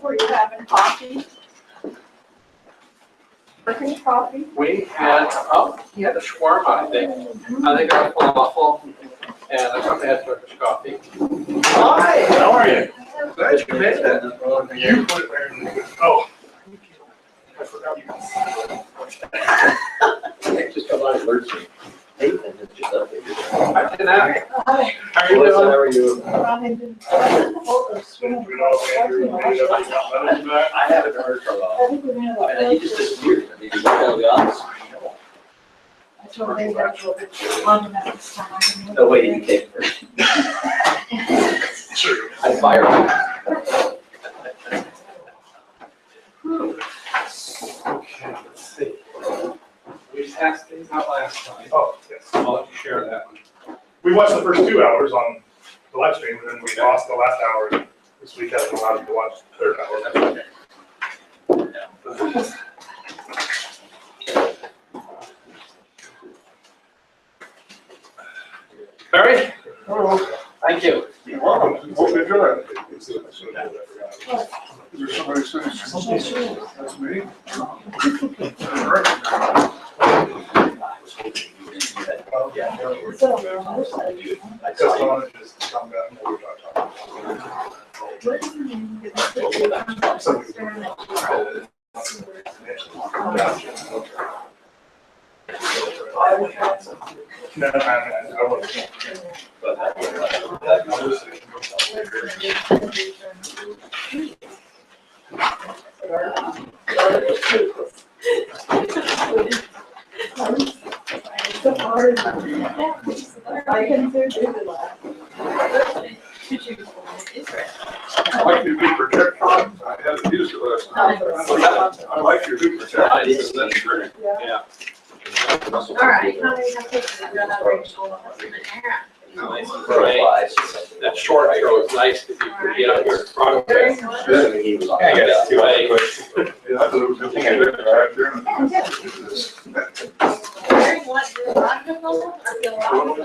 Were you having coffee? Drinking coffee? We had, he had a shawarma, I think. I think I had falafel, and I probably had Turkish coffee. Hi, how are you? Glad you made it. You put it there. Oh. I forgot you. Just come on, Thursday. Nathan has just updated. I did that. Hi. How are you Melissa, how doing? are you? I haven't heard from him. And he just disappeared. I mean, he went out of the office. I told him that will be long enough this time. No way he came first. Sure. I fired him. Okay, let's see. We passed these out last time. Oh, yes. I'll let you share that one. We watched the first 2 hours on the live stream, and then we lost the last hour. This week hasn't allowed us to watch the third hour. Barry? Thank you. You're welcome. Hope you enjoy it. Is there somebody sitting? That's me. I just wanted to just come back and we're no, I wasn't. I can do it. I like your new protector. I haven't used it last night. I like your new protector. That's great. Yeah. All right. How many have taken Right. That short throw is nice because you can get up here in front of it. I guess two Way. Yeah, I thought it was good thing I did it right there.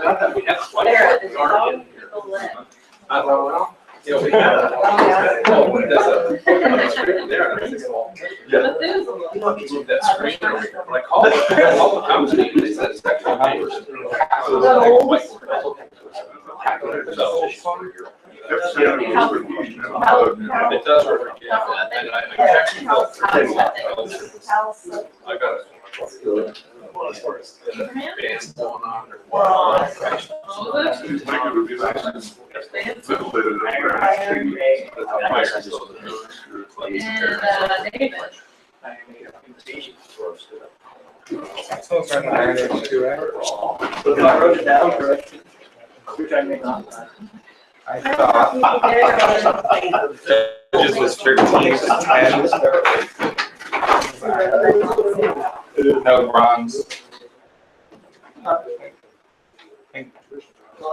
Not that we have quite a lot in here. Well, yeah, we have. Oh, there's a screen there. Yeah. You don't need to move that screen over here. But I called the company and they said it's actually papers. It does work, yeah. And I checked both. I got it. Bands going on or Think it would be nice. I wrote it down correctly. Which I may not. I thought it was 13 to 10. No bronze. Well,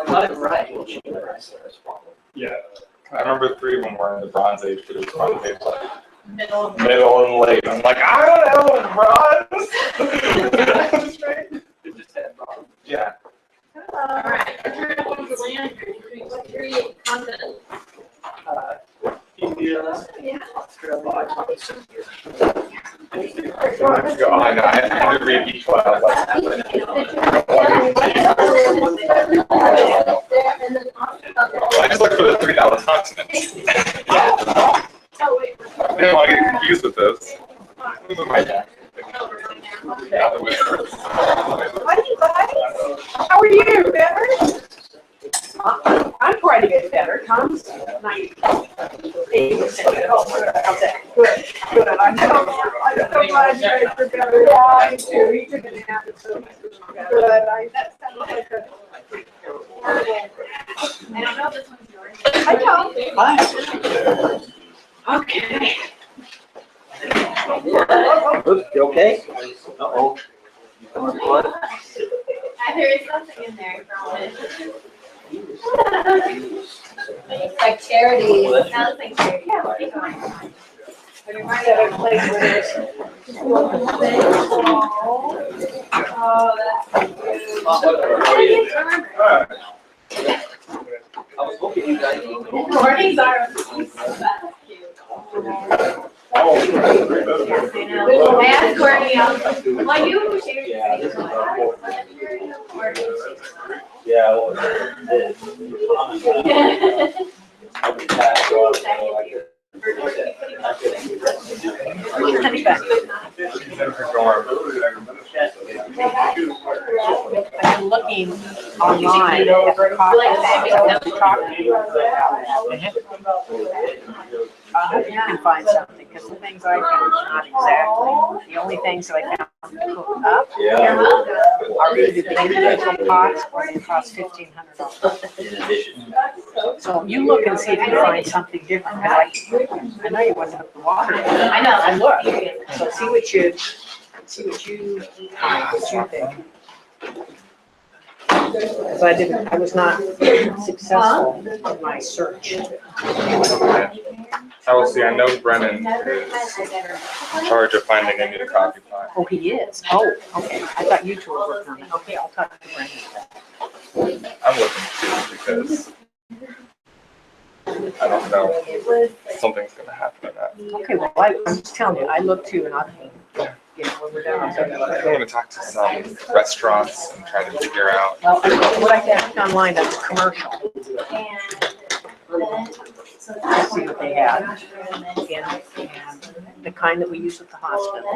I got it right. Yeah. I remember 3 of them were in the bronze age, but it was probably like Middle. middle and late. I'm like, I don't know, bronze. It just had bronze. Yeah. All right. I know, I had to read each one. I was like, I just looked for the $3 consonants. I didn't want to get confused with this. Hi, you guys. How are you? Better? I'm quite a bit better. Tom's not. Good. Good. I'm so glad you guys are better. Yeah, me too. You took a nap. It's so good. That sounds like a horrible. I don't know if this one's yours. Hi, Tom. Hi. Okay. You okay? Uh-oh. There is something in there from it. It's like charity. It sounds like charity. But it might have a place where there's. Oh, that's good. I was hoping you guys would. Mornings are so cute. I asked Courtney, I was like, well, you shared your face. I'm like, "Oh, I'm sharing your face." Yeah, well, I've been looking online at the coffee that we're talking about. I hope you can find something, because the things I found are not exactly, the only things that I found to cook up are either the individual pots or they cost $1,500. in addition. So you look and see if you find something different, because I know you want to cook the water. I know. I look, so see what you think. Because I was not successful in my search. I will see. I know Brennan is in charge of finding a new coffee pot. Oh, he is? Oh, okay. I thought you two were working on it. Okay, I'll talk to Brandon. I'm looking too because I don't know if something's gonna happen or not. Okay, well, I'm just telling you, I look too, and I'll, when we're done, I'll tell you about I'm gonna talk to some restaurants and try to figure out. Well, what I found online, that's commercial. Let's see what they have. And the kind that we use at the hospital.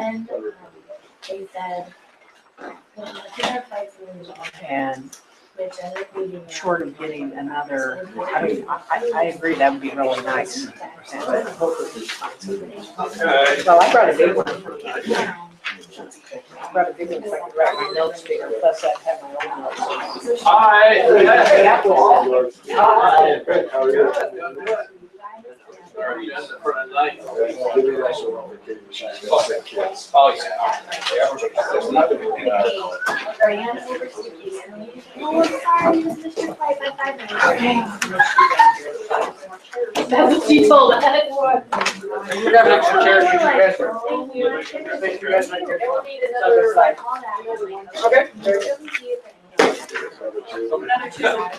And short of getting another, I mean, I agree, that would be really nice. And hopefully well, I brought a big one. I brought a big one so I could write my notes bigger, plus I'd have my own notes. Hi. That was- How are you? For the night. That's what she told us. You got an extra chair, you guys are. Thank you guys right here. Okay.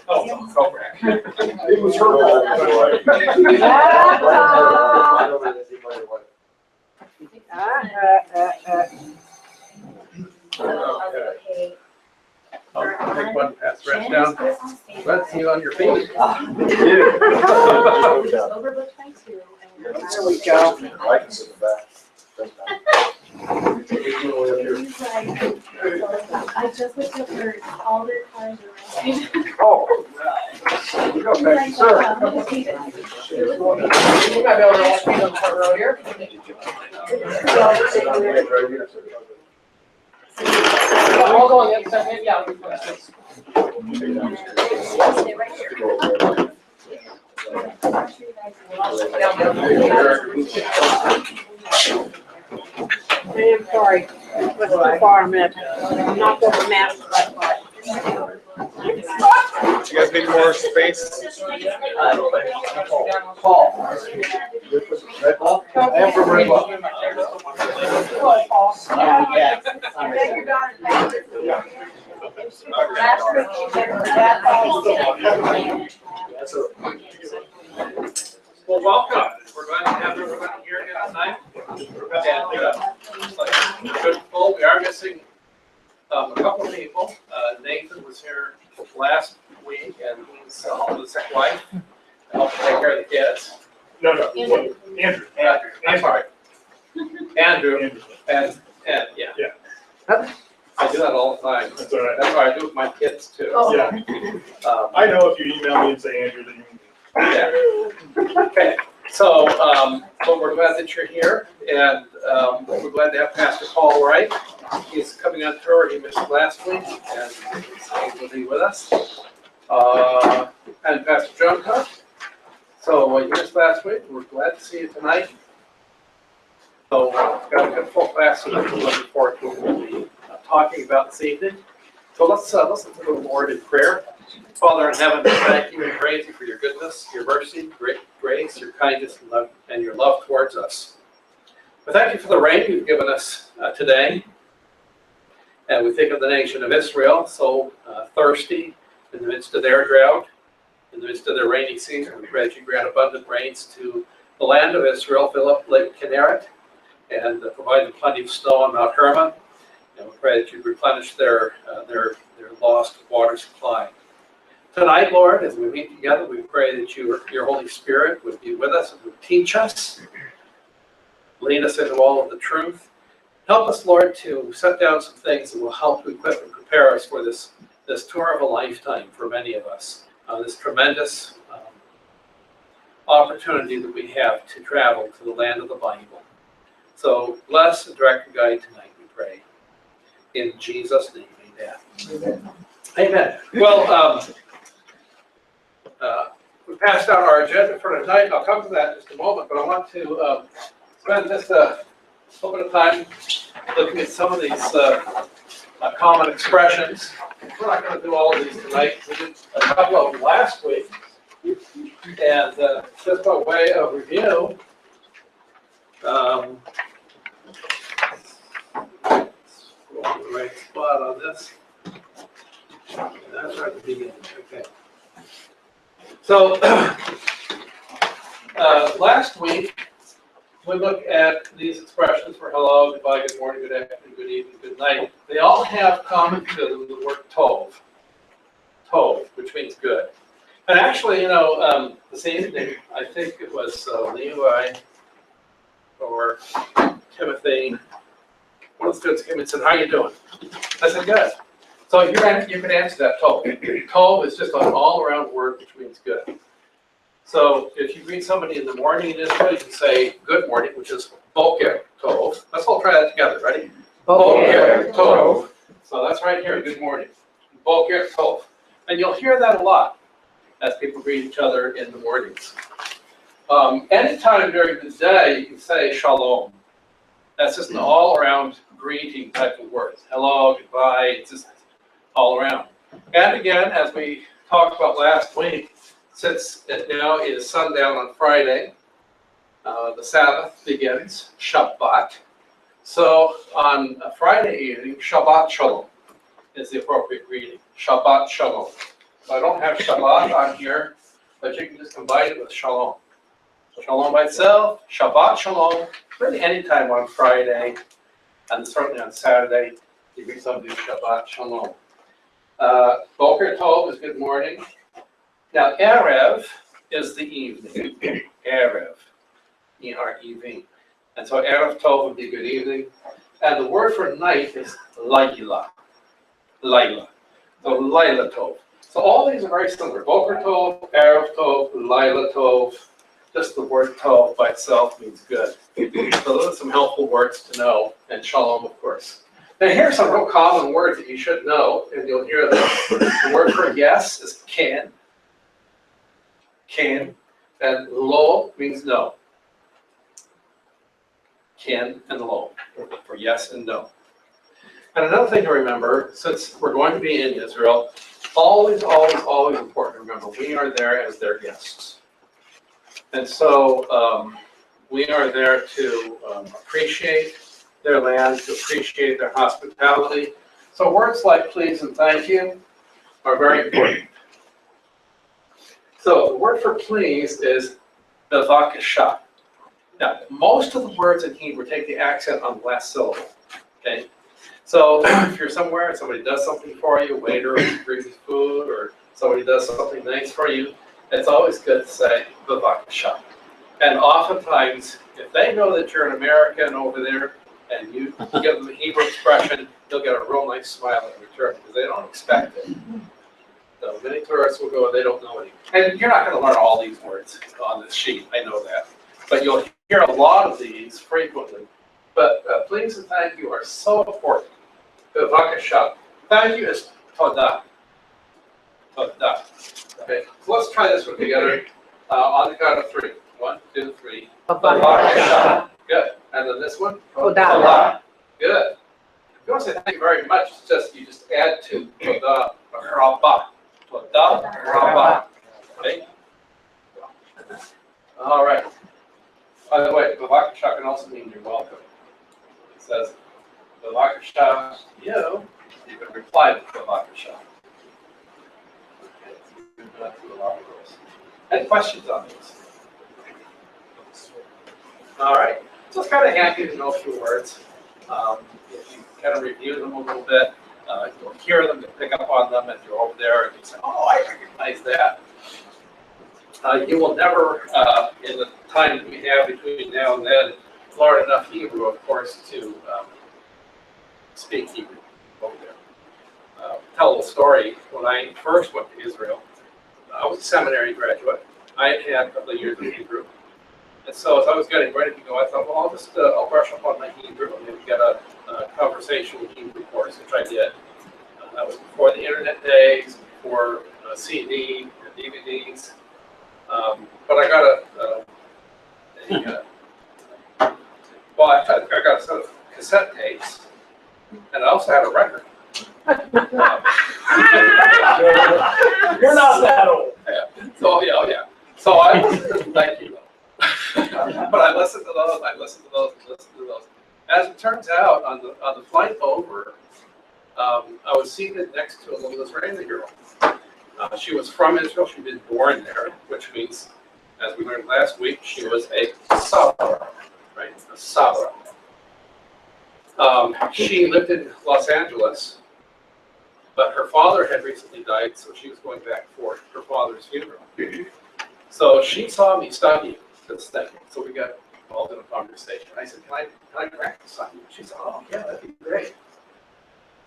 Oh, go for it. It was her I'll take one, pass the rest down. Let's see you on your feet. Overbooked by 2. There we go. I can sit in the back. He's like, I just looked up her, all their cars are right. Oh. He's Thank you, like, sir. You might be able to ask me on the front row here. I'll go on the other side, maybe I'll be first. Stay right here. I'm sorry, what's too far, I'm gonna knock over maps. Do you guys need more space? Paul. I'm from Red Ball. Well, welcome. We're glad to have everyone here tonight. And, good full. We are missing a couple of people. Nathan was here last week, and he's home with his second wife, helping take care of the kids. No, Andrew. I'm sorry. Andrew, and, yeah. Yeah. I do that all the time. That's all right. That's what I do with my kids too. Yeah. I know if you email me and say Andrew, then you. Yeah. Okay, so, well, we're glad that you're here, and we're glad to have Pastor Paul Wright. He's coming on tour. He missed last week, and he's going to be with us. And Pastor John Cook. So you missed last week. We're glad to see you tonight. So we've got a good full class that we're looking forward to. We'll be talking about this evening. So let's listen to the Lord in prayer. Father in heaven, we thank you and praise you for your goodness, your mercy, great grace, your kindness, and your love towards us. We thank you for the rain you've given us today. And we think of the nation of Israel, so thirsty in the midst of their drought, in the midst of their rainy season. We pray that you grant abundant rains to the land of Israel, fill up Lake Kinneret, and provide plenty of snow on Mount Hermon. And we pray that you replenish their lost water supply. Tonight, Lord, as we meet together, we pray that your Holy Spirit would be with us and would teach us, lead us into all of the truth. Help us, Lord, to set down some things that will help to equip and prepare us for this tour of a lifetime for many of us, this tremendous opportunity that we have to travel to the land of the Bible. So bless and direct and guide tonight, we pray. In Jesus' name, amen. Amen. Well, we passed out our agenda for tonight. I'll come to that in just a moment, but I want to spend just a little bit of time looking at some of these common expressions. We're not going to do all of these tonight. We did a couple of them last week. And just by way of review, go on the right spot on this. That's right at the beginning. Okay. So last week we looked at these expressions for hello, goodbye, good morning, good afternoon, good evening, good night. They all have common to them the word tov. Tov, which means good. And actually, this evening, I think it was Levi or Timothy. One of the students came and said, "How you doing?" I said, "Good." So you can answer that tov. Tov is just an all-around word which means good. So if you greet somebody in the morning in Israel, you can say good morning, which is boker tov. Let's all try that together. Ready? Boker tov. So that's right here. Good morning. Boker tov. And you'll hear that a lot as people greet each other in the mornings. Anytime during the day, you can say shalom. That's just an all-around greeting type of word. Hello, goodbye, it's just all around. And again, as we talked about last week, since it now is sundown on Friday, the Sabbath begins, Shabbat. So on a Friday evening, Shabbat Shalom is the appropriate greeting. Shabbat Shalom. So I don't have Shabbat on here, but you can just combine it with Shalom. So Shalom by itself, Shabbat Shalom, really anytime on Friday, and certainly on Saturday, you greet somebody with Shabbat Shalom. Boker Tov is good morning. Now, Erev is the evening. Erev, E-R-E-V. And so Erev Tov would be good evening. And the word for night is Laila. Laila. So Laila Tov. So all these are very similar. Boker Tov, Erev Tov, Laila Tov. Just the word Tov by itself means good. So those are some helpful words to know. And Shalom, of course. Now here are some real common words that you should know, and you'll hear them. The word for yes is can. Can. And lo means no. Can and lo for yes and no. And another thing to remember, since we're going to be in Israel, always, always, always important to remember, we are there as their guests. And so we are there to appreciate their land, to appreciate their hospitality. So words like please and thank you are very important. So the word for please is bevakasha. Now, most of the words in Hebrew take the accent on the last syllable, okay? So if you're somewhere and somebody does something for you, a waiter brings you food, or somebody does something nice for you, it's always good to say bevakasha. And oftentimes, if they know that you're an American over there, and you give them a Hebrew expression, you'll get a real nice smile in return because they don't expect it. So many tourists will go and they don't know any. And you're not going to learn all these words on this sheet, I know that. But you'll hear a lot of these frequently. But please and thank you are so important. Bevakasha. Thank you is todah. Todah. Okay, so let's try this one together on the count of three. 1, 2, 3. Bevakasha. Good. And then this one? Todah. Good. If you want to say thank you very much, you just add to todah rabah. Todah rabah. Okay? All right. By the way, bevakasha can also mean you're welcome. It says bevakasha you can reply to bevakasha. Okay. Any questions on this? All right, so it's kind of handy to know a few words. If you kind of review them a little bit, you'll hear them, you pick up on them, and you're over there and you say, oh, I recognize that. You will never, in the time that we have between now and then, learn enough Hebrew, of course, to speak Hebrew over there. Tell a little story. When I first went to Israel, I was a seminary graduate. I had had a couple of years of Hebrew. And so as I was getting ready to go, I thought, well, I'll brush up on my Hebrew and maybe get a conversational Hebrew course, which I did. That was before the internet days, before CD and DVDs. But I got I got a set of cassette tapes, and I also had a record. You're not that old. Yeah. So yeah. So I listened to, thank you. But I listened to those. As it turns out, on the flight over, I was seated next to a little Israeli girl. She was from Israel. She'd been born there, which means, as we learned last week, she was a Sabra, right? A Sabra. She lived in Los Angeles, but her father had recently died, so she was going back for her father's funeral. So she saw me studying this thing, so we got involved in a conversation. I said, can I practice on you? She said, oh, yeah, that'd be great.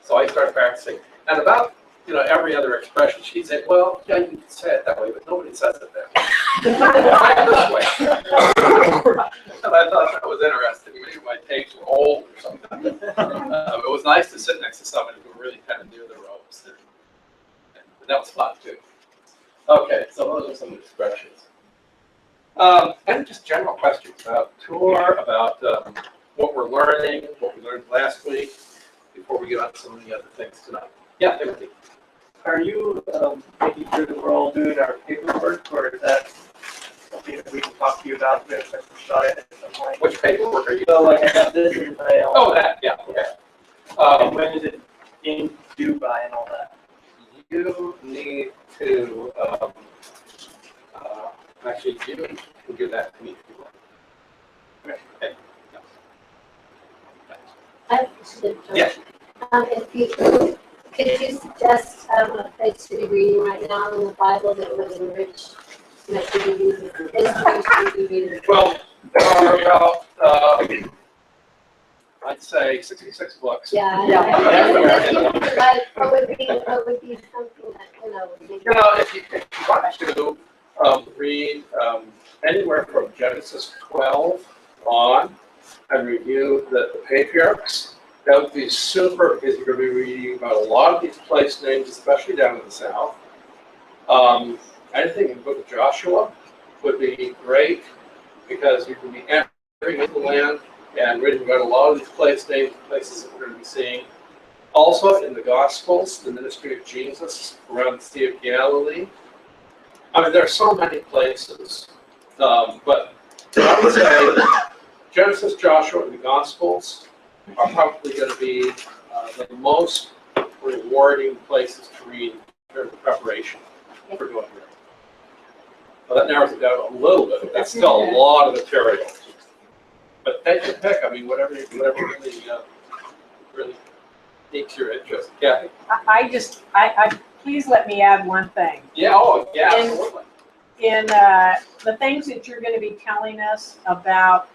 So I started practicing. And about, every other expression, she'd say, well, yeah, you can say it that way, but nobody says it that way. This way. And I thought that was interesting. Maybe my tapes were old or something. It was nice to sit next to somebody who really kind of knew the ropes. And that was fun, too. Okay, so those are some expressions. And just general questions about tour, about what we're learning, what we learned last week, before we get on to some of the other things tonight. Yeah, Timothy. Are you making sure that we're all doing our paperwork, or is that something that we can talk to you about? We have a shot at some point. Which paperwork are you? So, like, I got this in the mail. Oh, that, yeah, okay. And when is it being due by and all that? You need to, actually, you can do that to me if you want. Okay. I have a question. Yeah. If you could you suggest a place to be reading right now in the Bible that would enrich my reading history? Well, there are about, I'd say 66 books. Yeah. Like, what would be something that If you want to read anywhere from Genesis 12 on and review the patriarchs, that would be super, because you're going to be reading about a lot of these place names, especially down in the south. Anything in the book of Joshua would be great, because you can be entering into the land and reading about a lot of these place names, places that we're going to be seeing. Also in the Gospels, the ministry of Jesus around the Sea of Galilee. I mean, there are so many places, but I would say Genesis, Joshua, and the Gospels are probably going to be the most rewarding places to read in terms of preparation for going there. Well, that narrows it down a little bit, but that's still a lot of material. But take your pick. I mean, whatever really piques your interest. Yeah. I please let me add one thing. Yeah. Oh, yeah. Absolutely. In the things that you're going to be telling us about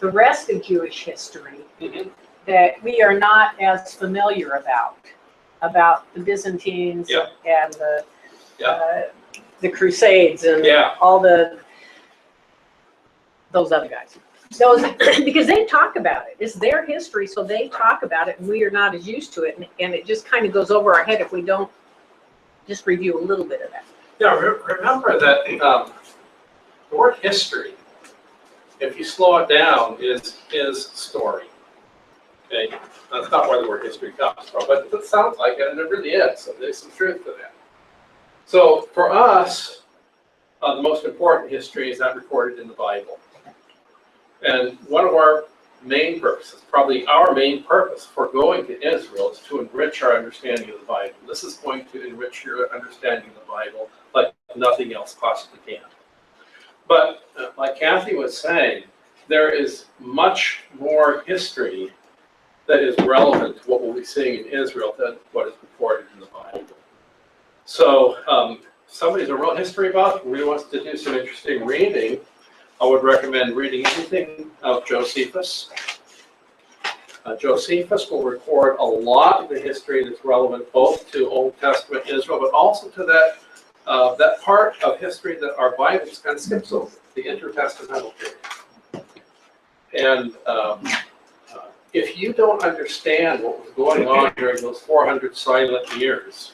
the rest of Jewish history, that we are not as familiar about the Byzantines and the Crusades and all those other guys. Because they talk about it. It's their history, so they talk about it, and we are not as used to it, and it just kind of goes over our head if we don't just review a little bit of that. Yeah, remember that the word history, if you slow it down, is story. Okay, that's not where the word history comes from, but it sounds like it, and it really is. So there's some truth to that. So for us, the most important history is not recorded in the Bible. And one of our main purposes, probably our main purpose for going to Israel, is to enrich our understanding of the Bible. This is going to enrich your understanding of the Bible like nothing else possibly can. But like Kathy was saying, there is much more history that is relevant to what we'll be seeing in Israel than what is recorded in the Bible. So somebody's a real history buff, really wants to do some interesting reading, I would recommend reading anything of Josephus. Josephus will record a lot of the history that's relevant both to Old Testament Israel, but also to that part of history that our Bibles kind of skips over, the intertestamental period. And if you don't understand what was going on during those 400 silent years,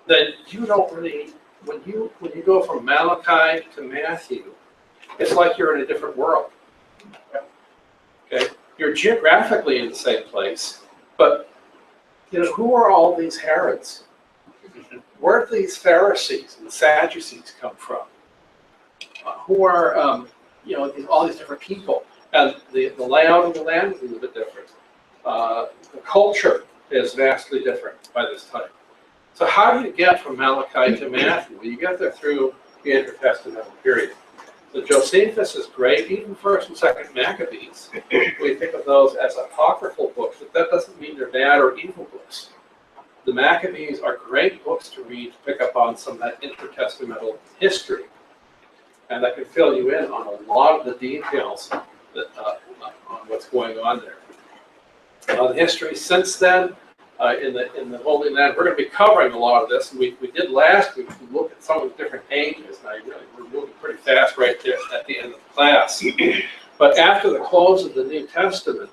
then you don't really, when you go from Malachi to Matthew, it's like you're in a different world. Okay? You're geographically in the same place, but who are all these Herods? Where do these Pharisees and the Sadducees come from? Who are all these different people? And the layout of the land is a little bit different. The culture is vastly different by this time. So how do you get from Malachi to Matthew? Well, you get there through the intertestamental period. So Josephus is great, even First and Second Maccabees. We think of those as apocryphal books, but that doesn't mean they're bad or evil books. The Maccabees are great books to read to pick up on some of that intertestamental history. And that can fill you in on a lot of the details that, on what's going on there. The history since then, in the Holy Land, we're going to be covering a lot of this. And we did last week, we looked at some of the different ages, and we're moving pretty fast right there at the end of the class. But after the close of the New Testament,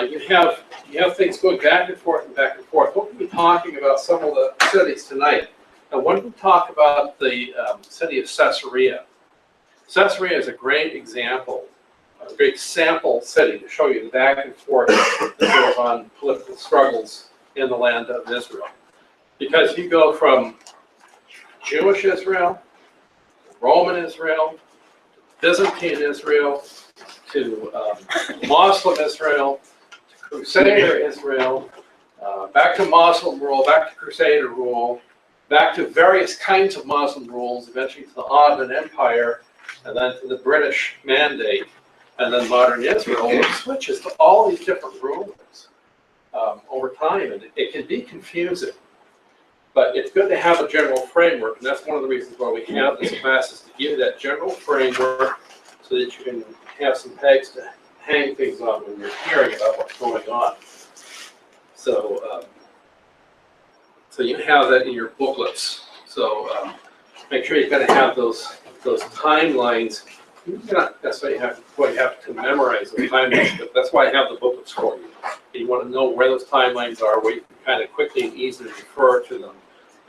you have things going back and forth and back and forth. We'll be talking about some of the cities tonight. Now, when we talk about the city of Caesarea, Caesarea is a great example, a great sample city to show you the back and forth that goes on political struggles in the land of Israel. Because you go from Jewish Israel, Roman Israel, Byzantine Israel, to Muslim Israel, to Crusader Israel, back to Muslim rule, back to Crusader rule, back to various kinds of Muslim rules, eventually to the Ottoman Empire, and then to the British Mandate, and then modern Israel. It switches to all these different rulers over time, and it can be confusing. But it's good to have a general framework, and that's one of the reasons why we have this class, is to give you that general framework so that you can have some pegs to hang things on when you're hearing about what's going on. So, so you have that in your booklets. So make sure you're going to have those timelines. You're not necessarily going to have to memorize those timelines, but that's why I have the booklets for you. You want to know where those timelines are, where you can kind of quickly and easily refer to them.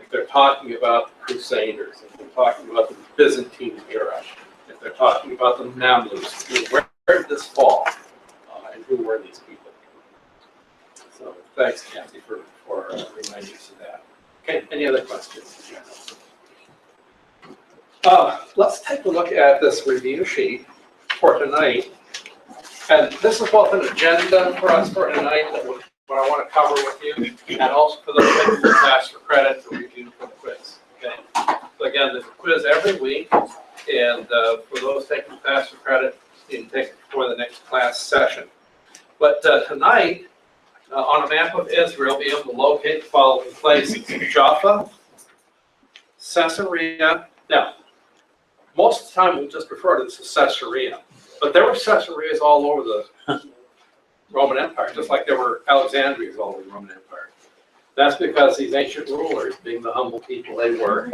If they're talking about the Crusaders, if they're talking about the Byzantine era, if they're talking about the Mamluks, where did this fall, and who were these people? So thanks, Kathy, for reminding us of that. Okay, any other questions? Let's take a look at this review sheet for tonight. And this is both an agenda for us for tonight, what I want to cover with you, and also for those taking the class for credit to review for the quiz. Okay. So again, there's a quiz every week, and for those taking the class for credit, you can take it before the next class session. But tonight, on a map of Israel, be able to locate the following places: Jaffa, Caesarea. Now, most of the time we'll just refer to this as Caesarea, but there were Caesareas all over the Roman Empire, just like there were Alexandrias all over the Roman Empire. That's because these ancient rulers, being the humble people they were,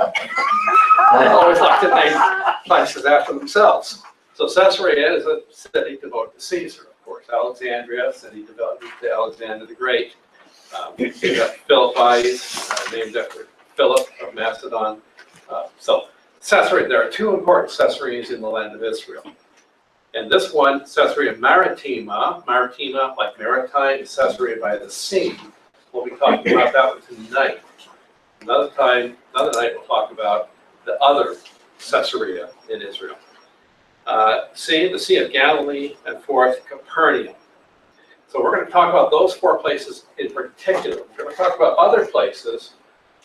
always liked to name places after themselves. So Caesarea is a city devoted to Caesar, of course. Alexandria, a city devoted to Alexander the Great. You got Philippi, named after Philip of Macedon. So Caesarea, there are two important Caesareas in the land of Israel. And this one, Caesarea Maritima, like maritime, Caesarea by the sea. We'll be talking about that one tonight. Another night we'll talk about the other Caesarea in Israel. The Sea of Galilee, and fourth, Capernaum. So we're going to talk about those four places in particular. We're going to talk about other places,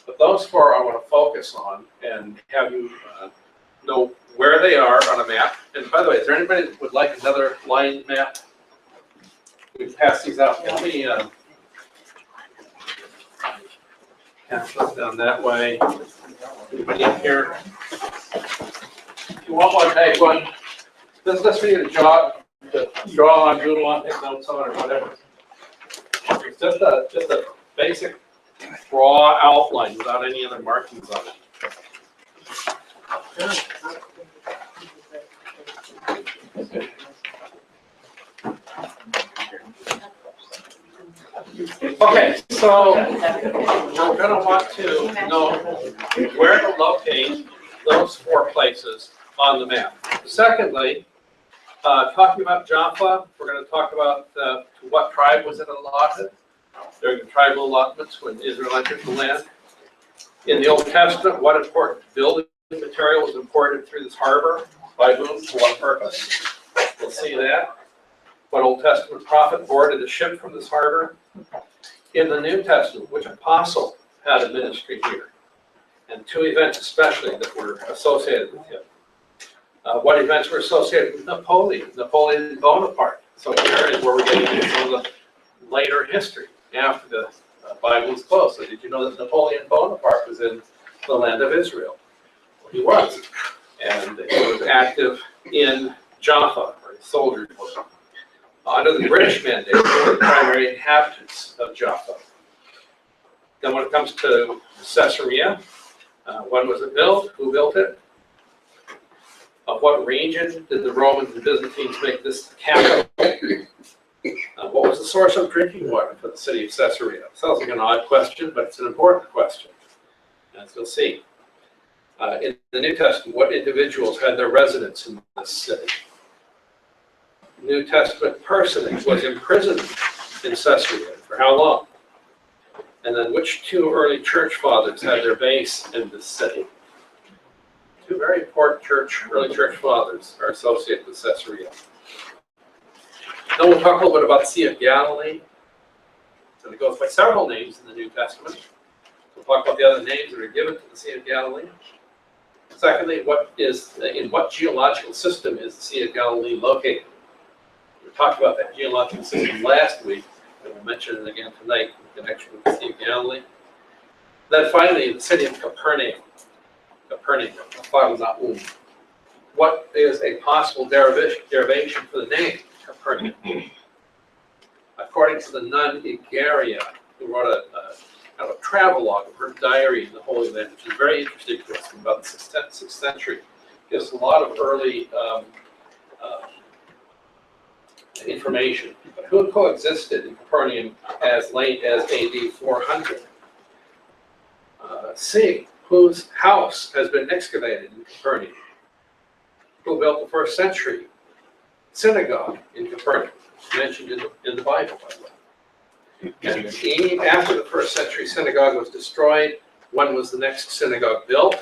but those four I want to focus on and have you know where they are on a map. And by the way, is there anybody that would like another line map? We pass these out. Let me pass this down that way. Anybody in here? If you want one, take one. This is for you to draw on, doodle on, take notes on, or whatever. It's just a basic raw outline without any other markings on it. Okay, so we're going to want to know where to locate those 4 places on the map. Secondly, talking about Jaffa, we're going to talk about to what tribe was it allotted during the tribal allotments when Israel entered the land. In the Old Testament, what important building material was imported through this harbor, by whom, for what purpose? We'll see that. What Old Testament prophet boarded a ship from this harbor? In the New Testament, which apostle had a ministry here? And 2 events especially that were associated with him. What events were associated with Napoleon Bonaparte? So here is where we're getting into some of the later history after the Bible is closed. So did you know that Napoleon Bonaparte was in the land of Israel? Well, he was. And he was active in Jaffa, where his soldiers were. Under the British mandate, they were the primary inhabitants of Jaffa. Then when it comes to Caesarea, when was it built? Who built it? Of what region did the Romans and Byzantines make this the capital? What was the source of drinking water for the city of Caesarea? Sounds like an odd question, but it's an important question, as you'll see. In the New Testament, what individuals had their residence in this city? New Testament personage was imprisoned in Caesarea. For how long? And then which 2 early church fathers had their base in this city? 2 very important early church fathers are associated with Caesarea. Then we'll talk a little bit about the Sea of Galilee. And it goes by several names in the New Testament. We'll talk about the other names that are given to the Sea of Galilee. Secondly, in what geological system is the Sea of Galilee located? We talked about that geological system last week, and we'll mention it again tonight in connection with the Sea of Galilee. Then finally, the city of Capernaum. What is a possible derivation for the name Capernaum? According to the nun Igaria, who wrote a kind of a travelogue of her diary in the Holy Land, which is very interesting to us, from about the 6th century. Gives a lot of early information. But who coexisted in Capernaum as late as AD 400? C. Whose house has been excavated in Capernaum? Who built the 1st century synagogue in Capernaum? Mentioned in the Bible, by the way. And after the 1st century synagogue was destroyed, when was the next synagogue built?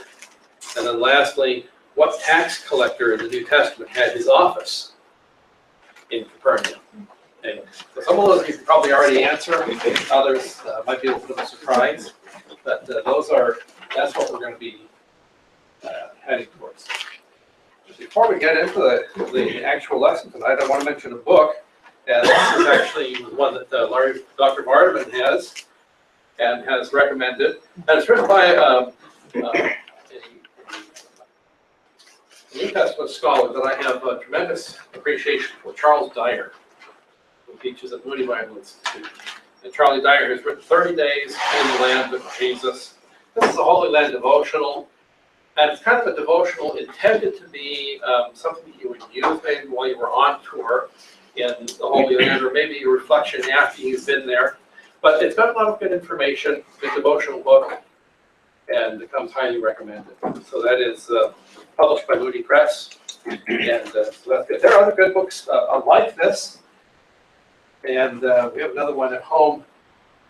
And then lastly, what tax collector in the New Testament had his office in Capernaum? And so some of those you can probably already answer. Others might be a little bit of a surprise. But that's what we're going to be heading towards. Before we get into the actual lesson tonight, I want to mention a book. And this is actually one that Dr. Vardaman has and has recommended. And it's written by a New Testament scholar that I have a tremendous appreciation for, Charles Dyer, who teaches at Moody Bible Institute. And Charlie Dyer has written 30 Days in the Land of Jesus. This is a Holy Land devotional. And it's kind of a devotional intended to be something that you would use maybe while you were on tour in the Holy Land, or maybe a reflection after you've been there. But it's got a lot of good information, the devotional book, and it comes highly recommended. So that is published by Moody Press, and so that's good. There are other good books like this, and we have another one at home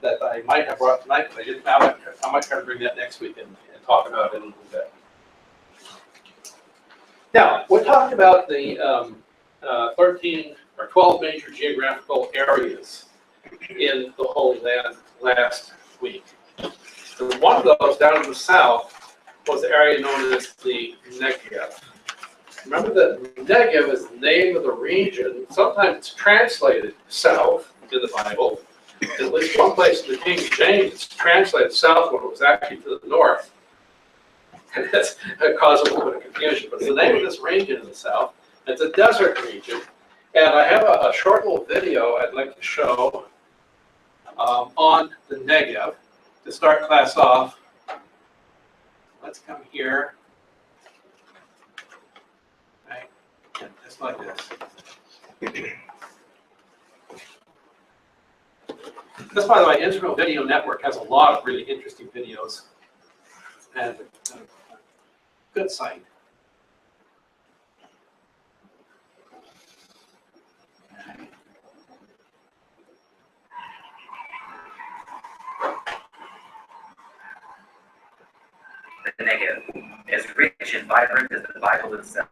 that I might have brought tonight, but I didn't. I might try to bring that next week and talk about it a little bit. Now, we talked about the 13 or 12 major geographical areas in the Holy Land last week. And one of those down in the south was the area known as the Negev. Remember that Negev is the name of the region. Sometimes it's translated south in the Bible. At least one place in the King James, it's translated south when it was actually to the north. And that's caused a little bit of confusion. But it's the name of this region in the south. It's a desert region. And I have a short little video I'd like to show on the Negev to start class off. Let's come here. Right, just like this. This, by the way, Israel Video Network has a lot of really interesting videos and a good site. The Negev, as rich and vibrant as the Bible itself.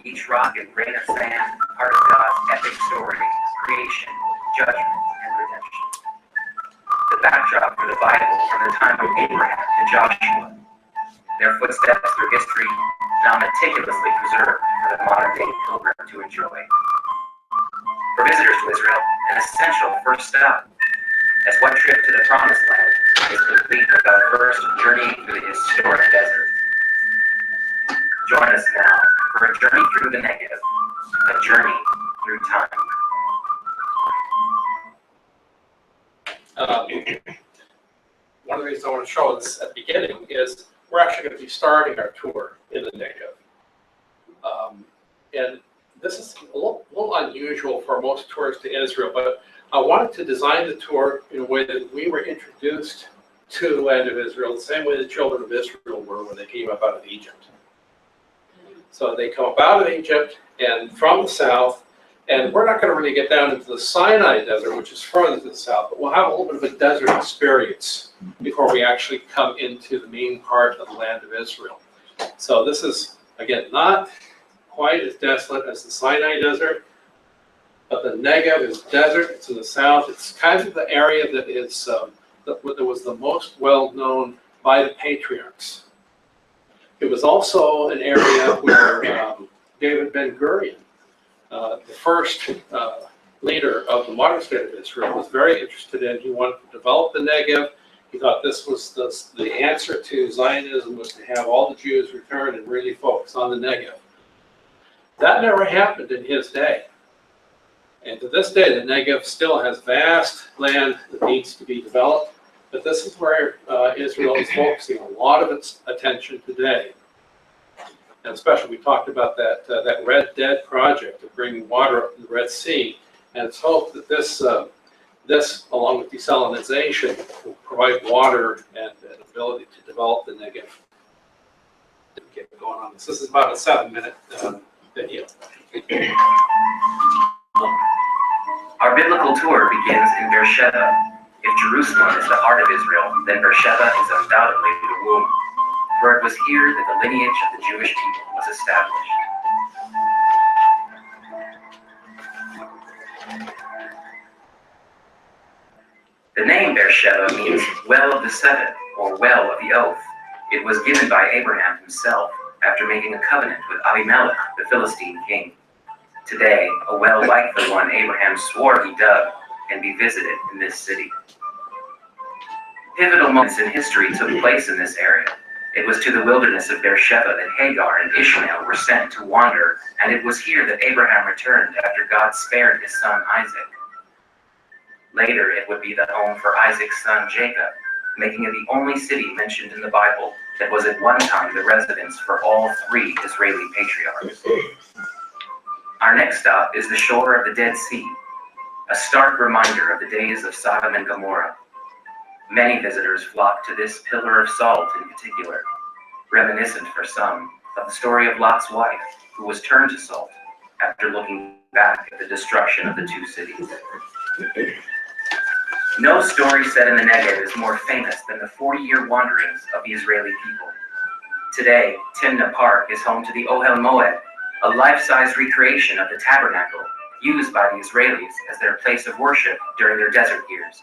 Each rock and grain of sand, part of God's epic story, creation, judgment, and redemption. The backdrop for the Bible from the time of Abraham to Joshua. Their footsteps through history, now meticulously preserved for the modern-day pilgrim to enjoy. For visitors to Israel, an essential first stop, as what trip to the Promised Land is complete without first journeying through the historic desert. Join us now for a journey through the Negev, a journey through time. One of the reasons I want to show this at the beginning is we're actually going to be starting our tour in the Negev. And this is a little unusual for most tours to Israel, but I wanted to design the tour in a way that we were introduced to the land of Israel, the same way the children of Israel were when they came up out of Egypt. So they come up out of Egypt and from the south, and we're not going to really get down into the Sinai Desert, which is further to the south, but we'll have a little bit of a desert experience before we actually come into the main part of the land of Israel. So this is, again, not quite as desolate as the Sinai Desert, but the Negev is desert. It's in the south. It's kind of the area that is that was the most well known by the patriarchs. It was also an area where David Ben-Gurion, the first leader of the modern state of Israel, was very interested in. He wanted to develop the Negev. He thought this was the answer to Zionism, was to have all the Jews return and really focus on the Negev. That never happened in his day. And to this day, the Negev still has vast land that needs to be developed. But this is where Israel is focusing a lot of its attention today. And especially, we talked about that Red Dead project of bringing water up to the Red Sea. And it's hoped that this, along with desalinization, will provide water and an ability to develop the Negev. Get going on this. This is about a 7-minute video. Our biblical tour begins in Beersheba. If Jerusalem is the heart of Israel, then Beersheba is undoubtedly the womb, for it was here that the lineage of the Jewish people was established. The name Beersheba means well of the seven, or well of the oath. It was given by Abraham himself after making a covenant with Abimelech, the Philistine king. Today, a well like the one Abraham swore he dug can be visited in this city. Pivotal moments in history took place in this area. It was to the wilderness of Beersheba that Hagar and Ishmael were sent to wander, and it was here that Abraham returned after God spared his son Isaac. Later, it would be the home for Isaac's son Jacob, making it the only city mentioned in the Bible that was at one time the residence for all three Israeli patriarchs. Our next stop is the shore of the Dead Sea, a stark reminder of the days of Sodom and Gomorrah. Many visitors flock to this pillar of salt in particular, reminiscent for some of the story of Lot's wife, who was turned to salt after looking back at the destruction of the two cities. No story set in the Negev is more famous than the 40-year wanderings of the Israeli people. Today, Timnah Park is home to the Ohel Moed, a life-size recreation of the tabernacle used by the Israelis as their place of worship during their desert years.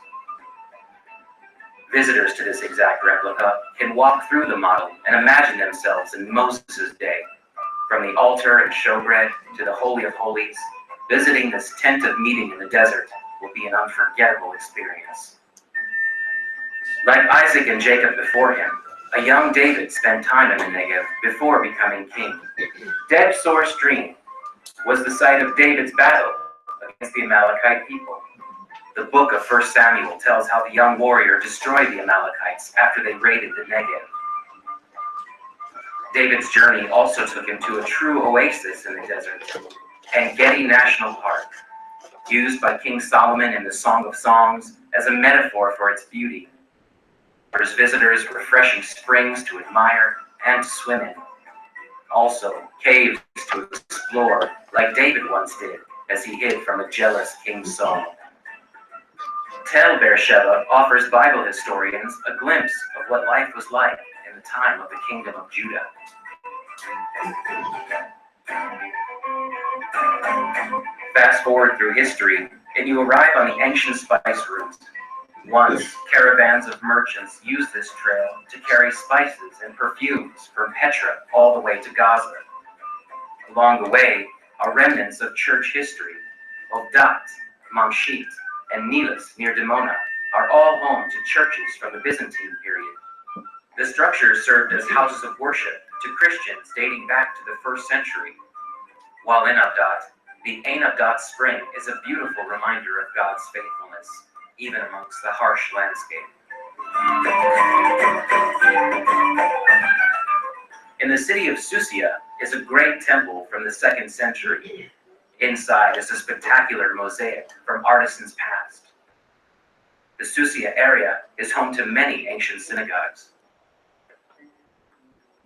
Visitors to this exact replica can walk through the model and imagine themselves in Moses' day. From the altar and showbread to the Holy of Holies, visiting this tent of meeting in the desert will be an unforgettable experience. Like Isaac and Jacob before him, a young David spent time in the Negev before becoming king. Dead Sore Stream was the site of David's battle against the Amalekite people. The book of 1 Samuel tells how the young warrior destroyed the Amalekites after they raided the Negev. David's journey also took him to a true oasis in the desert, En-Gedi National Park, used by King Solomon in the Song of Songs as a metaphor for its beauty. There's visitors refreshing springs to admire and to swim in. Also, caves to explore, like David once did, as he hid from a jealous King Saul. Tel Beersheba offers Bible historians a glimpse of what life was like in the time of the Kingdom of Judah. Fast forward through history, and you arrive on the ancient spice routes. Once, caravans of merchants used this trail to carry spices and perfumes from Petra all the way to Gaza. Along the way are remnants of church history. Ovdat, Mamshit, and Nelis near Dimona are all home to churches from the Byzantine period. The structures served as houses of worship to Christians dating back to the 1st century. While in Ovdat, the Ein Ovdat spring is a beautiful reminder of God's faithfulness, even amongst the harsh landscape. In the city of Susia is a great temple from the 2nd century. Inside is a spectacular mosaic from artisans past. The Susia area is home to many ancient synagogues.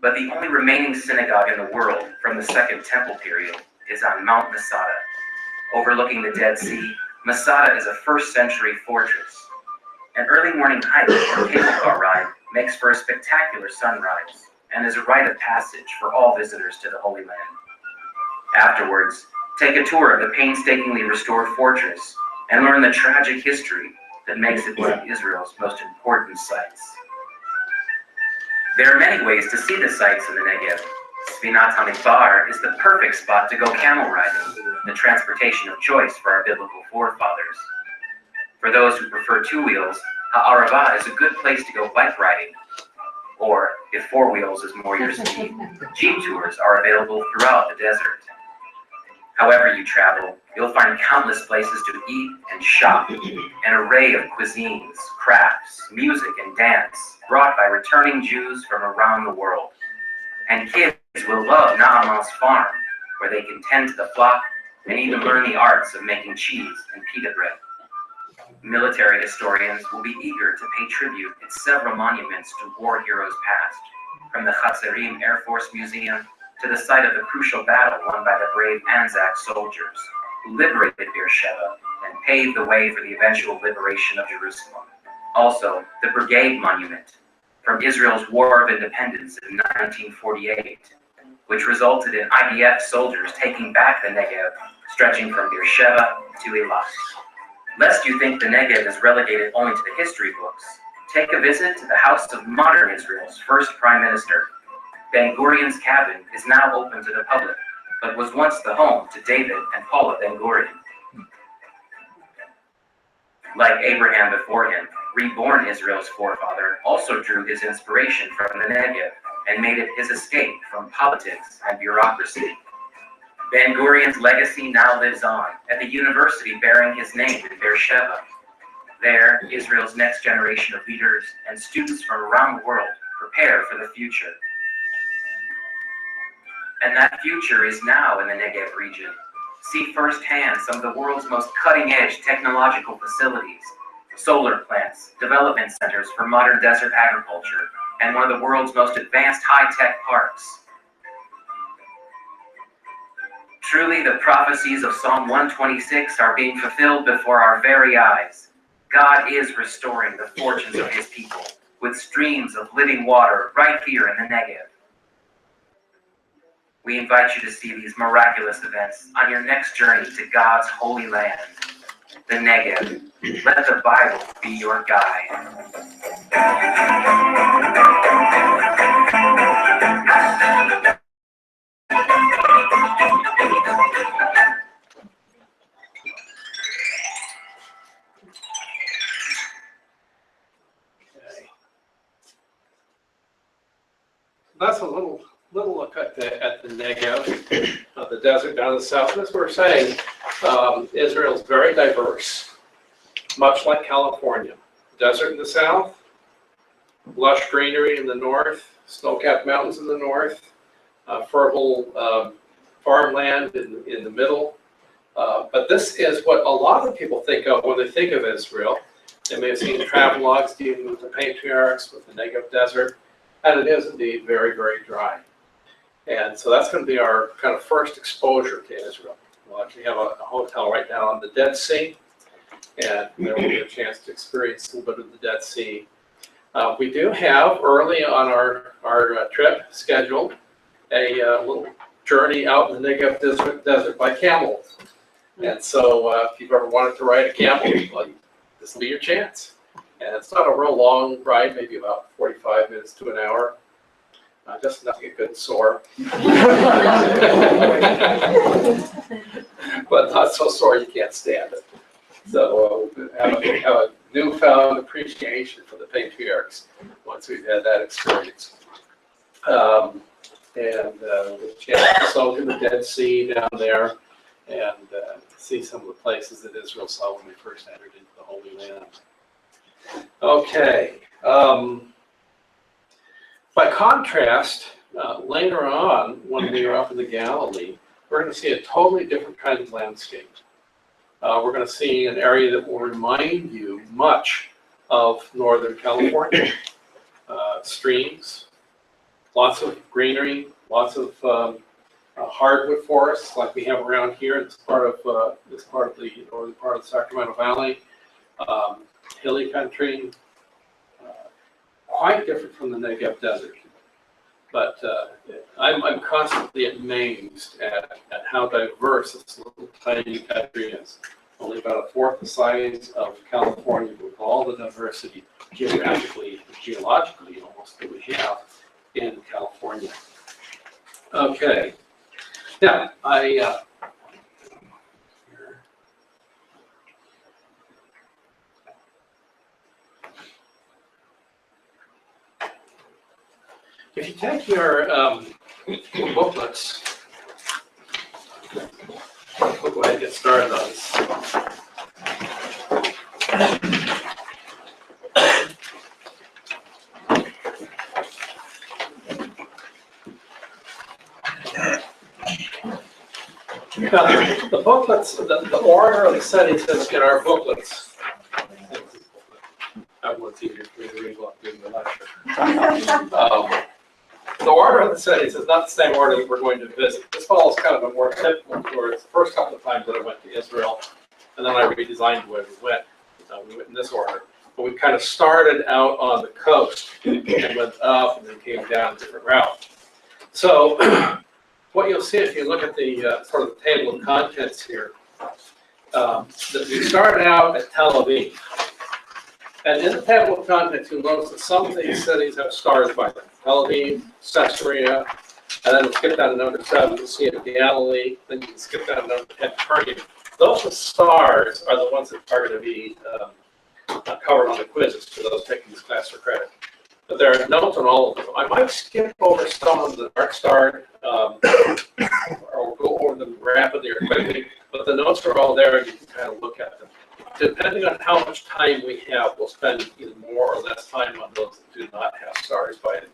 But the only remaining synagogue in the world from the 2nd Temple period is on Mount Masada. Overlooking the Dead Sea, Masada is a 1st century fortress. An early morning hike or cable car ride makes for a spectacular sunrise and is a rite of passage for all visitors to the Holy Land. Afterwards, take a tour of the painstakingly restored fortress and learn the tragic history that makes it one of Israel's most important sites. There are many ways to see the sights in the Negev. Sfinat HaMidbar is the perfect spot to go camel riding, the transportation of choice for our biblical forefathers. For those who prefer 2 wheels, Ha'arava is a good place to go bike riding. Or, if 4 wheels is more your speed, Jeep tours are available throughout the desert. However you travel, you'll find countless places to eat and shop, an array of cuisines, crafts, music, and dance brought by returning Jews from around the world. And kids will love Naaman's farm, where they can tend to the flock and even learn the arts of making cheese and pita bread. Military historians will be eager to pay tribute at several monuments to war heroes past, from the Chatzerim Air Force Museum to the site of the crucial battle won by the brave Anzac soldiers who liberated Beersheba and paved the way for the eventual liberation of Jerusalem. Also, the Brigade Monument from Israel's War of Independence in 1948, which resulted in IDF soldiers taking back the Negev, stretching from Beersheba to Eilat. Lest you think the Negev is relegated only to the history books, take a visit to the house of modern Israel's first prime minister. Ben-Gurion's cabin is now open to the public, but was once the home to David and Paula Ben-Gurion. Like Abraham before him, reborn Israel's forefather also drew his inspiration from the Negev and made it his escape from politics and bureaucracy. Ben-Gurion's legacy now lives on at the university bearing his name in Beersheba. There, Israel's next generation of leaders and students from around the world prepare for the future. And that future is now in the Negev region. See firsthand some of the world's most cutting-edge technological facilities, solar plants, development centers for modern desert agriculture, and one of the world's most advanced high-tech parks. Truly, the prophecies of Psalm 126 are being fulfilled before our very eyes. God is restoring the fortunes of his people with streams of living water right here in the Negev. We invite you to see these miraculous events on your next journey to God's holy land, the Negev. Let the Bible be your guide. That's a little look at the Negev, the desert down in the south. As we're saying, Israel is very diverse, much like California. Desert in the south, lush greenery in the north, snow-capped mountains in the north, fertile farmland in the middle. But this is what a lot of people think of when they think of Israel. They may have seen travelogues dealing with the patriarchs, with the Negev desert, and it is indeed very, very dry. And so that's going to be our kind of first exposure to Israel. We'll actually have a hotel right now on the Dead Sea, and there will be a chance to experience a little bit of the Dead Sea. We do have, early on our trip, scheduled a little journey out in the Negev desert by camel. And so if you've ever wanted to ride a camel, well, this will be your chance. And it's not a real long ride, maybe about 45 minutes to an hour. Just enough to get good and sore. But not so sore you can't stand it. So we have a newfound appreciation for the patriarchs once we've had that experience. And the chance to soak in the Dead Sea down there and see some of the places that Israel saw when we first entered into the Holy Land. Okay. By contrast, later on, when we were up in the Galilee, we're going to see a totally different kind of landscape. We're going to see an area that will remind you much of Northern California. Streams, lots of greenery, lots of hardwood forests like we have around here. It's part of the northern part of the Sacramento Valley. Hilly country, quite different from the Negev desert. But I'm constantly amazed at how diverse this little tiny country is. Only about a fourth the size of California, with all the diversity geographically and geologically almost that we have in California. Okay. Now, if you take your booklets, we'll go ahead and get started on this. Now, the booklets, the order of the settings in our booklets. I want to easier for me to read while I'm doing the lecture. The order of the settings is not the same order that we're going to visit. This follows kind of a more typical tour. It's the first couple of times that I went to Israel, and then I redesigned the way we went. We went in this order. But we kind of started out on the coast and went up and then came down a different route. So what you'll see if you look at the sort of the table of contents here, that we started out at Tel Aviv. And in the table of contents, you'll notice that some of these cities have stars by them. Tel Aviv, Caesarea, and then we'll skip down to number 7 to see it Galilee, then you can skip down to number 10, Capernaum. Those with stars are the ones that are going to be covered on the quizzes for those taking this class for credit. But there are notes on all of them. I might skip over some of the dark starred, or go over them rapidly or quickly, but the notes are all there and you can kind of look at them. Depending on how much time we have, we'll spend either more or less time on those that do not have stars by them.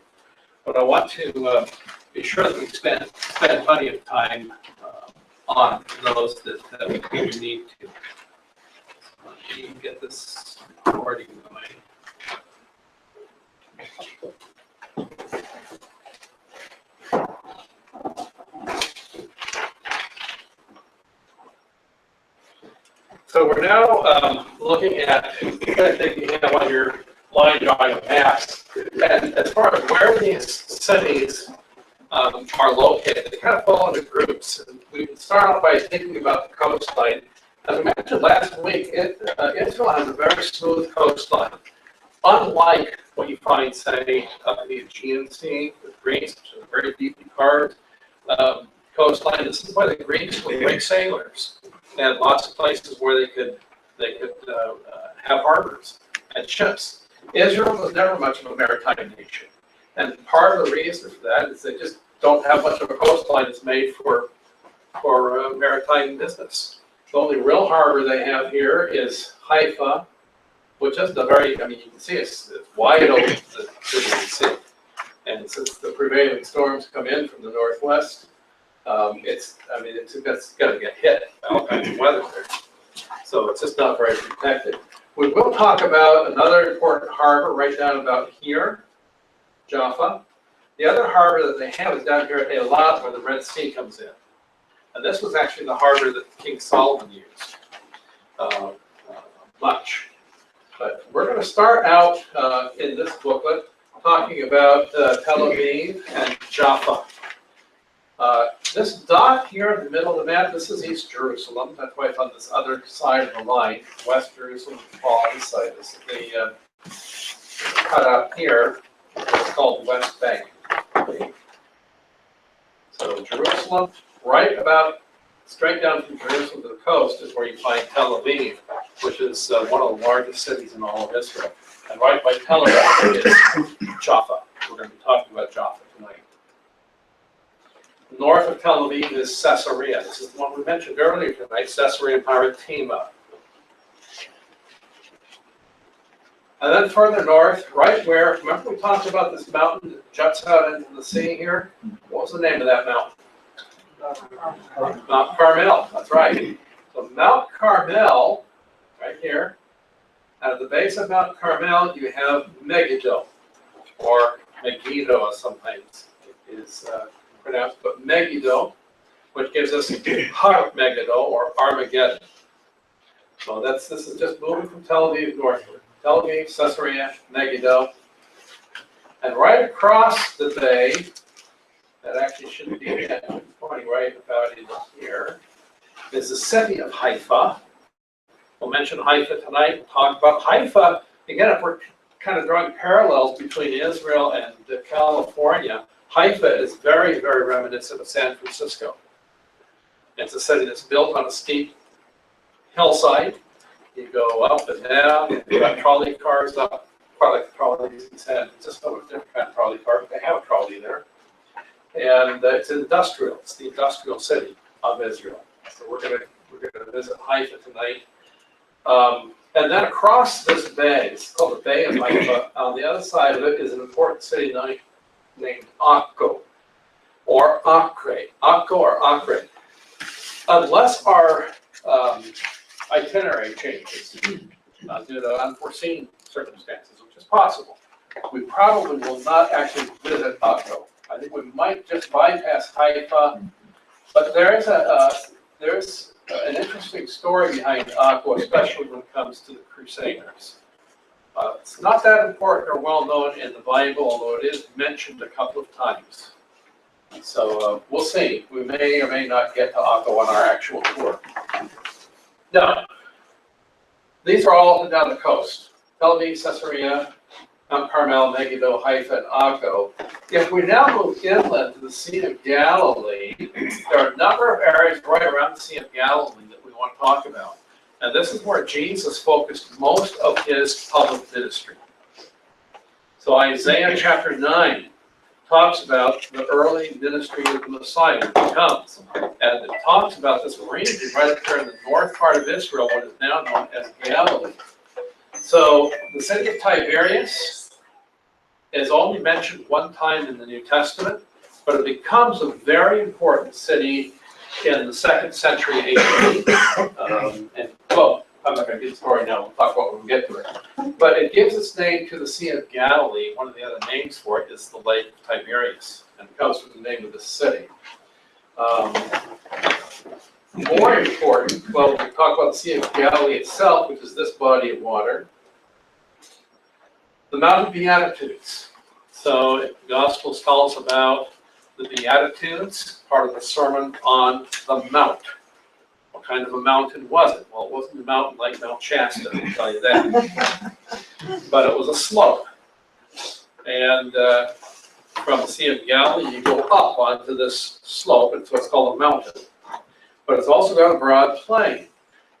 But I want to be sure that we spend plenty of time on those that we need to. Let me get this recording going. So we're now looking at, I think you have on your line drawing of maps, and as far as where these cities are located, they kind of fall into groups. And we can start off by thinking about the coastline. As I mentioned last week, Israel has a very smooth coastline. Unlike what you find, say, up in the Aegean Sea with Greece, which is a very deeply carved coastline. This is why the Greeks were great sailors. They had lots of places where they could have harbors and ships. Israel was never much of a maritime nation. And part of the reason for that is they just don't have much of a coastline that's made for maritime business. The only real harbor they have here is Haifa, which is the very, I mean, you can see it's wide open to the sea. And since the prevailing storms come in from the northwest, it's going to get hit by all kinds of weather there. So it's just not very protected. We will talk about another important harbor right down about here, Jaffa. The other harbor that they have is down here at Eilat, where the Red Sea comes in. And this was actually the harbor that King Solomon used much. But we're going to start out in this booklet talking about Tel Aviv and Jaffa. This dot here in the middle of the map, this is East Jerusalem. That's why it's on this other side of the line. West Jerusalem fall on this side. This is the cut out here. It's called the West Bank. So Jerusalem, right about straight down from Jerusalem to the coast is where you find Tel Aviv, which is one of the largest cities in all of Israel. And right by Tel Aviv is Jaffa. We're going to be talking about Jaffa tonight. North of Tel Aviv is Caesarea. This is the one we mentioned earlier tonight, Caesarea Maritima. And then further north, right where, remember we talked about this mountain that juts out into the sea here? What was the name of that mountain? Mount Carmel, that's right. So Mount Carmel, right here, and at the base of Mount Carmel you have Megiddo, or Megiddo as sometimes it is pronounced, but Megiddo, which gives us Har Megiddo, or Armageddon. So this is just moving from Tel Aviv northward. Tel Aviv, Caesarea, Megiddo, and right across the bay, that actually shouldn't be pointing right about in here, is the city of Haifa. We'll mention Haifa tonight. We'll talk about Haifa. Again, if we're kind of drawing parallels between Israel and California, Haifa is very, very reminiscent of San Francisco. It's a city that's built on a steep hillside. You go up and down, you've got trolley cars up, quite like the trolleys in San Francisco, with a different kind of trolley car, but they have a trolley there. And it's industrial. It's the industrial city of Israel. So we're gonna visit Haifa tonight. And then across this bay, it's called the Bay of Haifa. On the other side of it is an important city named Akko, or Acre. Akko or Acre. Unless our itinerary changes due to unforeseen circumstances, which is possible, we probably will not actually visit Akko. I think we might just bypass Haifa, but there's an interesting story behind Akko, especially when it comes to the Crusaders. It's not that important or well known in the Bible, although it is mentioned a couple of times. So we'll see. We may or may not get to Akko on our actual tour. Now, these are all down the coast. Tel Aviv, Caesarea, Mount Carmel, Megiddo, Haifa, and Akko. If we now move inland to the Sea of Galilee, there are a number of areas right around the Sea of Galilee that we want to talk about. And this is where Jesus focused most of his public ministry. So Isaiah chapter 9 talks about the early ministry of the Messiah when he comes. And it talks about this region right up there in the north part of Israel, what is now known as Galilee. So the city of Tiberias is only mentioned one time in the New Testament, but it becomes a very important city in the 2nd century AD. Well, I'm not going to get the story now. We'll talk about when we get to it. But it gives its name to the Sea of Galilee. One of the other names for it is the Lake of Tiberias, and it comes from the name of the city. More important, well, we talk about the Sea of Galilee itself, which is this body of water. The Mount of Beatitudes. So the Gospels tell us about the Beatitudes, part of the Sermon on the Mount. What kind of a mountain was it? Well, it wasn't a mountain like Mount Shasta, I'll tell you that. But it was a slope. And from the Sea of Galilee, you go up onto this slope, and so it's called a mountain. But it's also got a broad plain.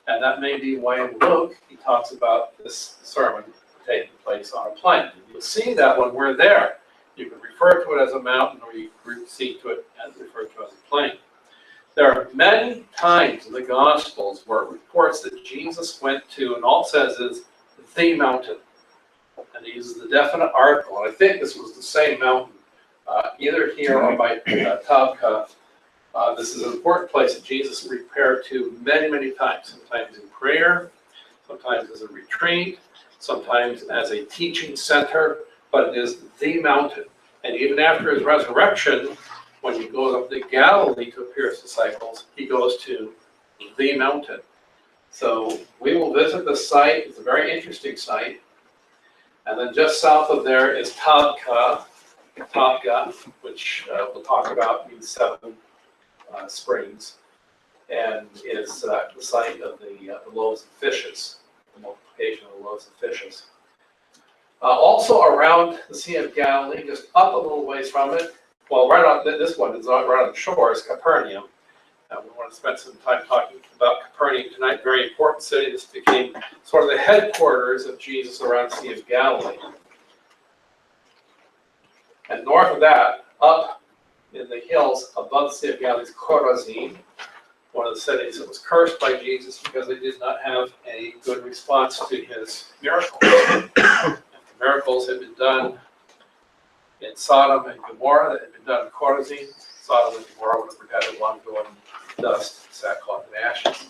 And that may be why in Luke, he talks about this sermon taking place on a plain. You'll see that when we're there. You can refer to it as a mountain, or you can see to it as referred to as a plain. There are many times in the Gospels where it reports that Jesus went to, and all it says is, the mountain. And he uses the definite article. And I think this was the same mountain, either here or by Tabka. This is an important place that Jesus repaired to many, many times, sometimes in prayer, sometimes as a retreat, sometimes as a teaching center, but it is the mountain. And even after his resurrection, when he goes up to Galilee to appear to his disciples, he goes to the mountain. So we will visit this site. It's a very interesting site. And then just south of there is Tabka, which we'll talk about, means 7 springs, and is the site of the loaves and fishes, the multiplication of the loaves and fishes. Also around the Sea of Galilee, just up a little ways from it, well, right on this one is right on the shore, is Capernaum. We want to spend some time talking about Capernaum tonight. Very important city. This became sort of the headquarters of Jesus around the Sea of Galilee. And north of that, up in the hills above the Sea of Galilee, is Chorazin, one of the cities that was cursed by Jesus because they did not have a good response to his miracles. If the miracles had been done in Sodom and Gomorrah, that had been done in Chorazin, Sodom and Gomorrah would have had long ago in dust, sackcloth, and ashes.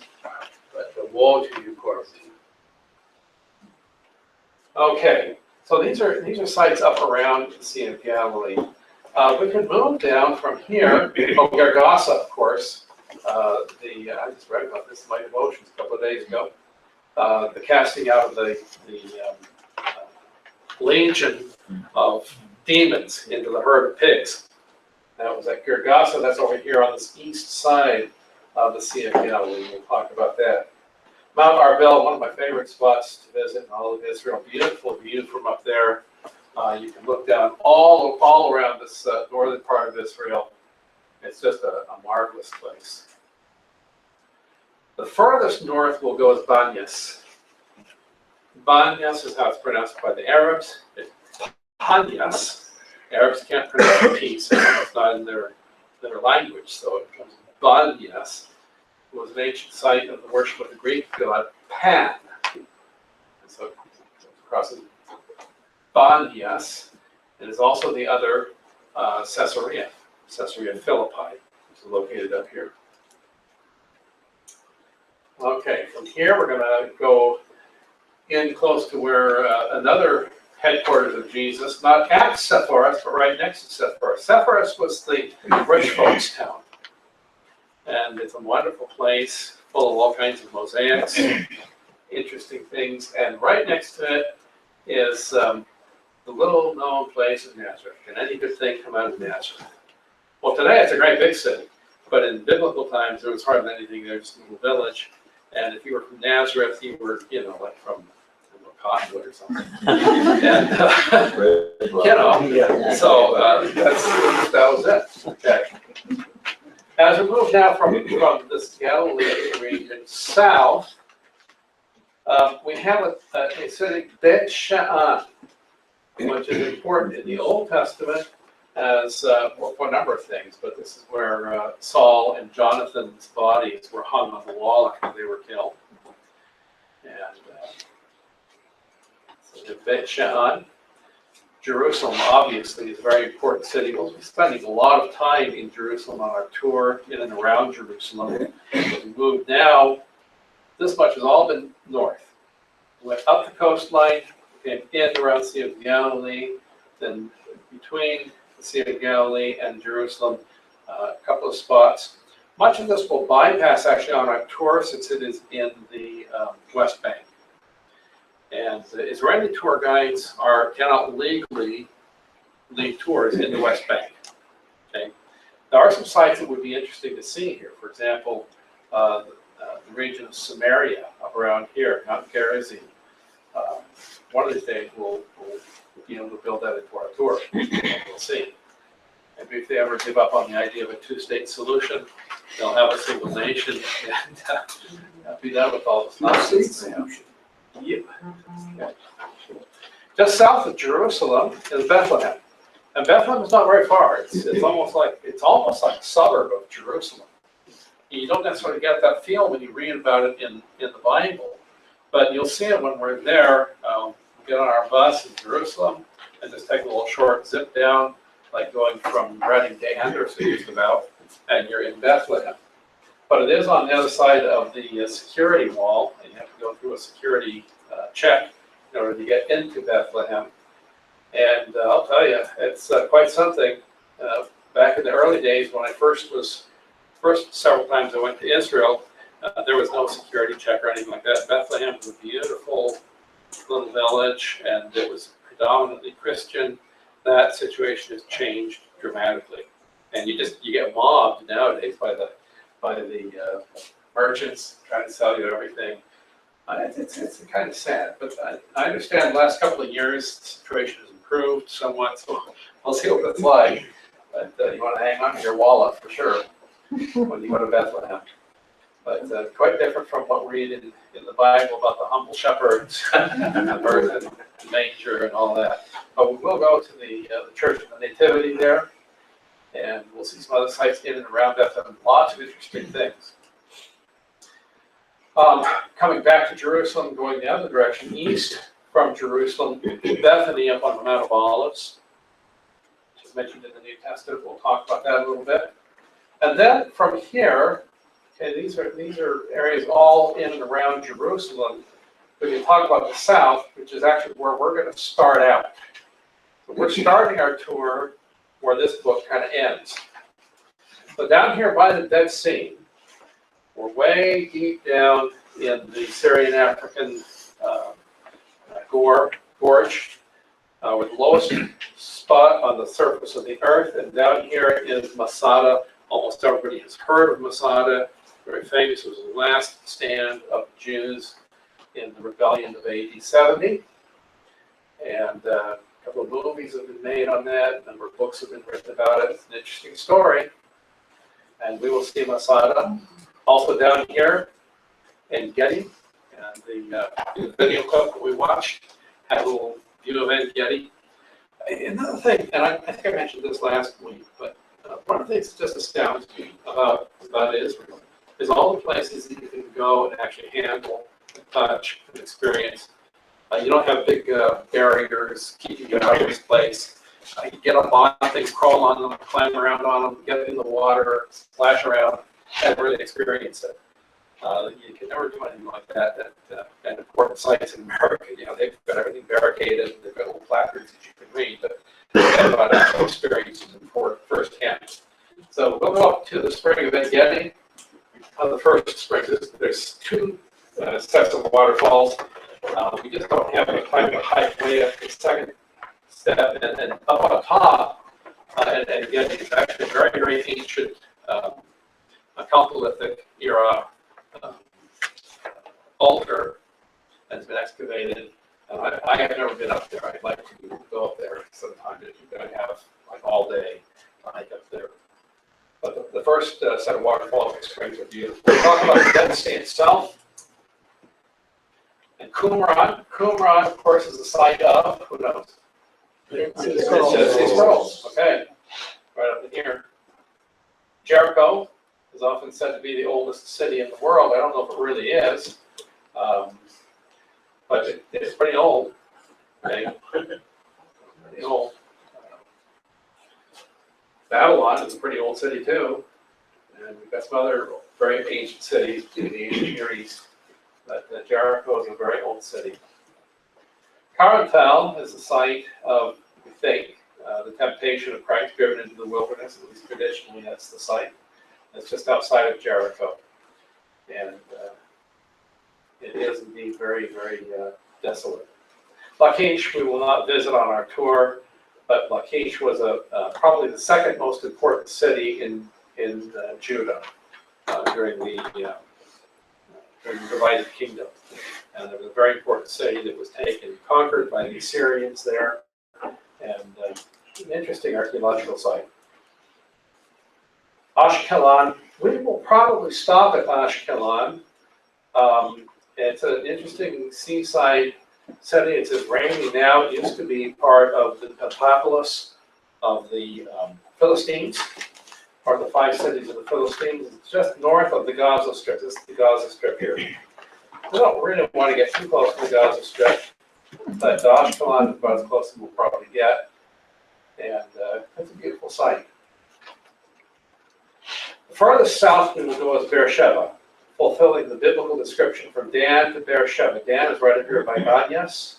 But woe to you, Chorazin. Okay, so these are sites up around the Sea of Galilee. We can move down from here. Gargasa, of course. I just read about this in my devotions a couple of days ago. The casting out of the legion of demons into the herd of pigs. That was at Gargasa. That's over here on this east side of the Sea of Galilee. We'll talk about that. Mount Arbel, one of my favorite spots to visit in all of Israel. Beautiful view from up there. You can look down all around this northern part of Israel. It's just a marvelous place. The furthest north we'll go is Banyas. Banyas is how it's pronounced by the Arabs. It's Banyas. Arabs can't pronounce the P, so it's not in their language, so it becomes Banyas. It was an ancient site of the worship of the Greek god Pan. And so it crosses Banyas. It is also the other Caesarea Philippi, which is located up here. Okay, from here we're going to go in close to where another headquarters of Jesus, not at Sepphoris, but right next to Sepphoris. Sepphoris was the rich folks' town. And it's a wonderful place, full of all kinds of mosaics, interesting things. And right next to it is the little known place of Nazareth. Can any good thing come out of Nazareth? Well, today it's a great big city. But in biblical times, there was hardly anything there, just a little village. And if you were from Nazareth, you were, like from Cottonwood or something. And, so that was it. Okay. As we move now from this Galilee region south, we have a city, Bet She'an, which is important in the Old Testament as, for a number of things, but this is where Saul and Jonathan's bodies were hung on the wall after they were killed. And so Bet She'an. Jerusalem, obviously, is a very important city. We'll be spending a lot of time in Jerusalem on our tour in and around Jerusalem. As we move now, this much has all been north. We went up the coastline, came in around the Sea of Galilee, then between the Sea of Galilee and Jerusalem, a couple of spots. Much of this will bypass actually on our tour since it is in the West Bank. And Israeli tour guides cannot legally lead tours in the West Bank. Okay, there are some sites that would be interesting to see here. For example, the region of Samaria up around here, Mount Gerizim. One of these days we'll be able to build that into our tour. We'll see. Maybe if they ever give up on the idea of a two-state solution, they'll have a single nation and be done with all this nonsense. Yep. Okay. Just south of Jerusalem is Bethlehem. And Bethlehem is not very far. It's almost like a suburb of Jerusalem. You don't necessarily get that feel when you read about it in the Bible, but you'll see it when we're there. Get on our bus in Jerusalem and just take a little short zip down, like going from Reading to Anderson, just about, and you're in Bethlehem. But it is on the other side of the security wall, and you have to go through a security check in order to get into Bethlehem. And I'll tell you, it's quite something. Back in the early days when I first several times I went to Israel, there was no security check or anything like that. Bethlehem was a beautiful little village, and it was predominantly Christian. That situation has changed dramatically, and you get mobbed nowadays by the merchants trying to sell you everything. It's kind of sad, but I understand the last couple of years the situation has improved somewhat, so we'll see what it's like. But you want to hang on to your wallet for sure when you go to Bethlehem. But quite different from what we read in the Bible about the humble shepherds and the birth and the manger and all that. But we will go to the Church of the Nativity there, and we'll see some other sites in and around Bethlehem. Lots of interesting things. Coming back to Jerusalem, going the other direction, east from Jerusalem, Bethany up on the Mount of Olives, which is mentioned in the New Testament. We'll talk about that a little bit. And then from here, okay, these are areas all in and around Jerusalem. We can talk about the south, which is actually where we're going to start out. So we're starting our tour where this book kind of ends. So down here by the Dead Sea, we're way deep down in the Syrian African gorge, with the lowest spot on the surface of the earth. And down here is Masada. Almost everybody has heard of Masada. Very famous. It was the last stand of Jews in the rebellion of AD 70. And a couple of movies have been made on that. A number of books have been written about it. It's an interesting story. And we will see Masada. Also down here in Getty, and the video clip that we watched had a little view of En Getty. Another thing, and I think I mentioned this last week, but one of the things that just astounds me about Israel is all the places that you can go and actually handle, and touch, and experience. You don't have big barriers keeping you out of this place. You get up on things, crawl on them, climb around on them, get in the water, splash around, and really experience it. You can never do anything like that at important sites in America. You know, they've got everything barricaded, they've got little placards that you can read, but they've got actual experiences firsthand. So we'll go up to the spring of En Gedi. The first spring, there's two sets of waterfalls. We just don't have enough time to hike way up the second step, and then up on top, and again, it's actually a very, very ancient Chalcolithic era altar that's been excavated. I have never been up there. I'd like to go up there sometime if you're going to have like all day to hike up there. But the first set of waterfall springs are beautiful. We'll talk about the Dead Sea itself. And Qumran. Qumran, of course, is the site of, who knows? It's Sea Scrolls. Okay, right up in here. Jericho is often said to be the oldest city in the world. I don't know if it really is, but it's pretty old. Okay? Pretty old. Babylon is a pretty old city too, and we've got some other very ancient cities in the ancient Near East. But Jericho is a very old city. Carantel is the site of, we think, the temptation of Christ driven into the wilderness. At least traditionally, that's the site. It's just outside of Jericho, and it is indeed very, very desolate. Lachish we will not visit on our tour, but Lachish was probably the second most important city in Judah during the divided kingdom. And it was a very important city that was taken, conquered by the Assyrians there, and an interesting archaeological site. Ashkelon, we will probably stop at Ashkelon. It's an interesting seaside setting. It's rainy now. It used to be part of the Pentapolis of the Philistines, or the 5 cities of the Philistines. It's just north of the Gaza Strip. This is the Gaza Strip here. We don't really want to get too close to the Gaza Strip, but Ashkelon is about as close as we'll probably get. And it's a beautiful site. The farthest south we will go is Beersheba, fulfilling the biblical description from Dan to Beersheba. Dan is right up here by Ganyas.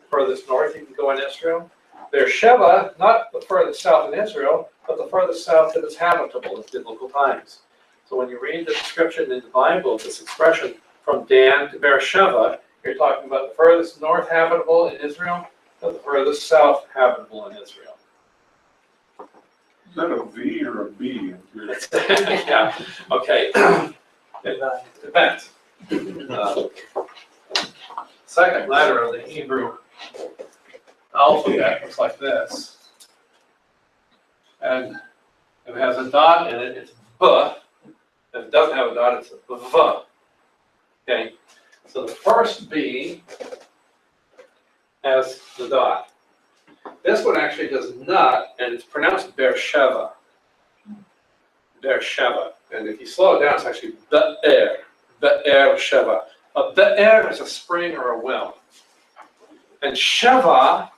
Furthest north you can go in Israel. Beersheba, not the furthest south in Israel, but the furthest south that is habitable in biblical times. So when you read the description in the Bible, this expression from Dan to Beersheba, you're talking about the furthest north habitable in Israel, or the furthest south habitable in Israel. Is that a V or a B? Yeah, okay. It depends. Second letter of the Hebrew alphabet looks like this. And if it has a dot in it, it's B. If it doesn't have a dot, it's V. Okay, so the first B has the dot. This one actually does not, and it's pronounced Beersheba. Beersheba. And if you slow it down, it's actually Be'er. Be'er-sheba. A Be'er is a spring or a well. And Sheva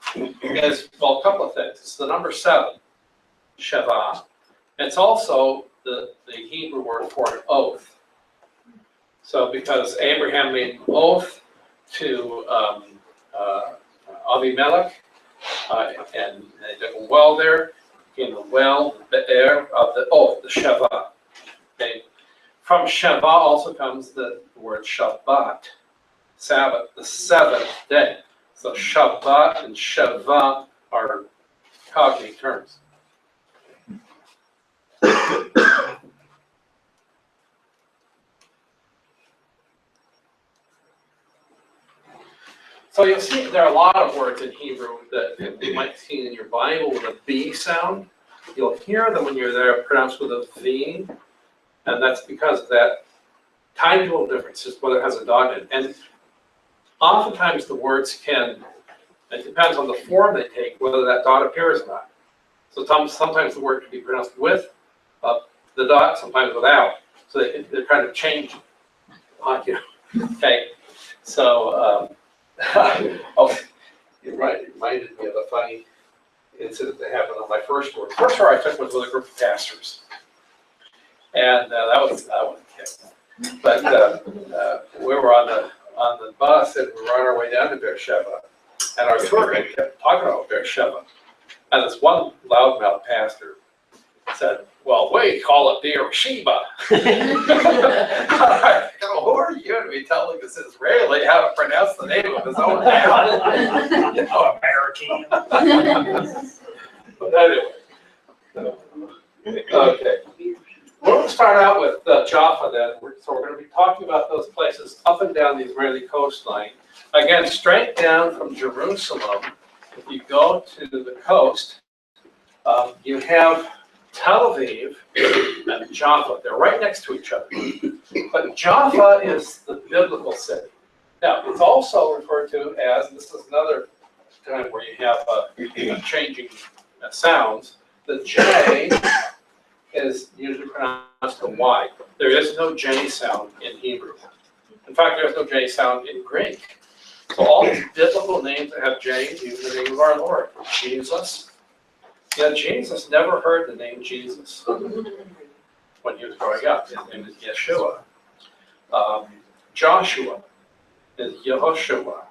is, well, a couple of things. It's the number 7, Sheva. It's also the Hebrew word for an oath. So because Abraham made an oath to Abimelech, and they dug a well there, became the well, the Be'er of the oath, the Sheva. Okay. From Sheva also comes the word Shabbat, Sabbath, the 7th day. So Shabbat and Sheva are cognate terms. So you'll see there are a lot of words in Hebrew that you might see in your Bible with a B sound. You'll hear them when you're there pronounced with a V, and that's because of that tiny little difference, just whether it has a dot in it. And oftentimes the words can, it depends on the form they take, whether that dot appears or not. So sometimes the word can be pronounced with the dot, sometimes without. So they're kind of changing on you. Okay, so oh, you're right. It reminded me of a funny incident that happened on my first tour. The first tour I took was with a group of pastors, and that was a kick. But we were on the bus, and we were on our way down to Beersheba, and our tour guide kept talking about Beersheba, and this one loudmouth pastor said, "Well, we call it Beersheba." I go, who are you to be telling this Israeli how to pronounce the name of his own town? You know, American. But anyway, okay. We're going to start out with Jaffa then. So we're going to be talking about those places up and down the Israeli coastline. Again, straight down from Jerusalem, if you go to the coast, you have Tel Aviv and Jaffa. They're right next to each other. But Jaffa is the biblical city. Now, it's also referred to as, this is another time where you have changing sounds. The J is usually pronounced a Y. There is no J sound in Hebrew. In fact, there is no J sound in Greek. So all these biblical names that have J's use the name of our Lord. Jesus. Yeah, Jesus never heard the name Jesus when he was growing up. His name is Yeshua. Joshua is Yehoshua.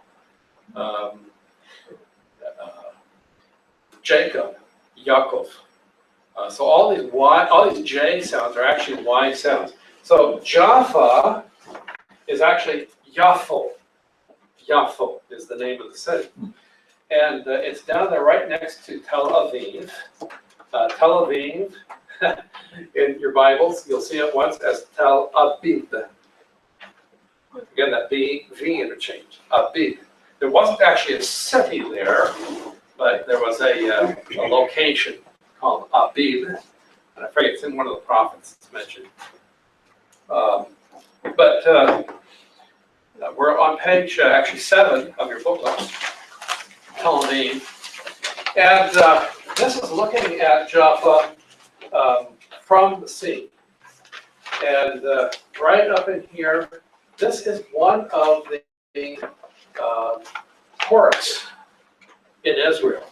Jacob, Yaakov. So all these J sounds are actually Y sounds. So Jaffa is actually Yaffo. Yaffo is the name of the city. And it's down there right next to Tel Aviv. Tel Aviv, in your Bibles, you'll see it once as Tel Aviv. Again, that V interchange, Aviv. There wasn't actually a city there, but there was a location called Aviv. And I forget, it's in one of the prophets it's mentioned. We're on page actually 7 of your booklet. Tel Aviv. And this is looking at Jaffa from the sea. And right up in here, this is one of the ports in Israel.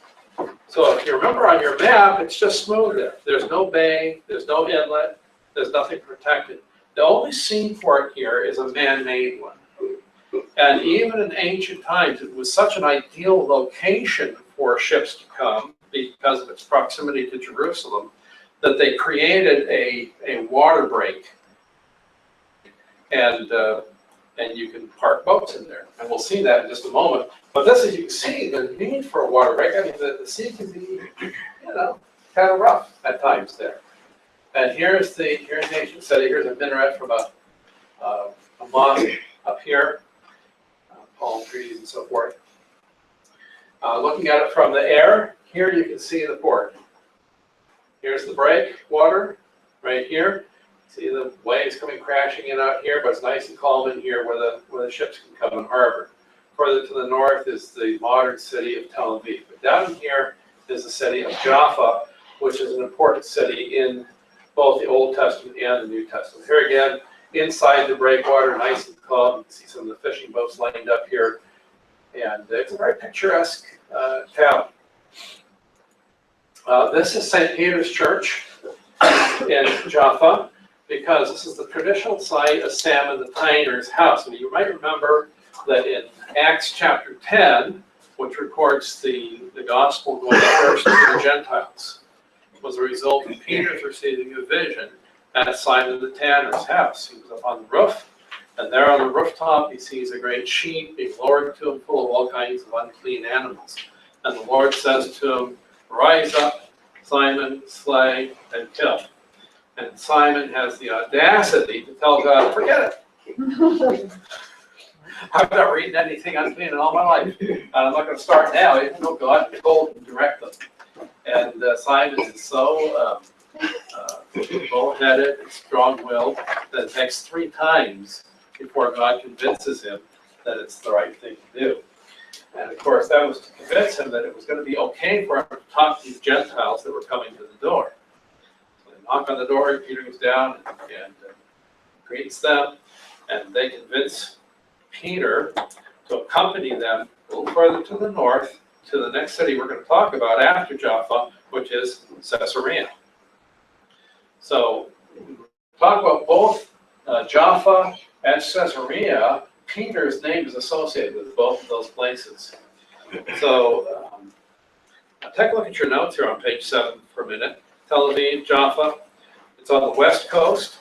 So if you remember on your map, it's just smooth there. There's no bay, there's no inlet, there's nothing protected. The only seaport here is a man-made one. And even in ancient times, it was such an ideal location for ships to come because of its proximity to Jerusalem that they created a water break. And you can park boats in there. And we'll see that in just a moment. But this, as you can see, the need for a water break, I mean, the sea can be, kind of rough at times there. And here's the ancient city. Here's a minaret from a mosque up here, palm trees and so forth. Looking at it from the air, here you can see the port. Here's the breakwater right here. See the waves coming crashing in out here, but it's nice and calm in here where the ships can come and harbor. Further to the north is the modern city of Tel Aviv. But down here is the city of Jaffa, which is an important city in both the Old Testament and the New Testament. Here again, inside the breakwater, nice and calm. You can see some of the fishing boats lined up here. And it's a very picturesque town. This is St. Peter's Church in Jaffa, because this is the traditional site of Salmon the Tanner's house. And you might remember that in Acts chapter 10, which records the gospel going first to the Gentiles, was a result of Peter's receiving a vision at Simon the Tanner's house. He was up on the roof, and there on the rooftop he sees a great sheep being lowered to him full of all kinds of unclean animals. And the Lord says to him, "Rise up, Simon, slay and kill." And Simon has the audacity to tell God, "Forget it. I'm not reading anything unclean in all my life. I'm not going to start now, even though God told him to direct them." And Simon is so bullheaded and strong-willed that it takes 3 times before God convinces him that it's the right thing to do. And of course, that was to convince him that it was going to be okay for him to talk to these Gentiles that were coming to the door. So they knock on the door, Peter goes down and greets them, and they convince Peter to accompany them a little further to the north to the next city we're going to talk about after Jaffa, which is Caesarea. So talk about both Jaffa and Caesarea. Peter's name is associated with both of those places. So take a look at your notes here on page 7 for a minute. Tel Aviv, Jaffa. It's on the west coast,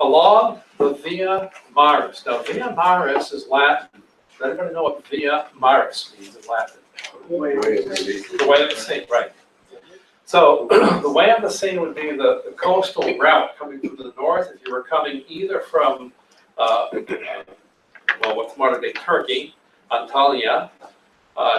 along the Via Maris. Now, Via Maris is Latin. Does anybody know what Via Maris means in Latin? The way of the sea, right. So the way of the sea would be the coastal route coming from the north if you were coming either from, what's modern day Turkey, Antalya,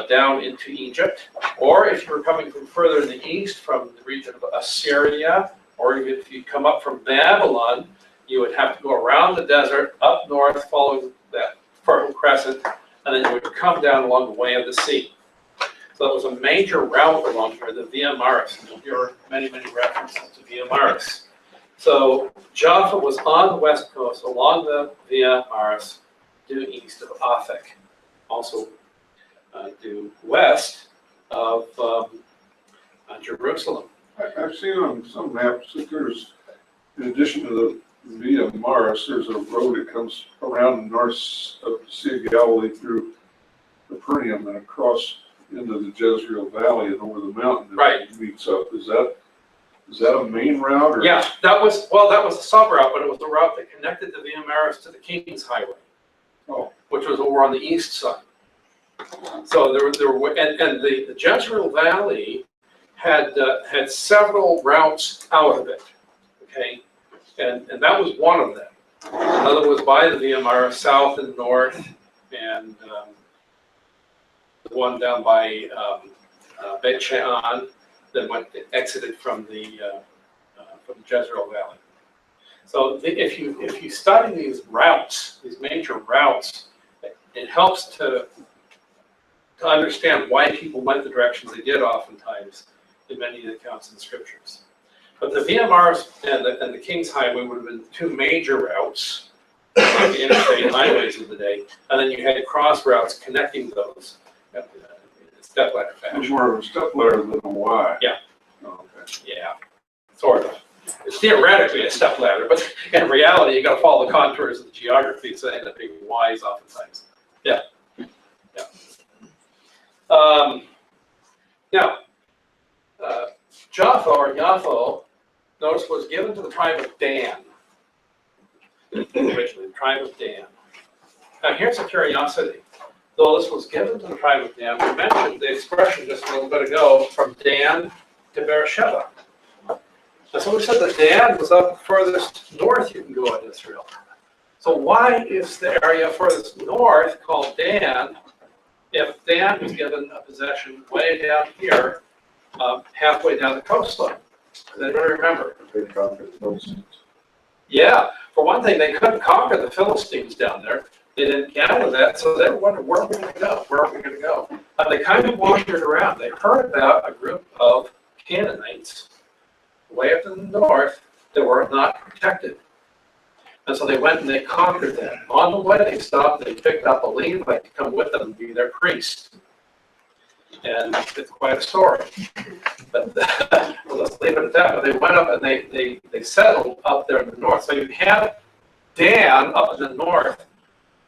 down into Egypt, or if you were coming from further in the east from the region of Assyria, or if you come up from Babylon, you would have to go around the desert, up north, following that Fertile Crescent, and then you would come down along the way of the sea. So it was a major route along here, the Via Maris. And you'll hear many, many references to Via Maris. So Jaffa was on the west coast, along the Via Maris, due east of Aphek, also due west of Jerusalem. I've seen on some maps that there's, in addition to the Via Maris, there's a road that comes around the north of the Sea of Galilee through Capernaum and across into the Jezreel Valley and over the mountain. Right. It meets up. Is that a main route? Or? Yeah, that was a sub route, but it was the route that connected the Via Maris to the King's Highway, which was over on the east side. So there were, and the Jezreel Valley had several routes out of it. Okay, and that was one of them. Another was by the Via Maris, south and north, and the one down by Bet Shean that exited from the Jezreel Valley. So if you study these routes, these major routes, it helps to understand why people went the directions they did oftentimes in many of the accounts in the scriptures. But the Via Maris and the King's Highway would have been two major routes, like the interstate highways of the day, and then you had cross routes connecting those in step ladder It was fashion. more of a step ladder than a Y. Yeah. Oh, okay. Yeah, sort of. It's theoretically a step ladder, but in reality, you got to follow the contours of the geography, so they end up being Ys oftentimes. Yeah. Yeah. Now, Jaffa or Yafo, notice, was given to the tribe of Dan. Originally, the tribe of Dan. Now, here's a curiosity. Though this was given to the tribe of Dan, we mentioned the expression just a little bit ago, from Dan to Beersheba. And so we said that Dan was up furthest north you can go in Israel. So why is the area furthest north called Dan if Dan was given a possession way down here, halfway down the coastline? Does anybody remember? Yeah, for one thing, they couldn't conquer the Philistines down there. They didn't gather that, so they were wondering, where are we going to go? Where are we going to go? And they kind of wandered around. They heard about a group of Canaanites way up in the north that were not protected. And so they went and they conquered them. On the way, they stopped, they picked up a Levite to come with them and be their priest. And it's quite a story. But well, let's leave it at that. But they went up and they settled up there in the north. So you have Dan up in the north,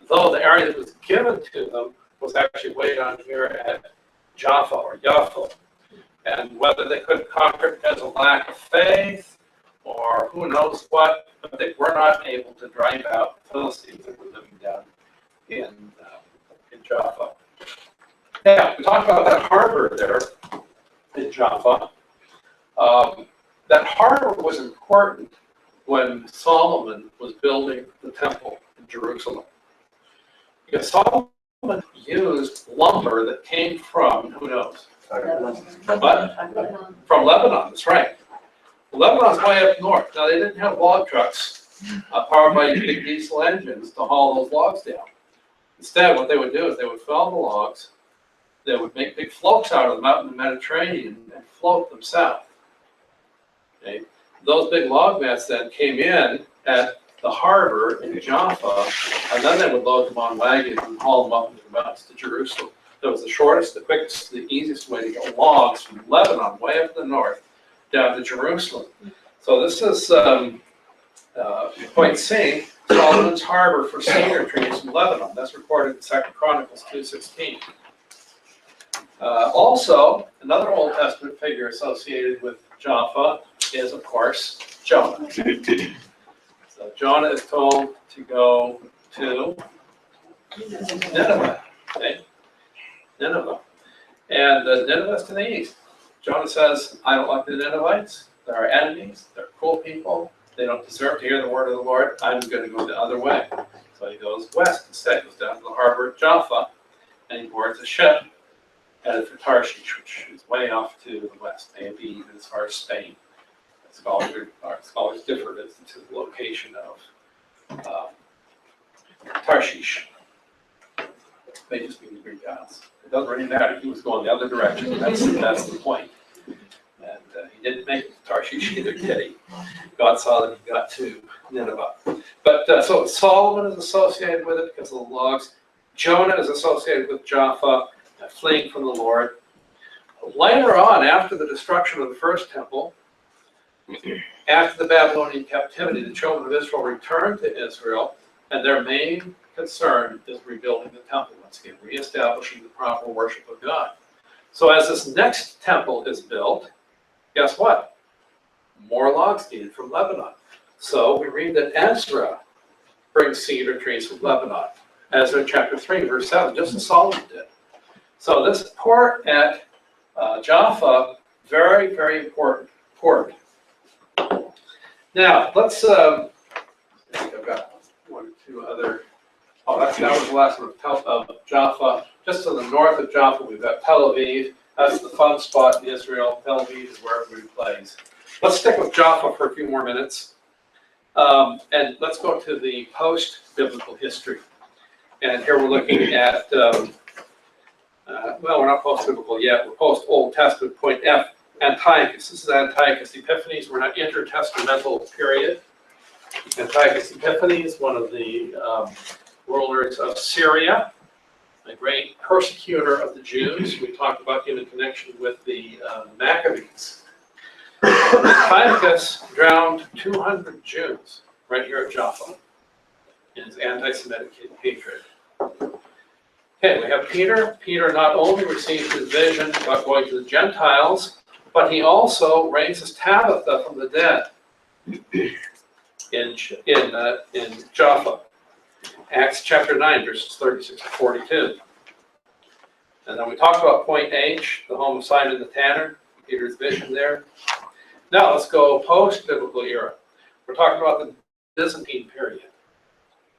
though the area that was given to them was actually way down here at Jaffa or Yafo. And whether they couldn't conquer it as a lack of faith or who knows what, but they were not able to drive out the Philistines that were living down in Jaffa. Now, we talked about that harbor there in Jaffa. That harbor was important when Solomon was building the temple in Jerusalem. Because Solomon used lumber that came from, who knows? What? From Lebanon, that's right. Lebanon's way up north. Now, they didn't have log trucks powered by big diesel engines to haul those logs down. Instead, what they would do is they would fell the logs, they would make big floats out of them out in the Mediterranean and float them south. Okay? Those big log mats then came in at the harbor in Jaffa, and then they would load them on wagons and haul them up into the mountains to Jerusalem. That was the shortest, the quickest, the easiest way to get logs from Lebanon, way up in the north, down to Jerusalem. So this is Point C, Solomon's harbor for cedar trees in Lebanon. That's recorded in 2 Chronicles 2:16. Also, another Old Testament figure associated with Jaffa is, of course, Jonah. So Jonah is told to go to Nineveh. Okay? Nineveh. And Nineveh is to the east. Jonah says, I don't like the Ninevites. They're our enemies. They're cool people. They don't deserve to hear the word of the Lord. I'm going to go the other way. So he goes west instead. He goes down to the harbor of Jaffa, and he boards a ship headed for Tarshish, which is way off to the west, maybe even as far as Spain. Scholars differ as to the location of Tarshish. They just mean the Greek gods. It doesn't really matter. He was going the other direction. That's the point. And he didn't make it to Tarshish either, did he? God saw that he got to Nineveh. But so Solomon is associated with it because of the logs. Jonah is associated with Jaffa, fleeing from the Lord. Later on, after the destruction of the first temple, after the Babylonian captivity, the children of Israel returned to Israel, and their main concern is rebuilding the temple once again, reestablishing the proper worship of God. So as this next temple is built, guess what? More logs needed from Lebanon. So we read that Ezra brings cedar trees from Lebanon. Ezra chapter 3, verse 7, just as Solomon did. So this port at Jaffa, very, very important port. Now, let's, I think I've got one or two other, that was the last one of Jaffa. Just to the north of Jaffa, we've got Tel Aviv. That's the fun spot in Israel. Tel Aviv is where everybody plays. Let's stick with Jaffa for a few more minutes. And let's go to the post-biblical history. And here we're looking at, well, we're not post-biblical yet. We're post-Old Testament, point F. Antiochus. This is Antiochus Epiphanes. We're in an intertestamental period. Antiochus Epiphanes, one of the rulers of Syria, a great persecutor of the Jews. We talked about him in connection with the Maccabees. Antiochus drowned 200 Jews right here at Jaffa in his anti-Semitic hatred. Okay, we have Peter. Peter not only received his vision about going to the Gentiles, but he also raises Tabitha from the dead in Jaffa. Acts chapter 9, verses 36 to 42. And then we talked about point H, the home of Simon the Tanner, Peter's vision there. Now let's go post-biblical era. We're talking about the Byzantine period.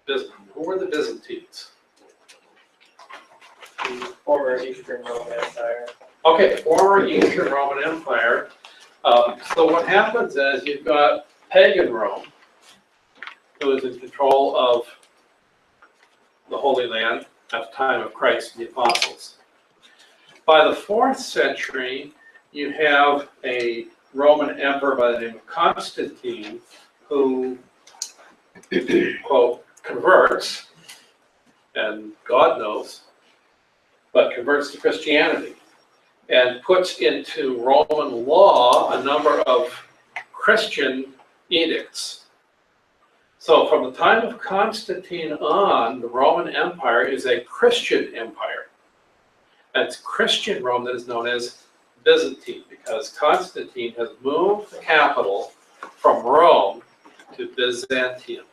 Who were the Byzantines? Former Eastern Roman Empire. Okay, former Eastern Roman Empire. So what happens is you've got pagan Rome, who is in control of the Holy Land at the time of Christ and the apostles. By the 4th century, you have a Roman emperor by the name of Constantine who, quote, converts, and God knows, but converts to Christianity and puts into Roman law a number of Christian edicts. So from the time of Constantine on, the Roman Empire is a Christian empire. And it's Christian Rome that is known as Byzantine, because Constantine has moved the capital from Rome to Byzantium.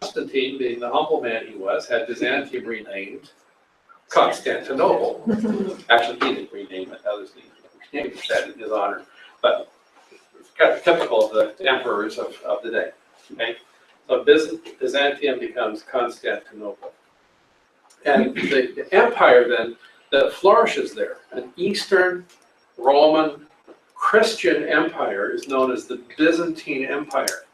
Constantine, being the humble man he was, had Byzantium renamed Constantinople. Actually, he didn't rename it, others named that in his honor. But it's kind of typical of the emperors of the day. Okay? So Byzantium becomes Constantinople. And the empire then that flourishes there, an Eastern Roman Christian empire, is known as the Byzantine Empire.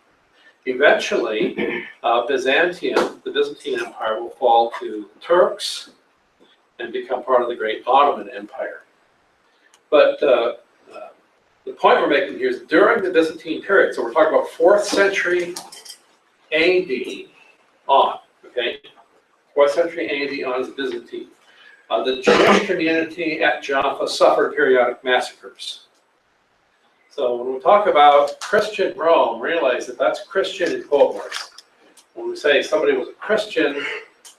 Eventually, the Byzantine Empire will fall to the Turks and become part of the great Ottoman Empire. But the point we're making here is during the Byzantine period, so we're talking about 4th century AD on, okay? 4th century AD on is Byzantine. The Jewish community at Jaffa suffered periodic massacres. So when we talk about Christian Rome, realize that that's Christian in quote marks. When we say somebody was a Christian,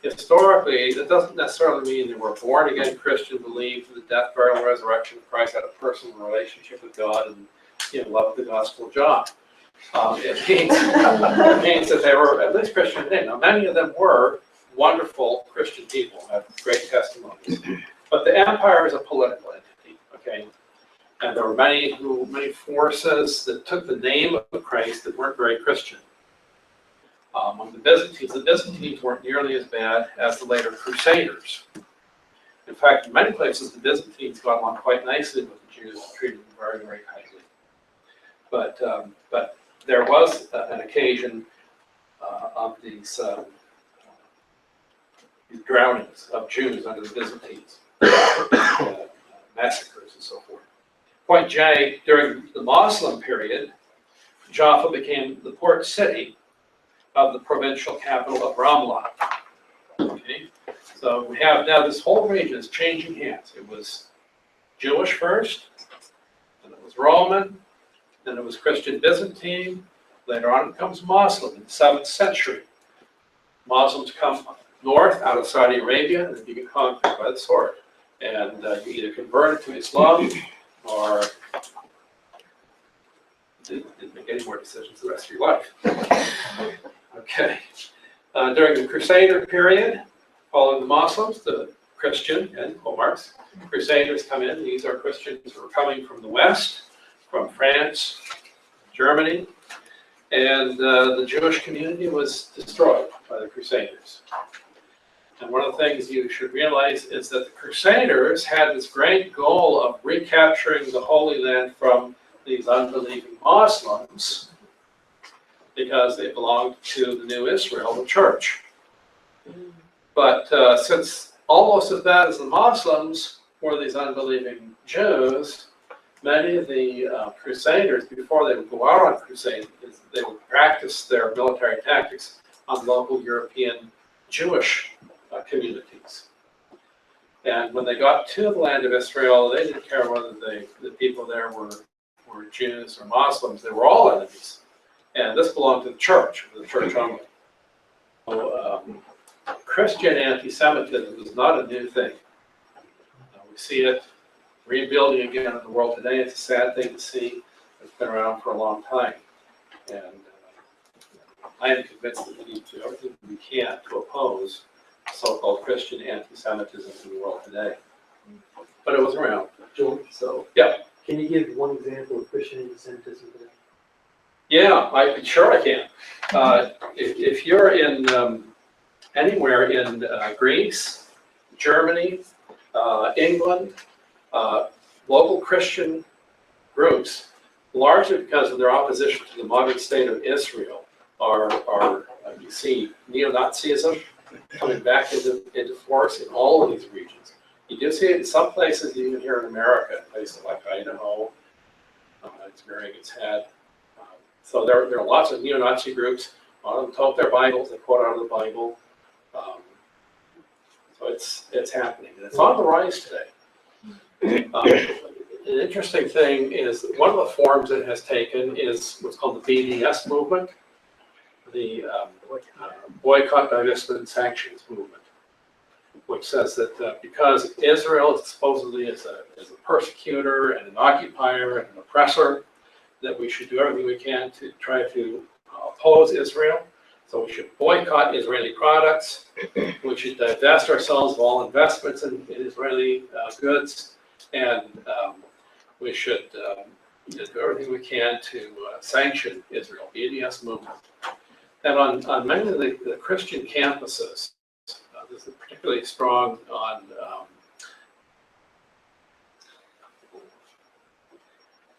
historically, that doesn't necessarily mean they were born again Christian, believed in the death, burial, and resurrection of Christ, had a personal relationship with God, and loved the gospel of John. It means that they were at least Christian. Now, many of them were wonderful Christian people, have great testimonies. But the empire is a political entity, okay? And there were many forces that took the name of Christ that weren't very Christian. Among the Byzantines weren't nearly as bad as the later Crusaders. In fact, in many places, the Byzantines got along quite nicely with the Jews and treated them very, very kindly. But there was an occasion of these drownings of Jews under the Byzantines, massacres and so forth. Point J, during the Muslim period, Jaffa became the port city of the provincial capital of Ramla. Okay? So we have now this whole region is changing hands. It was Jewish first, and it was Roman, then it was Christian Byzantine. Later on it comes Muslim in the 7th century. Muslims come north out of Saudi Arabia, and then you get conquered by the sword. And you either converted to Islam or didn't make any more decisions the rest of your life. Okay. During the Crusader period, following the Muslims, the Christian, and Marx, Crusaders come in. These are Christians who are coming from the West, from France, Germany, and the Jewish community was destroyed by the Crusaders. And one of the things you should realize is that the Crusaders had this great goal of recapturing the Holy Land from these unbelieving Muslims because they belonged to the new Israel, the church. But since almost as bad as the Muslims, were these unbelieving Jews, many of the crusaders, before they would go out on crusade, they would practice their military tactics on local European Jewish communities. And when they got to the land of Israel, they didn't care whether the people there were Jews or Muslims. They were all enemies. And this belonged to the church only. So Christian anti-Semitism is not a new thing. We see it rebuilding again in the world today. It's a sad thing to see. It's been around for a long time. And I am convinced that we need to do everything we can to oppose so-called Christian anti-Semitism in the world today. But it was around. George, So, yeah. can you give one example of Christian anti-Semitism today? Yeah, sure I can. If you're in anywhere in Greece, Germany, England, local Christian groups, largely because of their opposition to the modern state of Israel, are you see neo-Nazism coming back into force in all of these regions. You do see it in some places, even here in America, places like Idaho. It's rearing its head. So there are lots of neo-Nazi groups. A lot of them tote their Bibles, they quote out of the Bible. So it's happening, and it's on the rise today. An interesting thing is one of the forms it has taken is what's called the BDS movement, the Boycott, Divestment, Sanctions movement, which says that because Israel supposedly is a persecutor and an occupier and an oppressor, that we should do everything we can to try to oppose Israel. So we should boycott Israeli products. We should divest ourselves of all investments in Israeli goods. And we should do everything we can to sanction Israel, BDS movement. And on many of the Christian campuses, this is particularly strong on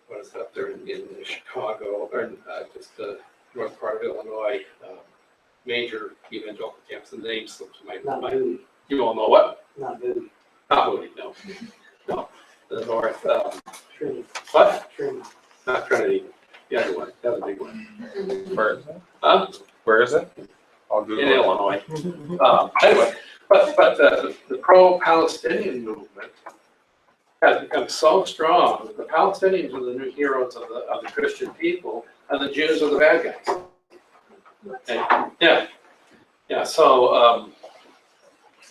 what is up there in Chicago, or just the north part of Illinois, major evangelical campus. The name slips my mind. You all know what? Not Moody. Not Moody, no. No. The north, Trinity. what? Trinity. Not Trinity. The other one. The other big one. Where is it? Huh? Where is it? I'll In Google it. Illinois. Anyway, but the pro-Palestinian movement has become so strong that the Palestinians are the new heroes of the Christian people, and the Jews are the bad guys. Okay? Yeah. So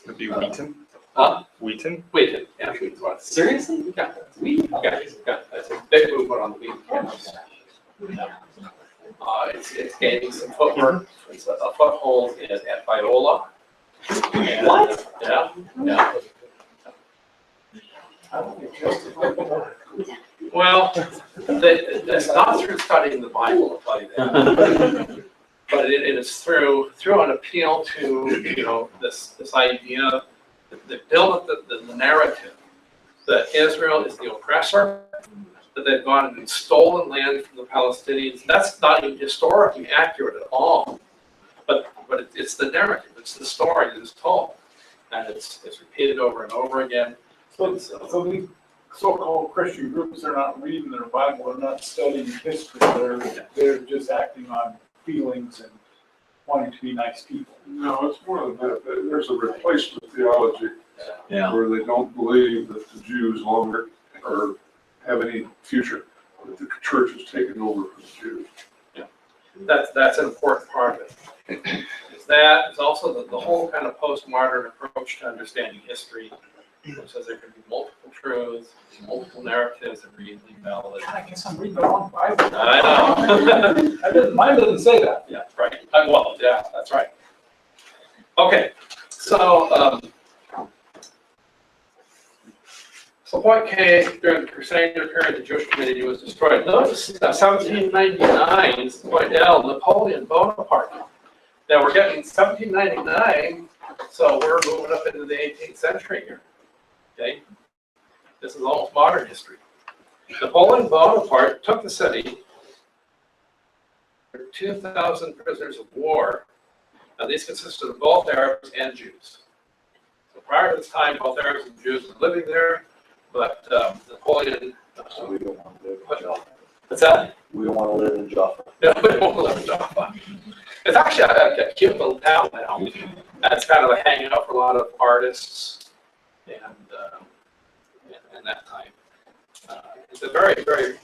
Would be Wheaton? Wheaton? Wheaton. Yeah, Wheaton's one. Seriously? Yeah. Yeah. That's a big movement on the Wheaton campus. It's gaining some footwork. It's a foothold at Biola. And, What? Yeah. Well, it's not through studying the Bible, I'll tell you that. But it is through an appeal to, this idea that they build up the narrative that Israel is the oppressor, that they've gone and stolen land from the Palestinians. That's not even historically accurate at all. But it's the narrative, it's the story that is told. And it's repeated over and over again. So these so-called Christian groups, they're not reading their Bible, they're not studying history, they're just acting on feelings and wanting to be nice people. No, it's more than that. There's a replacement theology where they don't believe that the Jews longer have any future, that the church has taken over from the Jews. Yeah, that's an important part of it. It's also the whole kind of postmodern approach to understanding history, which says there can be multiple truths, multiple narratives that are easily valid. I guess I'm reading the wrong Bible. I know. Mine doesn't say that. Yeah, right. Yeah, that's right. Okay, so point K, during the Crusader period, the Jewish community was destroyed. Notice 1799, point L, Napoleon Bonaparte. Now we're getting 1799, so we're moving up into the 18th century here. Okay, this is almost modern history. Napoleon Bonaparte took the city. There were 2,000 prisoners of war. Now these consisted of both Arabs and Jews. So prior to this time, both Arabs and Jews were living there. but Napoleon. So we don't want to live in Jaffa. What's that? We don't want to live in Jaffa. No, we don't want to live in Jaffa. It's actually a cute little town now. That's kind of a hangout for a lot of artists and that time. It's a very, very,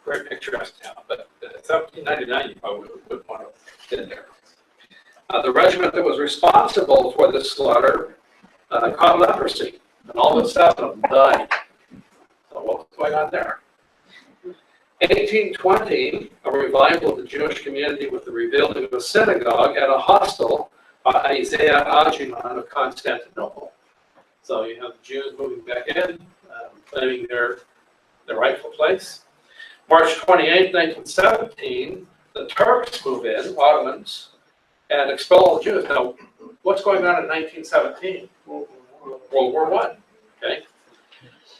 very picturesque town, but 1799, you probably wouldn't want to get there. The regiment that was responsible for this slaughter caught leprosy, and all but 7 of them died. So what was going on there? 1820, a revival of the Jewish community with the rebuilding of a synagogue and a hostel by Isaiah Agiman of Constantinople. So you have the Jews moving back in, claiming their rightful place. March 28, 1917, the Turks move in, Ottomans, and expel the Jews. Now, what's going on in 1917? World War I, okay?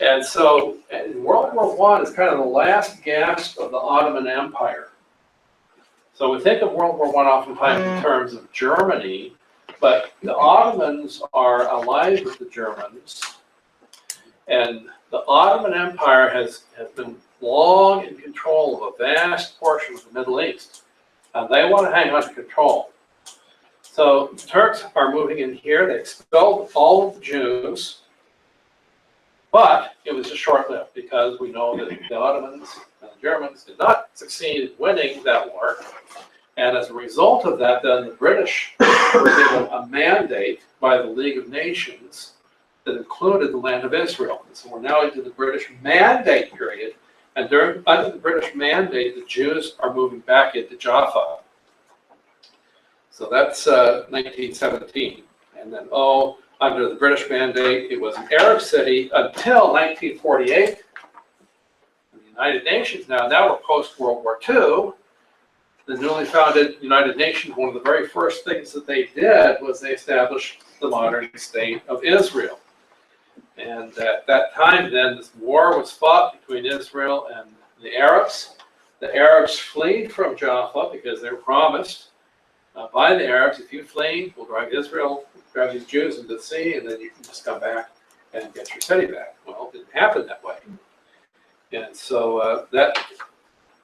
And so World War I is kind of the last gasp of the Ottoman Empire. So we think of World War I oftentimes in terms of Germany, but the Ottomans are allied with the Germans, and the Ottoman Empire has been long in control of a vast portion of the Middle East, and they want to hang on to control. So the Turks are moving in here. They expelled all of the Jews, but it was just short-lived because we know that the Ottomans and the Germans did not succeed in winning that war. And as a result of that, then the British were given a mandate by the League of Nations that included the land of Israel. And so we're now into the British Mandate period. And under the British Mandate, the Jews are moving back into Jaffa. So that's 1917. And then, under the British Mandate, it was an Arab city until 1948. The United Nations, now we're post-World War II. The newly founded United Nations, one of the very first things that they did was they established the modern state of Israel. And at that time, then, this war was fought between Israel and the Arabs. The Arabs flee from Jaffa because they were promised by the Arabs, if you flee, we'll drive these Jews into the sea, and then you can just come back and get your city back. Well, it didn't happen that way. And so that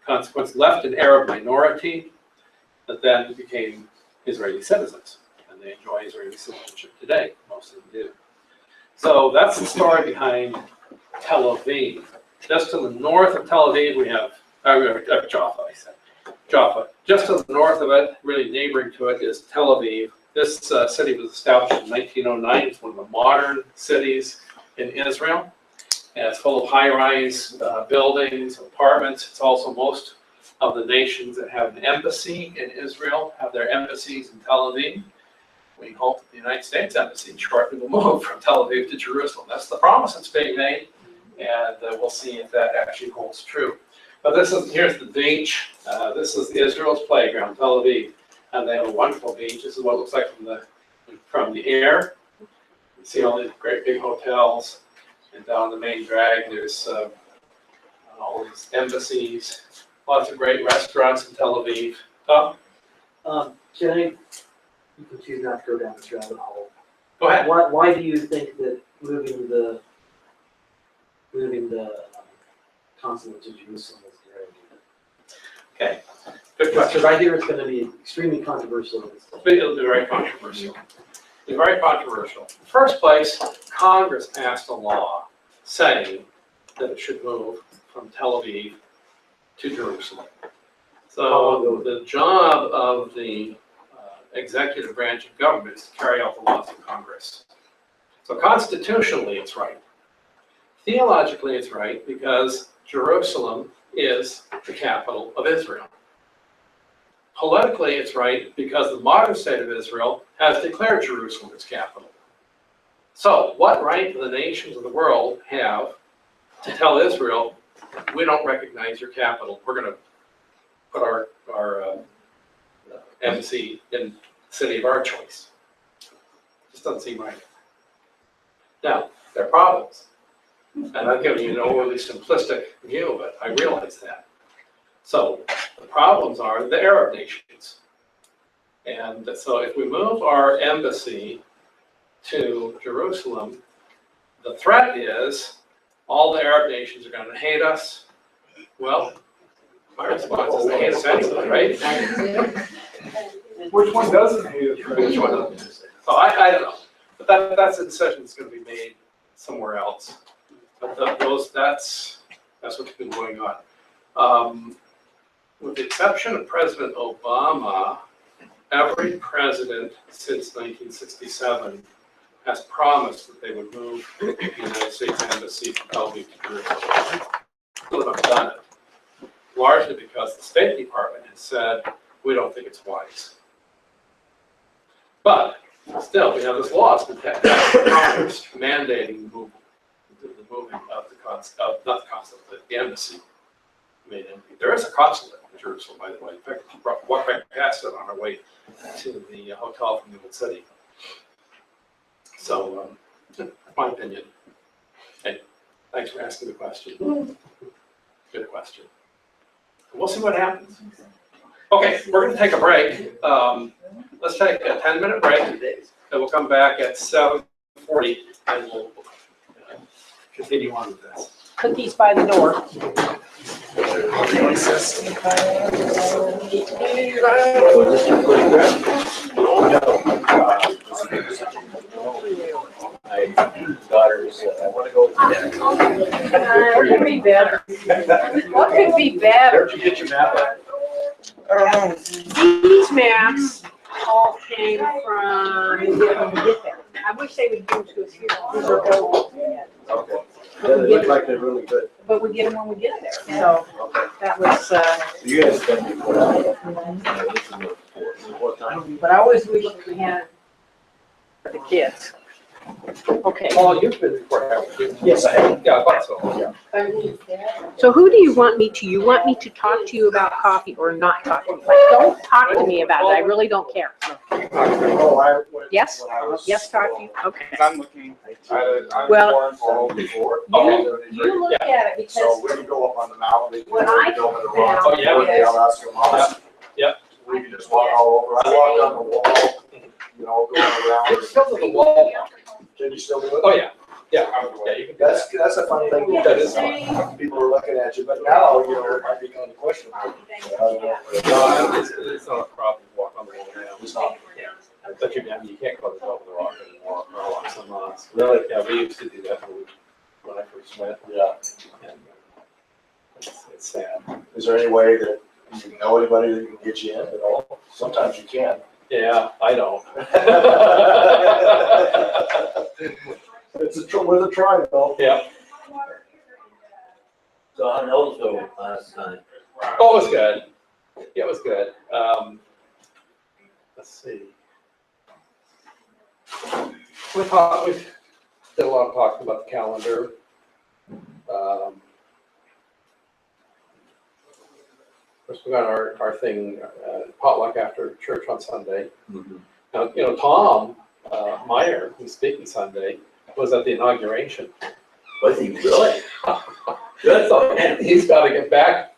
consequence left an Arab minority that then became Israeli citizens. And they enjoy Israeli citizenship today. Most of them do. So that's the story behind Tel Aviv. Just to the north of Tel Aviv, we have Jaffa, I said. Jaffa. Just to the north of it, really neighboring to it, is Tel Aviv. This city was established in 1909. It's one of the modern cities in Israel. And it's full of high-rise buildings, apartments. It's also most of the nations that have an embassy in Israel have their embassies in Tel Aviv. We hope that the United States Embassy shortly will move from Tel Aviv to Jerusalem. That's the promise that's being made, and we'll see if that actually holds true. But here's the beach. This is Israel's playground, Tel Aviv, and they have a wonderful beach. This is what it looks like from the air. You can see all these great big hotels, and down the main drag, there's all these embassies, lots of great restaurants in Tel Aviv. Tom? You can choose not to go down this rabbit hole. Go ahead. Why do you think that moving the consulate to Jerusalem is the right idea? Okay, good question. Because I hear it's going to be extremely controversial. It'll be very controversial. It'll be very controversial. In the first place, Congress passed a law saying that it should move from Tel Aviv to Jerusalem. So the job of the executive branch of government is to carry out the laws of Congress. So constitutionally, it's right. Theologically, it's right because Jerusalem is the capital of Israel. Politically, it's right because the modern state of Israel has declared Jerusalem its capital. So what right do the nations of the world have to tell Israel, we don't recognize your capital, we're going to put our embassy in the city of our choice? Just doesn't seem right. Now, there are problems. And I'm giving you an overly simplistic view of it. I realize that. So the problems are the Arab nations. And so if we move our embassy to Jerusalem, the threat is all the Arab nations are gonna hate us. Well, my response is they hate us anyway, right? Which one doesn't hate us? Which one doesn't? So I don't know, but that's a decision that's gonna be made somewhere else. But that's what's been going on. With the exception of President Obama, every president since 1967 has promised that they would move the United States Embassy from Tel Aviv to Jerusalem. None of them have done it, largely because the State Department has said, we don't think it's wise. But still, we have this law that's been passed by Congress mandating the moving of the embassy. There is a consulate in Jerusalem, by the way. In fact, we walked right past it on our way to the hotel from the old city. So, my opinion. Hey, thanks for asking the question. Good question. We'll see what happens. Okay, we're going to take a break. Let's take a 10-minute break, and we'll come back at 7:40, and we'll continue on with this. Cookies by the door. Daughters, I want to go to dinner. What could be better? What could be better? Where'd you get your map at? I don't know. These maps all came from, I wish they would give them to us here. These are old. Okay. Yeah, they look like they're really good. But we get them when we get there. So that was, So you guys spend before that. What time? but I always wish we had for the kids. Okay. Paul, you've been before, haven't you? Yes, I have. Yeah, I thought so. Yeah. So who do you want me to? You want me to talk to you about coffee or not talk to you? Like, don't talk to me about it. I really don't care. Yes? Yes, talk to you? Okay. I'm looking. Well, more involved before. You look at it So because we can go up on the mountain. what I go in the found rock. yeah. I'll ask them all. Yep. We can just walk all over. I walk on the wall, you know, going around. It's still to the wall. Can you still do it? Oh, yeah. Yeah, yeah, you can do that. That's a fun thing. That is fun. People are looking at you, but now, you know, it might be kind of questionable. No, it's not a problem to walk on the wall now. It's not. But you can't go to the top of the rock anymore, or walk some miles. Really? Yeah, we used to do that when I first went. Yeah. And it's sad. Is there any way that you know anybody that can get you in at all? Sometimes you can. Yeah, I don't. It's worth a try, though. Yeah. So how did those go last time? Oh, it was good. Yeah, it was good. Let's see. We did a lot of talking about the calendar. Of course, we got our thing, potluck after church on Sunday. Mm-hmm. Now, you know, Tom Meyer, who's speaking Sunday, was at the inauguration. Was he really? Good. So, and he's got to get back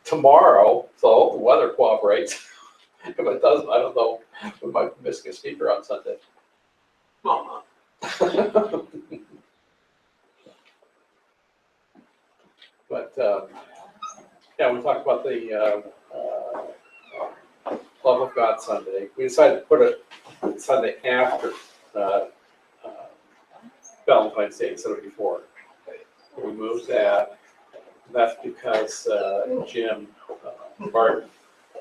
tomorrow, so I hope the weather cooperates. If it doesn't, I don't know, we might be missing a speaker on Sunday. But, yeah, we talked about the Love of God Sunday. We decided to put it Sunday after Valentine's Day instead of before. We moved that. That's because Jim Martin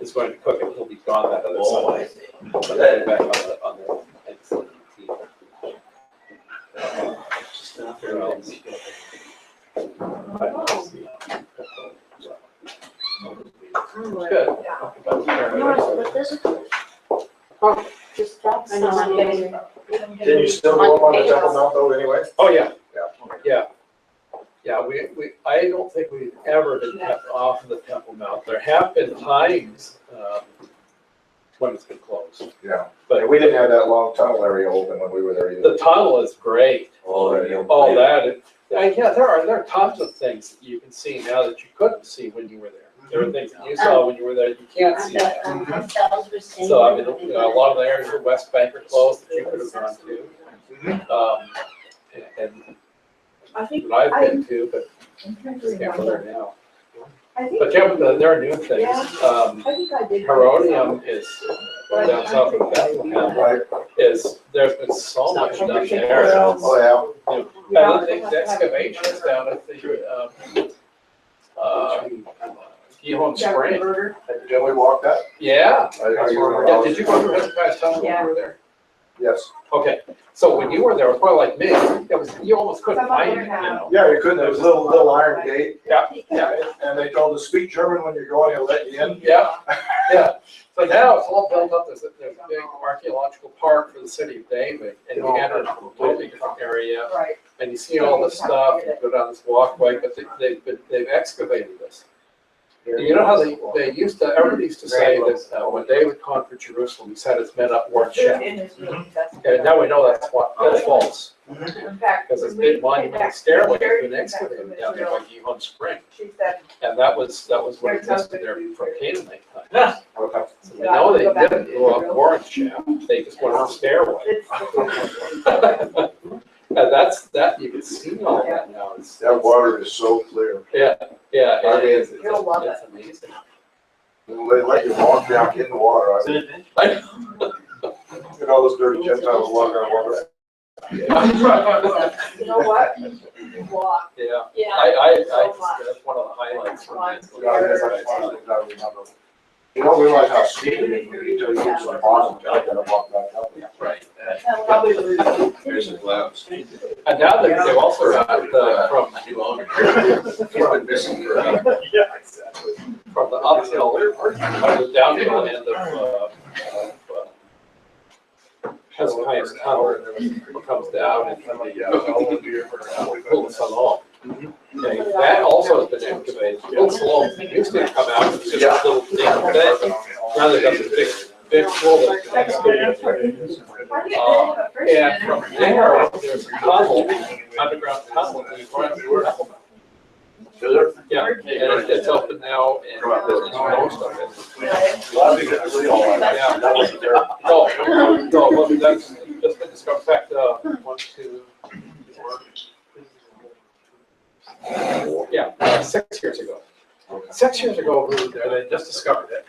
is going to cook it. He'll be gone that other Sunday. But he'll be back on the 17th. Good. Oh, just drops. I know, I'm getting. Can you still go up on the Temple Mount though anyway? Oh, yeah. Yeah. Yeah, I don't think we've ever been kept off of the Temple Mount. There have been times when it's been closed. Yeah. But We didn't have that long tunnel area open when we were there either. the tunnel is great. Oh, Yeah, there are tons of things that you can see now that you couldn't see when you were there. There are things that you saw when you were there you can't see now. Hotels were staying. So, I mean, you know, a lot of the areas of West Bank are closed that you could have gone to. And I think, that I've been to, but I'm trying to I can't go remember. there now. I think, But yeah, there are new things. I think I did. Herodium is, down south of Bethlehem, there's been so much done there. Oh, And the excavations down at the, Gihon Spring. Did we walk that? Yeah. Are you- Yeah, did you go to the guys tunnel when you were there? Yes. Okay, so when you were there, it was probably like me, you almost couldn't find it, you know? Yeah, you couldn't, there was a little iron gate. Yeah, yeah, And they told us speak German when you're going, he'll let you in. yeah, yeah. So now it's all built up, there's a big archaeological park for the city of David, and you enter a completely different area, Right. and you see all this stuff, you go down this walkway, but they've excavated this. And you know how they used to, everybody used to say that when David conquered Jerusalem, he set his men up war check. And now we know that's false. In fact, Because this big monumental stairway has been excavated down there by Gihon Spring. she said, And that was what existed there from Canaanite times. So we know they didn't go up Warren shaft, they just went up the stairway. it's. And that, you can see all that now. That water is so clear. Yeah, I mean, it's you'll love it's amazing. They let you walk down in the water. I mean, you know, those dirty Gentiles walking on water. You know what? Walk. Yeah, Yeah. that's one of the highlights for me. Yeah, that's one of the things I remember. You don't realize how steep it is when you till you get to the bottom, I gotta walk back up. Right. Probably the Here's the clouds. And now they've also got from the uphill, the downhill end of Hezekiah's Tunnel comes down and the Salon. Okay, that also has been excavated. Little Salon used to come out with just a little thing. Now they've got this big pool that's been excavated. And from there, there's a tunnel, underground tunnel, and it's right through it. Yeah, and it's open now, and there's most of it. Yeah. No, well, that's just been discovered. In fact, 1, 2, 4, yeah, 6 years ago. 6 years ago, we were there, they just discovered it.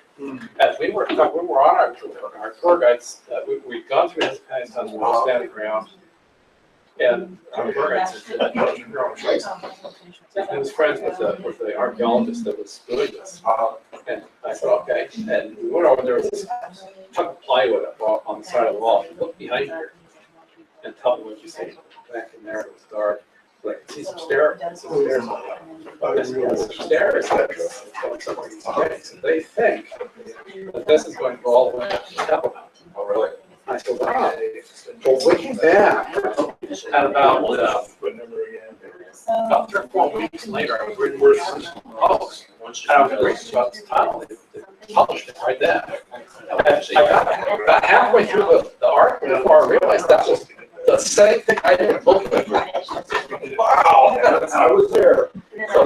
As we were on our tour guides, we'd gone through this kind of tunnel, we were standing around, and our tour guide said, "You're on trace." He was friends with the archaeologist that was doing this. And I said, okay. And we went over, there was this chunk of plywood up on the side of the wall. Look behind here and tell me what you see. Back in there, it was dark. Like, I see some stairs. Some stairs going somewhere. So they think that this is going to go all the way up to the temple. Oh, really? I said, wow. Well, we came back at about 3 or 4 weeks later, I was reading Washington Post, and I was reading about the title. They published it right then. I got halfway through the article before I realized that was the same thing I did in book. Wow, I was there. So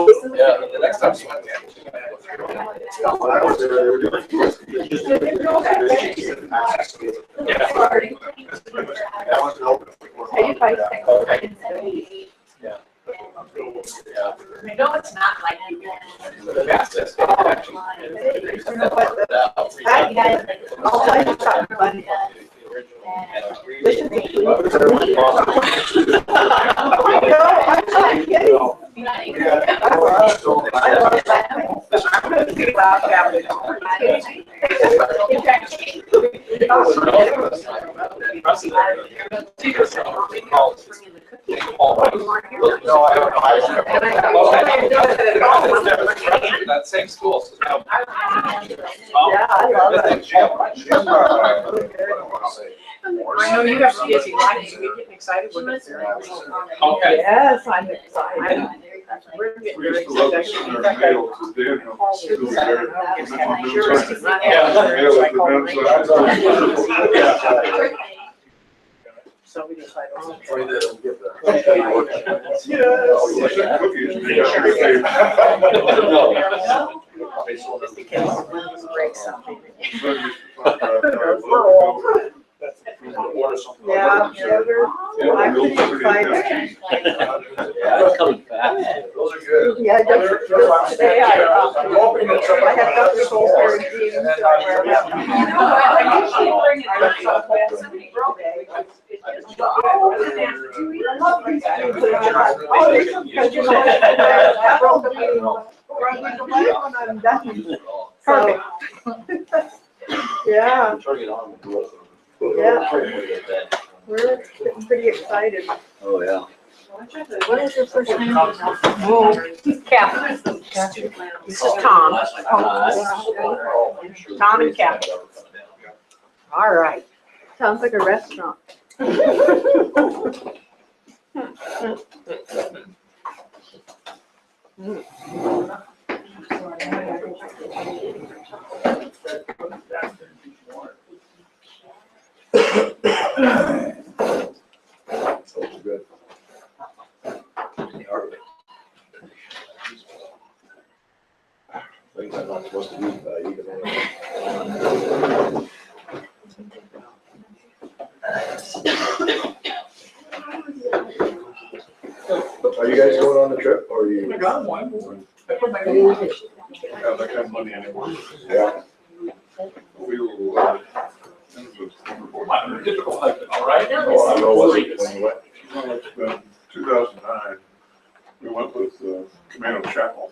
the next time. Yeah. No, it's not like you. I'll tell you something funny. Listen to me. I'm not kidding. That same school. Yeah, I love it. I know you have busy lives, you're getting excited when it's there. Okay. Yes, I'm excited. We're getting We very used to love to excited. send our mail to Daniel. Still there. So we decided. Just in case we break something. Order something. Yeah, sugar. I'm pretty excited. Yeah, it's coming fast. Those are good. Yeah, just today I'm hoping that somebody. I have got this whole pair of jeans, so I wear them. You know what, I usually bring it to somebody today. I love these jeans. Oh, these are because you know, I broke the leg when I'm done. So, yeah, Turn it on. yeah, we're getting pretty excited. Oh, yeah. What is your first name? Catherine. This is Tom. Tom and Catherine. All right. Sounds like a restaurant. Good. Things I'm not supposed to eat, but I eat them. Are you guys going on the trip, or are you? I got one. I don't have that kind of money anymore. Yeah. We will, My typical husband, all right? Oh, I know what it is when you went. 2009, we went with Commando Chapel.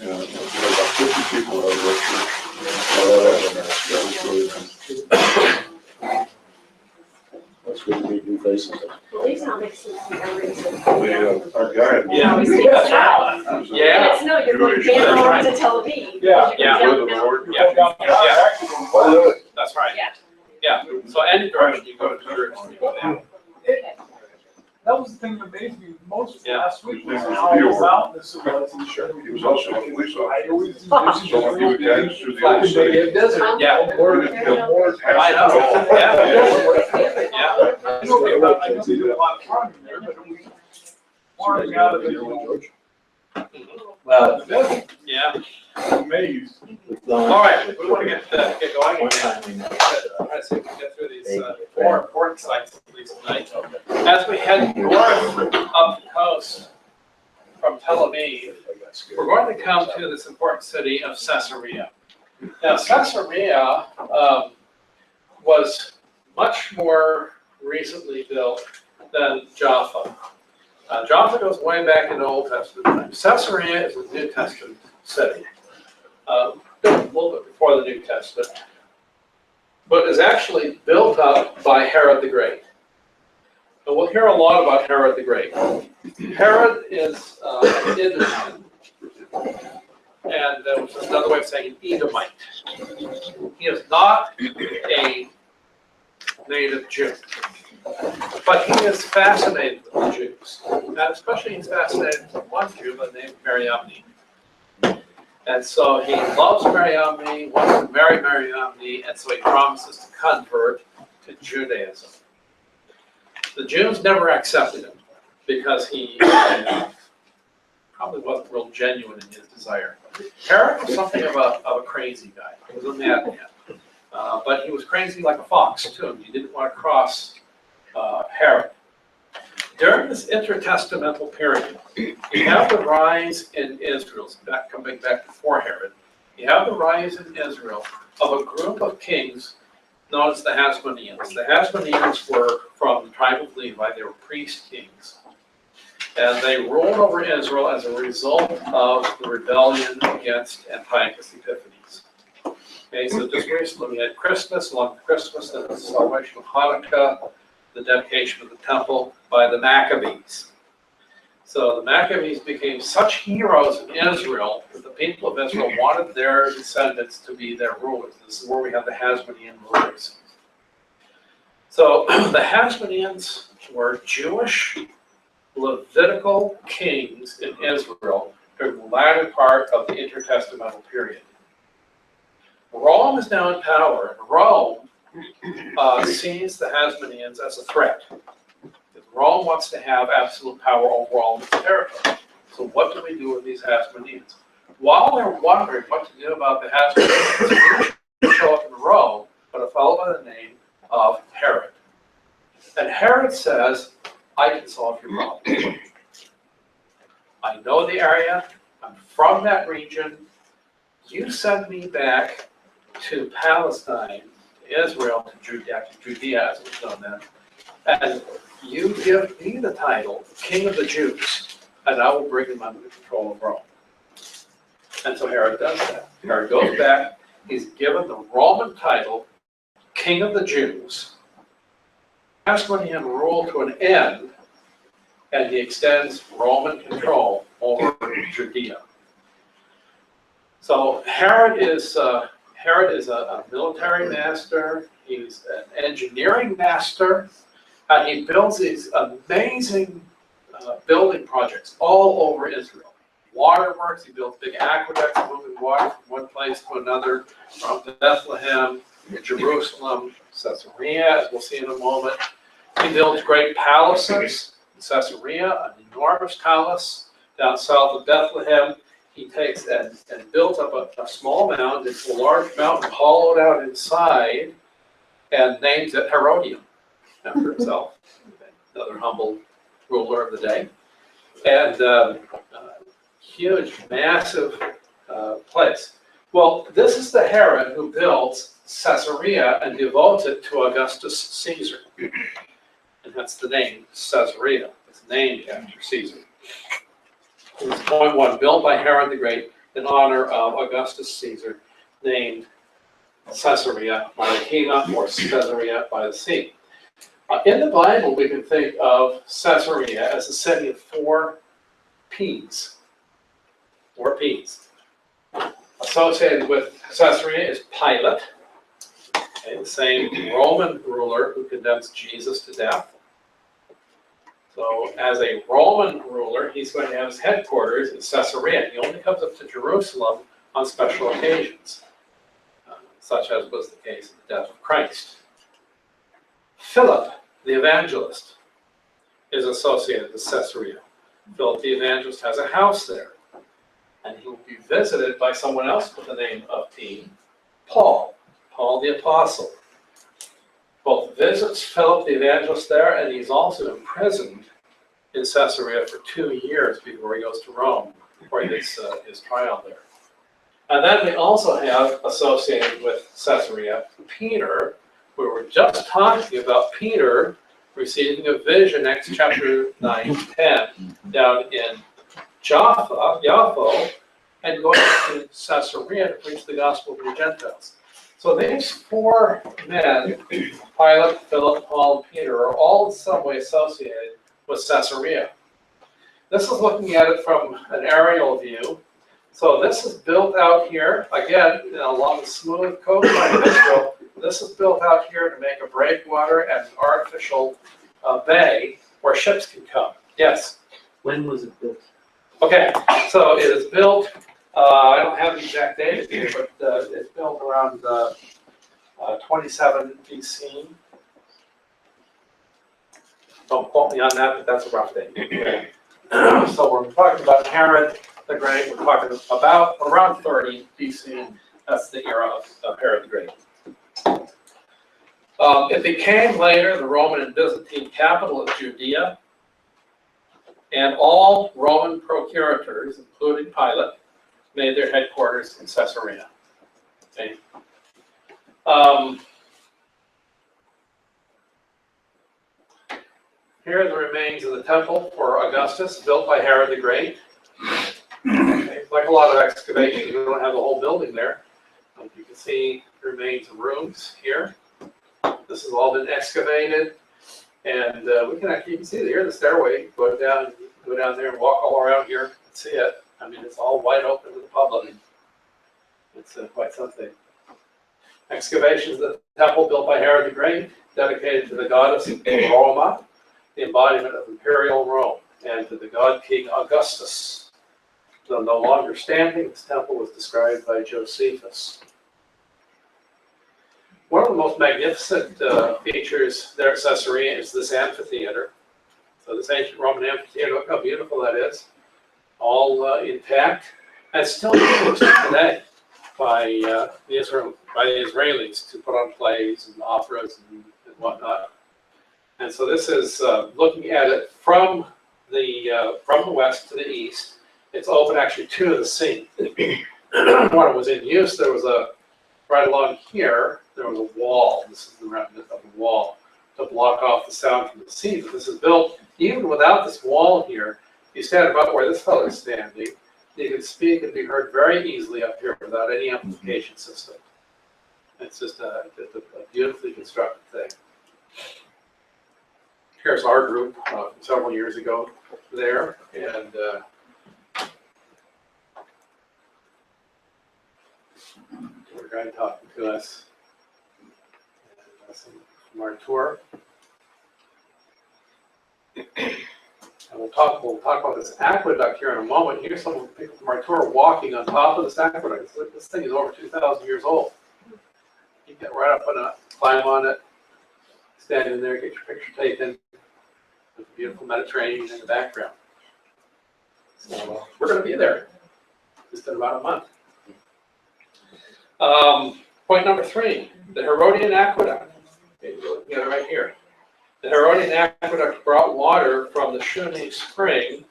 And there were about 50 people out of our church. That was really nice. That's good to meet new faces. At least I'll make some memories. Our guide. Yeah. Yeah. It's no, you're going to Tel Aviv. Yeah. Yeah. With the Lord. Yeah. Oh, That's right. Yeah. Yeah, so any direction you go to church, you go there. That was the thing that amazed me most Yeah. last week, was how mountainous it was. He was also a police I officer. always. So he would guide us through the old city. Desert. Yeah. Or, We didn't have more I know. Yeah. Yeah. I know they did a lot of farming there, but it was farming out of the, Well, the desert. Yeah. Amazed. All right, we want to get going. one time we met. I think we get through these more important sites at least tonight. As we head north up the coast from Tel Aviv, we're going to come to this important city of Caesarea. Now, Caesarea was much more recently built than Jaffa. Jaffa goes way back in the Old Testament times. Caesarea is a New Testament city, built a little bit before the New Testament, but is actually built up by Herod the Great. And we'll hear a lot about Herod the Great. Herod is an Edomite, and which is another way of saying an Edomite. He is not a native Jew, but he is fascinated with the Jews, and especially he's fascinated with one Jew by the name of Mariamne. And so he loves Mariamne, wants to marry Mariamne, and so he promises to convert to Judaism. The Jews never accepted him because he probably wasn't real genuine in his desire. Herod was something of a crazy guy. He was a madman. But he was crazy like a fox, too. He didn't want to cross Herod. During this intertestamental period, you have the rise in Israel, coming back before Herod, you have the rise in Israel of a group of kings known as the Hasmoneans. The Hasmoneans were from the tribe of Levi. They were priest kings. And they ruled over Israel as a result of the rebellion against Antiochus Epiphanes. Okay, so just recently we had Christmas, along with Christmas, and the celebration of Hanukkah, the dedication of the temple by the Maccabees. So the Maccabees became such heroes in Israel that the people of Israel wanted their descendants to be their rulers. This is where we have the Hasmonean rulers. So the Hasmoneans were Jewish Levitical kings in Israel during the latter part of the intertestamental period. Rome is now in power. Rome sees the Hasmoneans as a threat. Rome wants to have absolute power over all of its territory. So what do we do with these Hasmoneans? While they're wondering what to do about the Hasmoneans, show up in Rome, but a fellow by the name of Herod. And Herod says, I can solve your problem. I know the area, I'm from that region. You send me back to Palestine, Israel, to Judea as it was known then, and you give me the title, King of the Jews, and I will bring them under the control of Rome. And so Herod does that. Herod goes back, he's given the Roman title, King of the Jews. That's when he rule to an end, and he extends Roman control over Judea. So Herod is a military master. He's an engineering master, and he builds these amazing building projects all over Israel. Waterworks. He builds big aqueducts, moving water from one place to another, from Bethlehem, Jerusalem, Caesarea, as we'll see in a moment. He builds great palaces in Caesarea, an enormous palace down south of Bethlehem. He takes and built up a small mound into a large mountain hollowed out inside and names it Herodium after himself, another humble ruler of the day. And huge, massive place. Well, this is the Herod who builds Caesarea and devotes it to Augustus Caesar. And that's the name, Caesarea. It's named after Caesar. It was point one, built by Herod the Great in honor of Augustus Caesar, named Caesarea Maritima, or Caesarea by the Sea. In the Bible, we can think of Caesarea as a city of four P's. Four P's. Associated with Caesarea is Pilate, okay, the same Roman ruler who condemns Jesus to death. So as a Roman ruler, he's going to have his headquarters in Caesarea. He only comes up to Jerusalem on special occasions, such as was the case of the death of Christ. Philip, the evangelist, is associated with Caesarea. Philip the evangelist has a house there, and he will be visited by someone else with the name of P, Paul the apostle. Both visits Philip the evangelist there, and he's also imprisoned in Caesarea for 2 years before he goes to Rome, before he gets his trial there. And then we also have associated with Caesarea Peter. We were just talking about Peter receiving a vision, Acts chapter 9-10, down in Jaffa, and going to Caesarea to preach the gospel to the Gentiles. So these four men, Pilate, Philip, Paul, and Peter, are all in some way associated with Caesarea. This is looking at it from an aerial view. So this is built out here, again, along the smooth coastline of Israel. This is built out here to make a breakwater and an artificial bay where ships can come. Yes? When was it built? Okay, so it is built, I don't have the exact date here, but it's built around 27 BC. Don't quote me on that, but that's a rough date. So we're talking about Herod the Great. We're talking about around 30 BC. That's the era of Herod the Great. It became later the Roman and Byzantine capital of Judea, and all Roman procurators, including Pilate, made their headquarters in Caesarea. Okay. Here are the remains of the temple for Augustus, built by Herod the Great. Okay. Like a lot of excavations, we don't have the whole building there. You can see the remains of rooms here. This has all been excavated, and we can actually, you can see here the stairway. Go down there and walk all around here and see it. I mean, it's all wide open to the public. It's quite something. Excavations of the temple built by Herod the Great, dedicated to the goddess Roma, the embodiment of imperial Rome, and to the god King Augustus. Though no longer standing, this temple was described by Josephus. One of the most magnificent features there at Caesarea is this amphitheater. So this ancient Roman amphitheater, look how beautiful that is. All intact, and still used today by the Israelis to put on plays and operas whatnot. And so this is looking at it from the west to the east. It's open actually to the sea. When it was in use, there was right along here, there was a wall. This is the remnant of the wall to block off the sound from the sea. But this is built even without this wall here. You stand about where this fellow is standing, you can speak and be heard very easily up here without any amplification system. It's just a beautifully constructed thing. Here's our group from several years ago there, and our guy talking to us from our tour. And we'll talk about this aqueduct here in a moment. Here's some people from our tour walking on top of this aqueduct. This thing is over 2,000 years old. You get right up on it, climb on it, stand in there, get your picture taken with the beautiful Mediterranean in the background. So we're going to be there just in about a month. Point number 3, the Herodian Aqueduct. Okay, you're looking at it right here. The Herodian Aqueduct brought water from the Shuni Spring,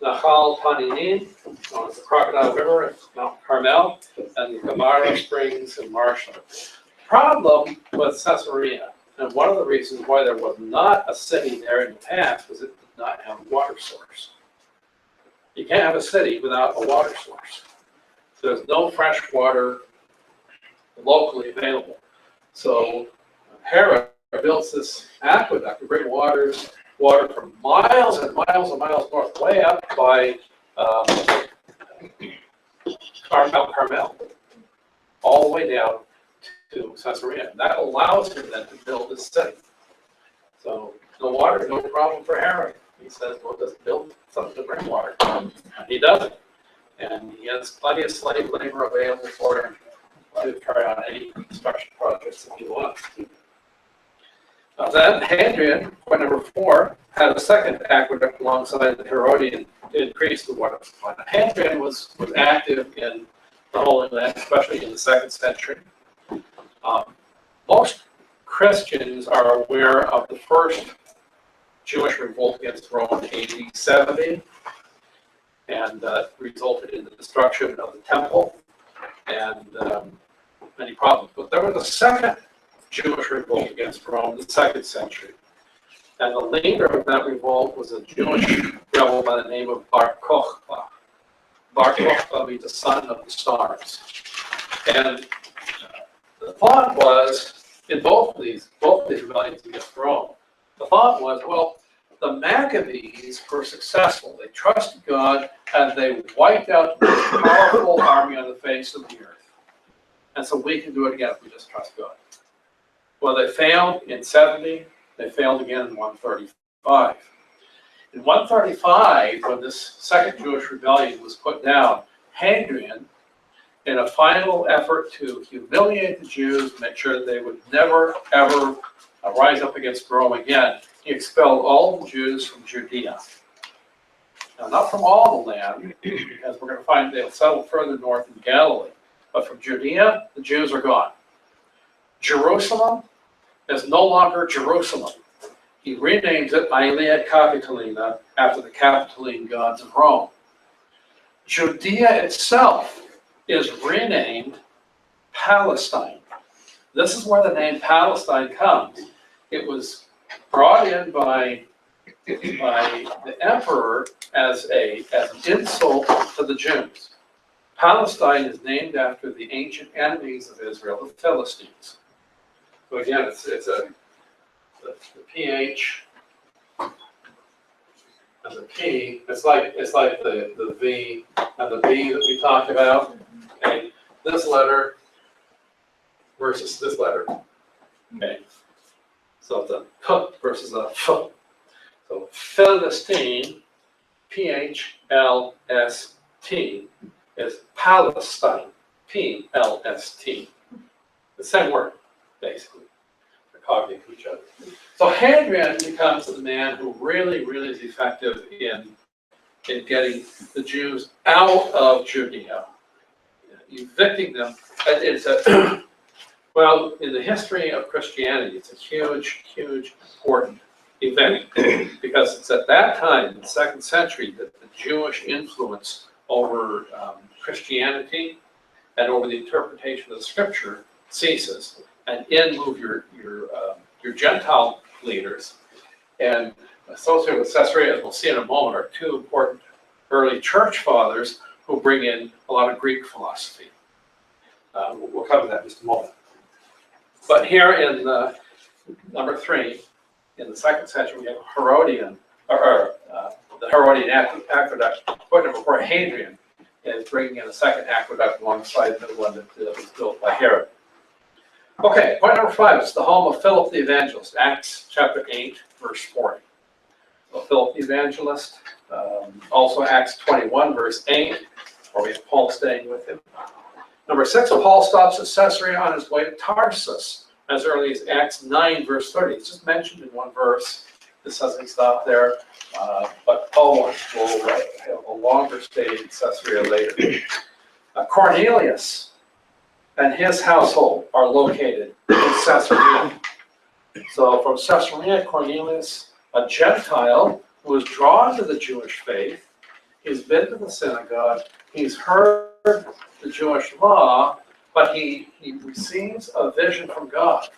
Nahal Paninin, known as the Crocodile River at Mount Carmel, and the Gamara Springs in Marshall. Problem with Caesarea, and one of the reasons why there was not a city there in the past was it did not have a water source. You can't have a city without a water source. So there's no fresh water locally available. So Herod builds this aqueduct to bring water from miles and miles and miles north, way up by Carmel, all the way down to Caesarea. And that allows him then to build this city. So no water, no problem for Herod. He says, well, just build something to bring water. And he does it. And he has plenty of slave labor available for him to carry on any construction projects that he wants. Then Hadrian, point number 4, had a second aqueduct alongside the Herodian to increase the water supply. Now, Hadrian was active in the Holy Land, especially in the 2nd century. Most Christians are aware of the first Jewish revolt against Rome in AD 70, and resulted in the destruction of the temple and many problems. But there was a second Jewish revolt against Rome in the 2nd century. And the leader of that revolt was a Jewish rebel by the name of Bar Kokhba. Bar Kokhba means the son of the stars. And the thought was, in both these rebellions against Rome, the thought was, well, the Maccabees were successful. They trusted God, and they wiped out the most powerful army on the face of the earth. And so we can do it again if we just trust God. Well, they failed in 70. They failed again in 135. In 135, when this second Jewish rebellion was put down, Hadrian, in a final effort to humiliate the Jews, make sure that they would never, ever rise up against Rome again, he expelled all the Jews from Judea. Now, not from all the land, because we're going to find they'll settle further north in Galilee. But from Judea, the Jews are gone. Jerusalem is no longer Jerusalem. He renames it Aelia Capitolina after the Capitoline gods of Rome. Judea itself is renamed Palestine. This is where the name Palestine comes. It was brought in by the emperor as an insult to the Jews. Palestine is named after the ancient enemies of Israel, the Philistines. So again, it's the PH and the P. It's like the V and the B that we talked about. Okay, this letter versus this letter. Okay, so it's a P versus a F. So Philistine, PHLST, is Palestine, PLST. The same word, basically. They're copying each other. So Hadrian becomes the man who really is effective in getting the Jews out of Judea, evicting them. It's a Well, in the history of Christianity, it's a huge, huge, important event because it's at that time, in the 2nd century, that the Jewish influence over Christianity and over the interpretation of the Scripture ceases, and in move your Gentile leaders. And associated with Caesarea, as we'll see in a moment, are 2 important early church fathers who bring in a lot of Greek philosophy. We'll cover that in just a moment. But here in number 3, in the 2nd century, we have Herodian, the Herodian aqueduct. Point number 4, Hadrian is bringing in a 2nd aqueduct alongside the one that was built by Herod. Okay, point number 5 is the home of Philip the Evangelist, Acts chapter 8, verse 40. So Philip the Evangelist, also Acts 21, verse 8, where we have Paul staying with him. Number 6, Paul stops at Caesarea on his way to Tarsus, as early as Acts 9, verse 30. It's just mentioned in one verse. This doesn't stop there, but Paul will have a longer stay in Caesarea later. Cornelius and his household are located in Caesarea. So from Caesarea, Cornelius, a Gentile who was drawn to the Jewish faith, he's been to the synagogue, he's heard the Jewish law, but he receives a vision from God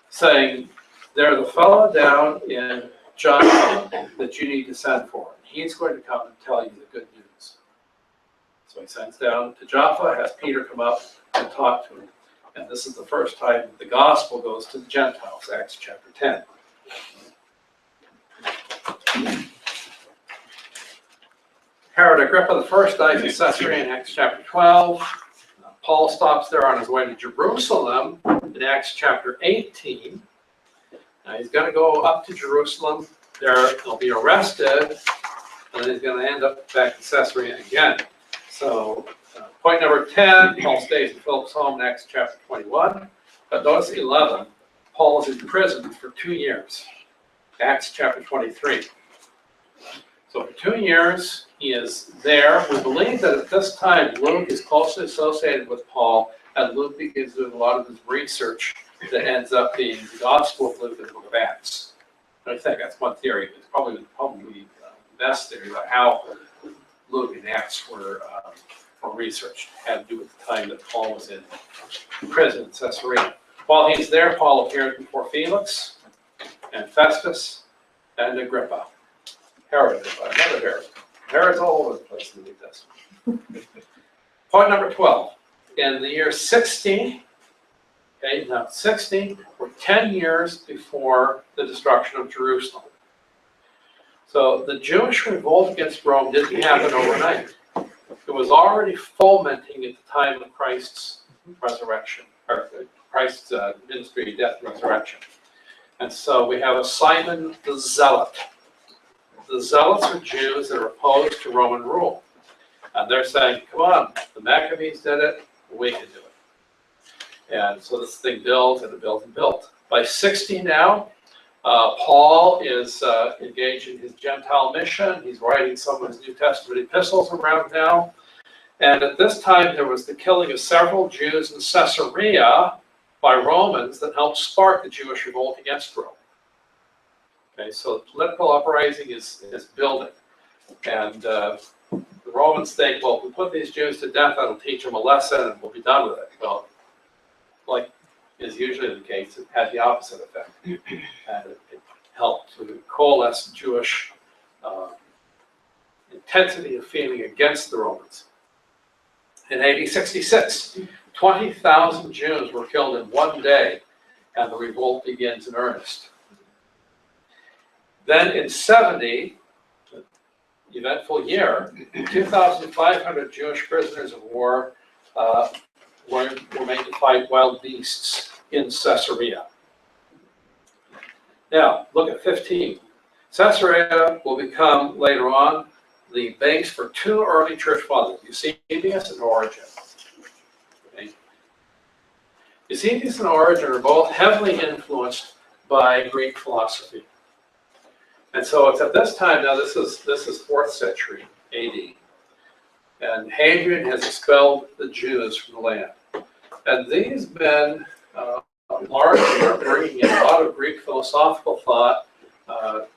saying, there's a fellow down in Joppa that you need to send for. He's going to come and tell you the good news. So he sends down to Joppa, has Peter come up and talk to him. And this is the first time the gospel goes to the Gentiles, Acts chapter 10. Herod Agrippa I dies in Caesarea in Acts chapter 12. Paul stops there on his way to Jerusalem in Acts chapter 18. Now he's going to go up to Jerusalem. There he'll be arrested, and then he's going to end up back in Caesarea again. So point number 10, Paul stays in Philip's home in Acts chapter 21. But notice 11, Paul is in prison for 2 years. Acts chapter 23. So for 2 years, he is there. We believe that at this time, Luke is closely associated with Paul, and Luke begins doing a lot of his research that ends up being the Gospel of Luke and the Book of Acts. And I think that's one theory. It's probably the best theory about how Luke and Acts were researched. It had to do with the time that Paul was in prison in Caesarea. While he's there, Paul appears before Felix and Festus and Agrippa. Herod Agrippa, another Herod. Herod's all over the place in the New Testament. Point number 12. In the year 60, okay, now 60 were 10 years before the destruction of Jerusalem. So the Jewish revolt against Rome didn't happen overnight. It was already fomenting at the time of Christ's resurrection, or Christ's ministry, death, and resurrection. And so we have a Simon the Zealot. The Zealots are Jews that are opposed to Roman rule. And they're saying, come on, the Maccabees did it, we can do it. And so this thing built and it built and built. By 60 now, Paul is engaged in his Gentile mission. He's writing some of his New Testament epistles around now. And at this time, there was the killing of several Jews in Caesarea by Romans that helped spark the Jewish revolt against Rome. Okay, so the political uprising is building. And the Romans think, well, if we put these Jews to death, that'll teach them a lesson and we'll be done with it. Well, like is usually the case, it had the opposite effect. And it helped to coalesce Jewish intensity of feeling against the Romans. In AD 66, 20,000 Jews were killed in one day, and the revolt begins in earnest. Then in 70, eventful year, 2,500 Jewish prisoners of war were made to fight wild beasts in Caesarea. Now, look at 15. Caesarea will become, later on, the base for 2 early church fathers, Eusebius and Origen. Okay. Eusebius and Origen are both heavily influenced by Greek philosophy. And so it's at this time, now this is 4th century AD, and Hadrian has expelled the Jews from the land. And these men largely are bringing in a lot of Greek philosophical thought,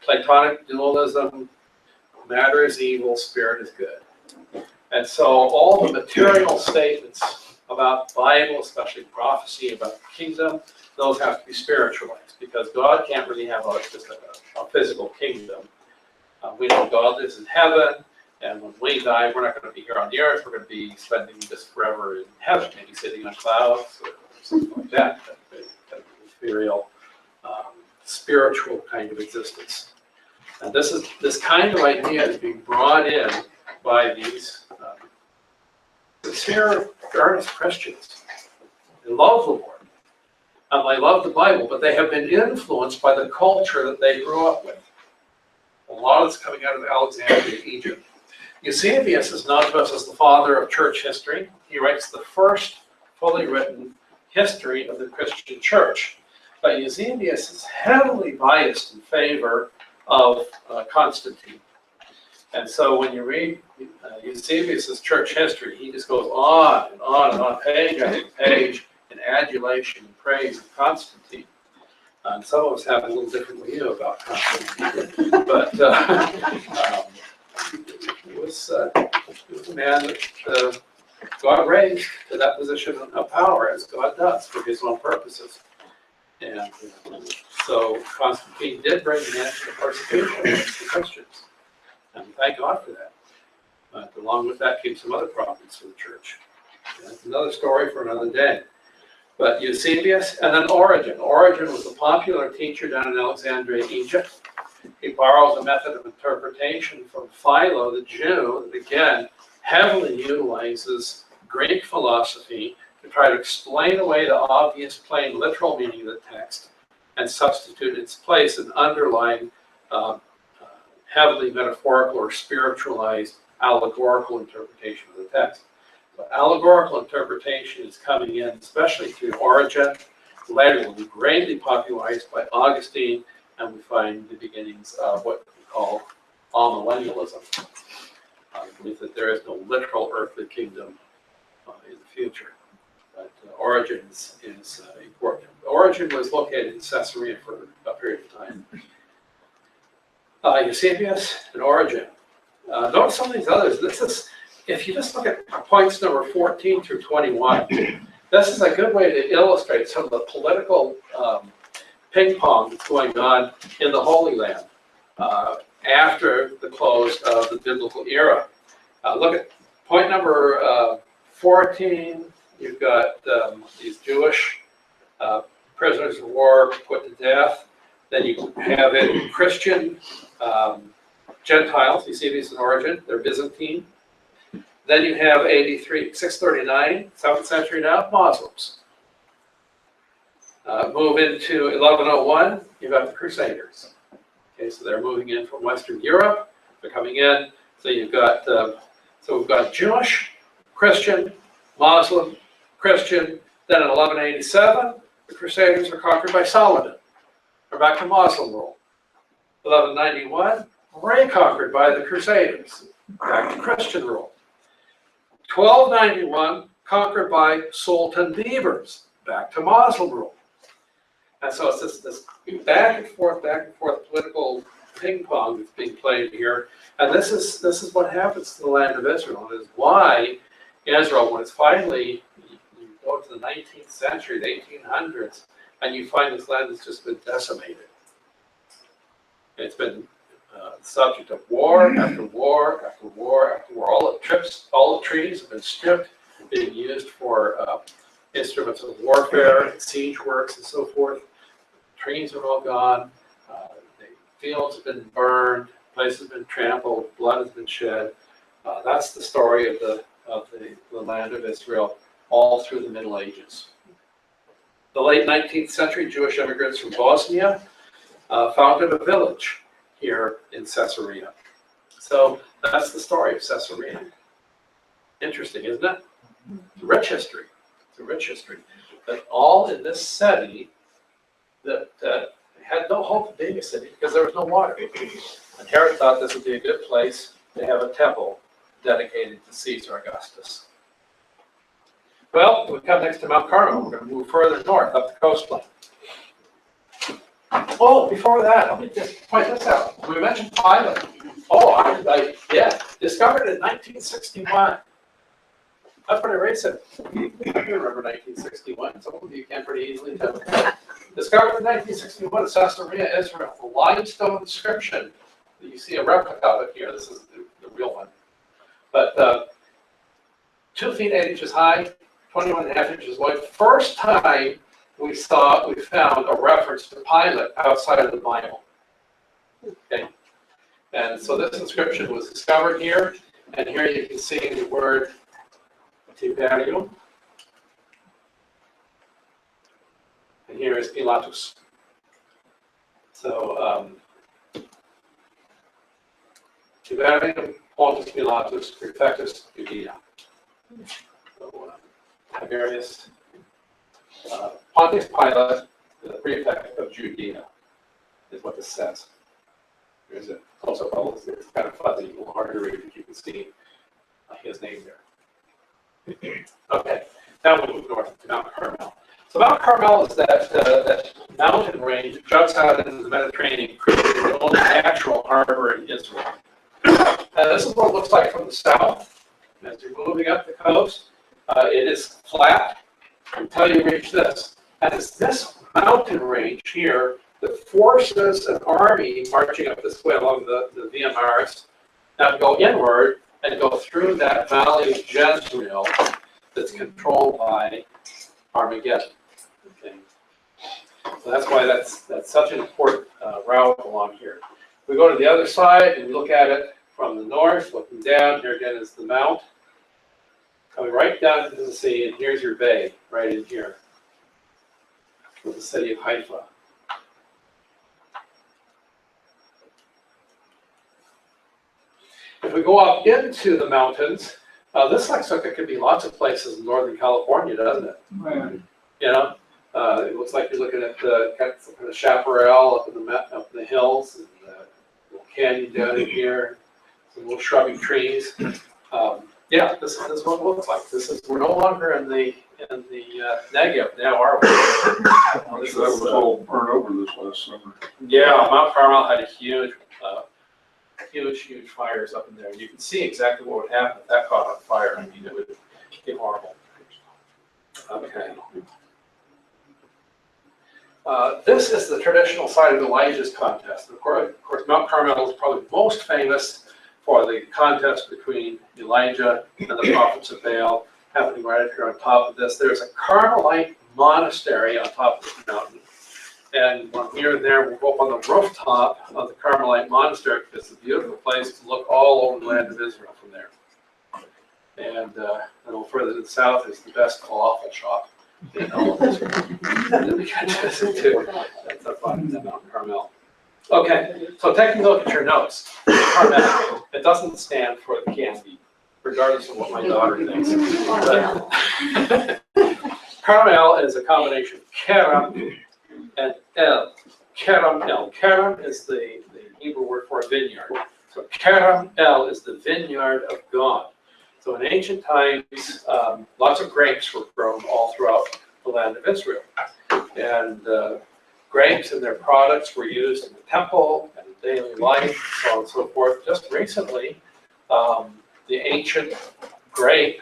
Platonic dualism, matter is evil, spirit is good. And so all the material statements about the Bible, especially prophecy about the kingdom, those have to be spiritualized because God can't really have just a physical kingdom. We know God lives in heaven, and when we die, we're not going to be here on the earth. We're going to be spending this forever in heaven, maybe sitting on clouds or something like that. That ethereal, spiritual kind of existence. And this kind of idea is being brought in by these sincere, earnest Christians. They love the Lord, and they love the Bible, but they have been influenced by the culture that they grew up with. A lot of it's coming out of Alexandria, Egypt. Eusebius is known to us as the father of church history. He writes the first fully written history of the Christian church. But Eusebius is heavily biased in favor of Constantine. And so when you read Eusebius' church history, he just goes on and on and on, page after page, in adulation and praise of Constantine. And some of us have a little different view about Constantine. But he was a man that God raised to that position of power, as God does, for his own purposes. And so Constantine did bring an end to the persecution against the Christians. And thank God for that. But along with that came some other problems for the church. That's another story for another day. But Eusebius, and then Origen. Origen was a popular teacher down in Alexandria, Egypt. He borrows a method of interpretation from Philo, the Jew, that again heavily utilizes Greek philosophy to try to explain away the obvious, plain, literal meaning of the text and substitute in its place an underlying heavily metaphorical or spiritualized allegorical interpretation of the text. So allegorical interpretation is coming in, especially through Origen. Later will be greatly popularized by Augustine, and we find the beginnings of what we call amillennialism. I believe that there is no literal earthly kingdom in the future. But Origen is important. Origen was located in Caesarea for a period of time. Eusebius and Origen. Notice some of these others. This is, if you just look at points number 14 through 21, this is a good way to illustrate some of the political ping pong that's going on in the Holy Land after the close of the biblical era. Look at point number 14. You've got these Jewish prisoners of war put to death. Then you have it Christian Gentiles, Eusebius and Origen, they're Byzantine. Then you have AD 639, 7th century now, Muslims. Move into 1101, you've got the Crusaders. Okay, so they're moving in from Western Europe, they're coming in. So you've got, so we've got Jewish, Christian, Muslim, Christian. Then in 1187, the Crusaders are conquered by Saladin. We're back to Muslim rule. 1191, reconquered by the Crusaders. Back to Christian rule. 1291, conquered by Sultan Berbers. Back to Muslim rule. And so it's this back and forth political ping pong that's being played here. And this is what happens to the land of Israel. And is why Israel, when it's finally, you go to the 19th century, the 1800s, and you find this land has just been decimated. It's been the subject of war after war after war after war. All the treaties have been stripped, being used for instruments of warfare, siege works, and so forth. Trees are all gone. The fields have been burned. Places have been trampled. Blood has been shed. That's the story of the land of Israel all through the Middle Ages. The late 19th century Jewish immigrants from Bosnia founded a village here in Caesarea. So that's the story of Caesarea. Interesting, isn't it? It's a rich history. It's a rich history. But all in this city that had no hope of being a city because there was no water. And Herod thought this would be a good place to have a temple dedicated to Caesar Augustus. Well, we come next to Mount Carmel. We're going to move further north up the coastline. Oh, before that, let me just point this out. We mentioned Pilate. Oh, yeah, discovered in 1961. That's what I said. I remember 1961. Some of you can pretty easily tell. Discovered in 1961 in Caesarea, Israel. The limestone inscription. You see a replica of it here. This is the real one. But 2 feet 8 inches high, 21.5 inches wide. First time we found a reference to Pilate outside of the Bible. Okay. And so this inscription was discovered here, and here you can see the word Tiberium, and here is Pilatus. So Tiberium Pontius Pilatus Prefectus Judea. So Tiberius Pontius Pilate, the prefect of Judea, is what this says. There's a close-up level. It's kind of fuzzy, a little hard to read, but you can see his name there. Okay, now we move north to Mount Carmel. So Mount Carmel is that mountain range that juts out into the Mediterranean, creating the only natural harbor in Israel. And this is what it looks like from the south. As you're moving up the coast, it is flat until you reach this. And it's this mountain range here that forces an army marching up this way along the Via Maris now to go inward and go through that valley of Jezreel that's controlled by Armageddon. Okay. So that's why that's such an important route along here. We go to the other side and we look at it from the north, looking down. Here again is the mount. Coming right down into the sea, and here's your bay right in here with the city of Haifa. If we go up into the mountains, this looks like it could be lots of places in Northern California, doesn't it? Right. You know, it looks like you're looking at kind of the chaparral up in the hills, and a little canyon down in here, some little shrubby trees. Yeah, this is what it looks like. We're no longer in the Negev now, are we? That was all burned over this last summer. Yeah, Mount Carmel had a huge fires up in there. You can see exactly what would happen if that caught on fire. I mean, it would be horrible. Okay. This is the traditional site of Elijah's contest. Of course, Mount Carmel is probably most famous for the contest between Elijah and the prophets of Baal, happening right up here on top of this. There's a Carmelite monastery on top of this mountain. And when we're there, we'll go up on the rooftop of the Carmelite monastery because it's a beautiful place to look all over the land of Israel from there. And a little further to the south is the best falafel shop in all of Israel. That's up on Mount Carmel. Okay, so taking a look at your notes, Carmel, it doesn't stand for the candy, regardless of what my daughter thinks. Carmel is a combination of Kerem and El. Kerem El. Kerem is the Hebrew word for a vineyard. So Kerem El is the vineyard of God. So in ancient times, lots of grapes were grown all throughout the land of Israel. And grapes and their products were used in the temple and daily life, so on and so forth. Just recently, the ancient grape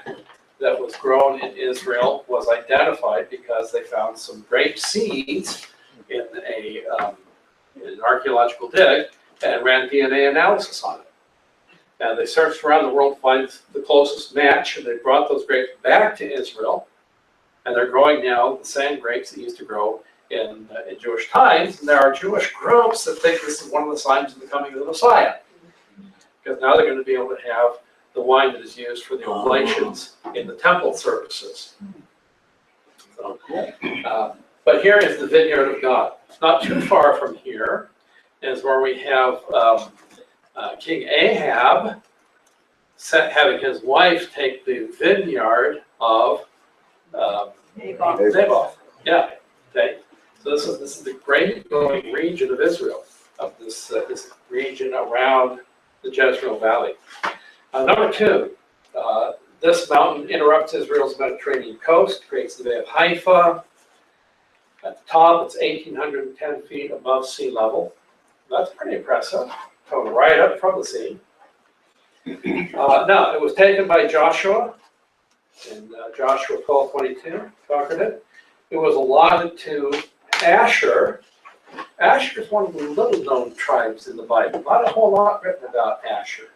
that was grown in Israel was identified because they found some grape seeds in an archaeological dig and ran DNA analysis on it. And they searched around the world to find the closest match, and they brought those grapes back to Israel, and they're growing now the same grapes that used to grow in Jewish times. And there are Jewish groups that think this is one of the signs of the coming of the Messiah, because now they're going to be able to have the wine that is used for the oblations in the temple services. So, but here is the vineyard of God. Not too far from here is where we have King Ahab having his wife take the vineyard of Naboth. Yeah. Okay. So this is the great growing region of Israel, of this region around the Jezreel Valley. Number two, this mountain interrupts Israel's Mediterranean coast, creates the Bay of Haifa. At the top, it's 1,810 feet above sea level. That's pretty impressive, coming right up from the sea. Now, it was taken by Joshua in Joshua 12:22, conquered it. It was allotted to Asher. Asher is one of the little-known tribes in the Bible. Not a whole lot written about Asher.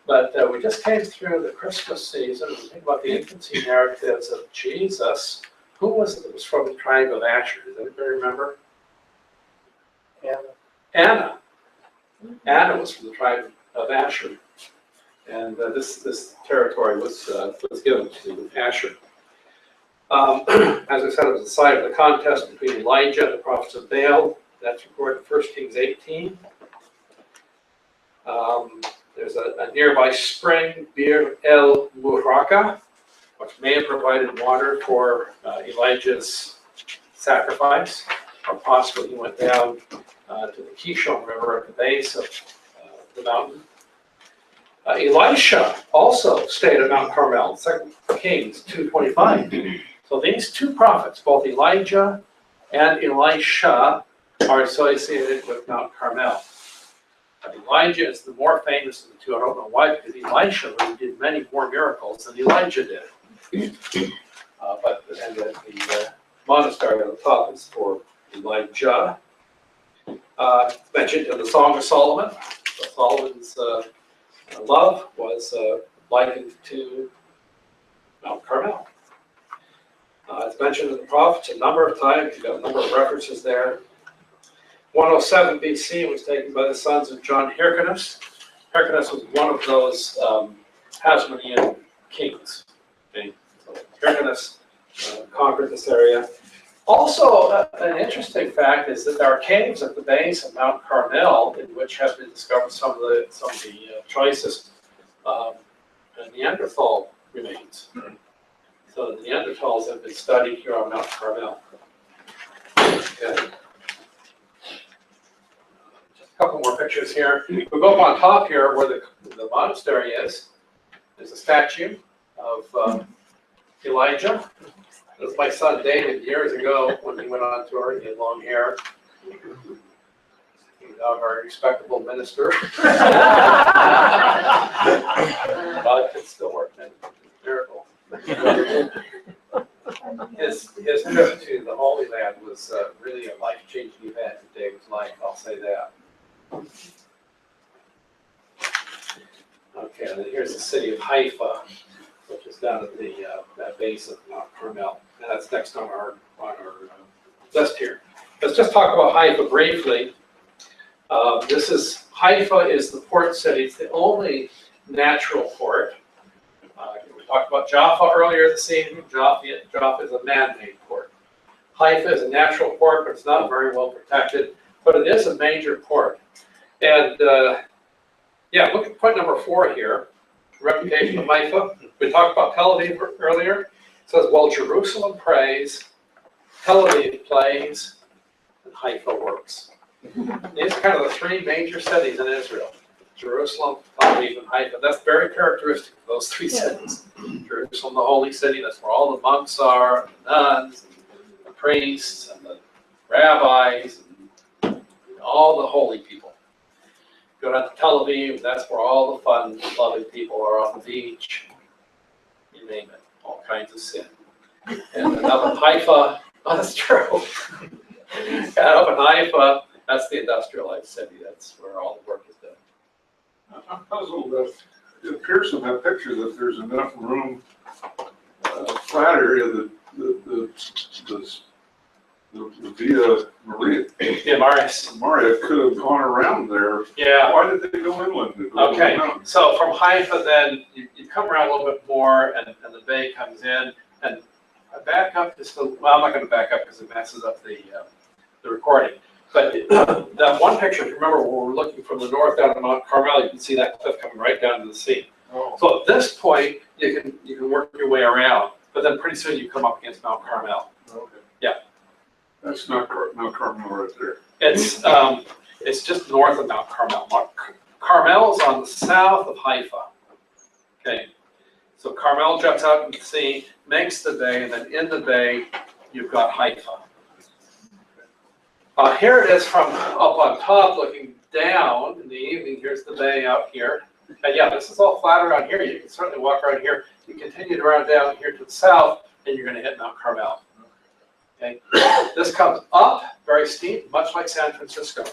But we just came through the Christmas season, and we think about the infancy narratives of Jesus. Who was it that was from the tribe of Asher? Does anybody remember? Anna. Anna was from the tribe of Asher. And this territory was given to Asher. As I said, it was the site of the contest between Elijah and the prophets of Baal. That's recorded in 1 Kings 18. There's a nearby spring, Bir El Muraka, which may have provided water for Elijah's sacrifice, or possibly he went down to the Kishon River at the base of the mountain. Elisha also stayed at Mount Carmel, 2 Kings 2:25. So these two prophets, both Elijah and Elisha, are associated with Mount Carmel. Elijah is the more famous of the two. I don't know why, because Elisha really did many more miracles than Elijah did. But the monastery on the top is for Elijah. Mentioned in the Song of Solomon. Solomon's love was likened to Mount Carmel. It's mentioned in the prophets a number of times. You've got a number of references there. 107 BC was taken by the sons of John Hyrcanus. Hyrcanus was one of those Hasmonean kings. Okay? So Hyrcanus conquered this area. Also, an interesting fact is that there are caves at the base of Mount Carmel in which have been discovered some of the choicest Neanderthal remains. So the Neanderthals have been studied here on Mount Carmel. Okay. Just a couple more pictures here. We go up on top here where the monastery is. There's a statue of Elijah. It was my son David years ago when he went on tour. He had long hair. He's now a very respectable minister. God could still work in miracles. His trip to the Holy Land was really a life-changing event in David's life, I'll say that. Okay, and then here's the city of Haifa, which is down at the that base of Mount Carmel. And that's next on our list here. Let's just talk about Haifa briefly. Haifa is the port city. It's the only natural port. We talked about Jaffa earlier this evening. Jaffa is a man-made port. Haifa is a natural port, but it's not very well protected. But it is a major port. And yeah, look at point number 4 here. Reputation of Haifa. We talked about Tel Aviv earlier. It says, well, Jerusalem prays, Tel Aviv plays, and Haifa works. These are kind of the 3 major cities in Israel. Jerusalem, Tel Aviv, and Haifa. That's very characteristic of those 3 cities. Jerusalem, the holy city, that's where all the monks are, and the nuns, and the priests, and the rabbis, and all the holy people. Go down to Tel Aviv, that's where all the fun-loving people are on the beach. You name it, all kinds of sin. And then up in Haifa, oh, that's true. And up in Haifa, that's the industrialized city. That's where all the work is done. I'm puzzled that it appears in that picture that there's enough room, flat area that the Via Maria. Yeah, Marius. Maria could have gone around there. Yeah. Why did they go inland? Okay, so from Haifa then, you come around a little bit more and the bay comes in, and I back up just a, well, I'm not going to back up because it messes up the recording. But that one picture, if you remember, where we're looking from the north down to Mount Carmel, you can see that cliff coming right down to the sea. Oh. So at this point, you can work your way around, but then pretty soon you come up against Mount Carmel. Okay. Yeah. That's not Mount Carmel right there. It's just north of Mount Carmel. Mount Carmel is on the south of Haifa. Okay, so Carmel juts out into the sea, makes the bay, and then in the bay you've got Haifa. Here it is from up on top looking down in the evening. Here's the bay out here. And yeah, this is all flat around here. You can certainly walk around here. You continue around down here to the south, and you're going to hit Mount Carmel. Okay. This comes up very steep, much like San Francisco.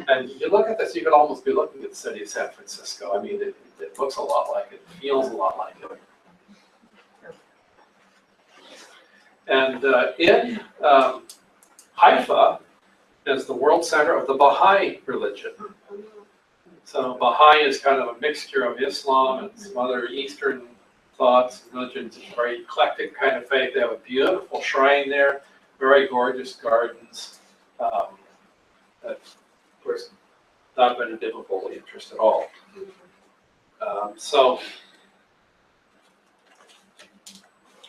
And you look at this, you could almost be looking at the city of San Francisco. I mean, it looks a lot like it, feels a lot like it. And in Haifa is the world center of the Baha'i religion. So Baha'i is kind of a mixture of Islam and some other Eastern thoughts and religions. It's a very eclectic kind of faith. They have a beautiful shrine there, very gorgeous gardens. That, of course, not been a biblical interest at all. So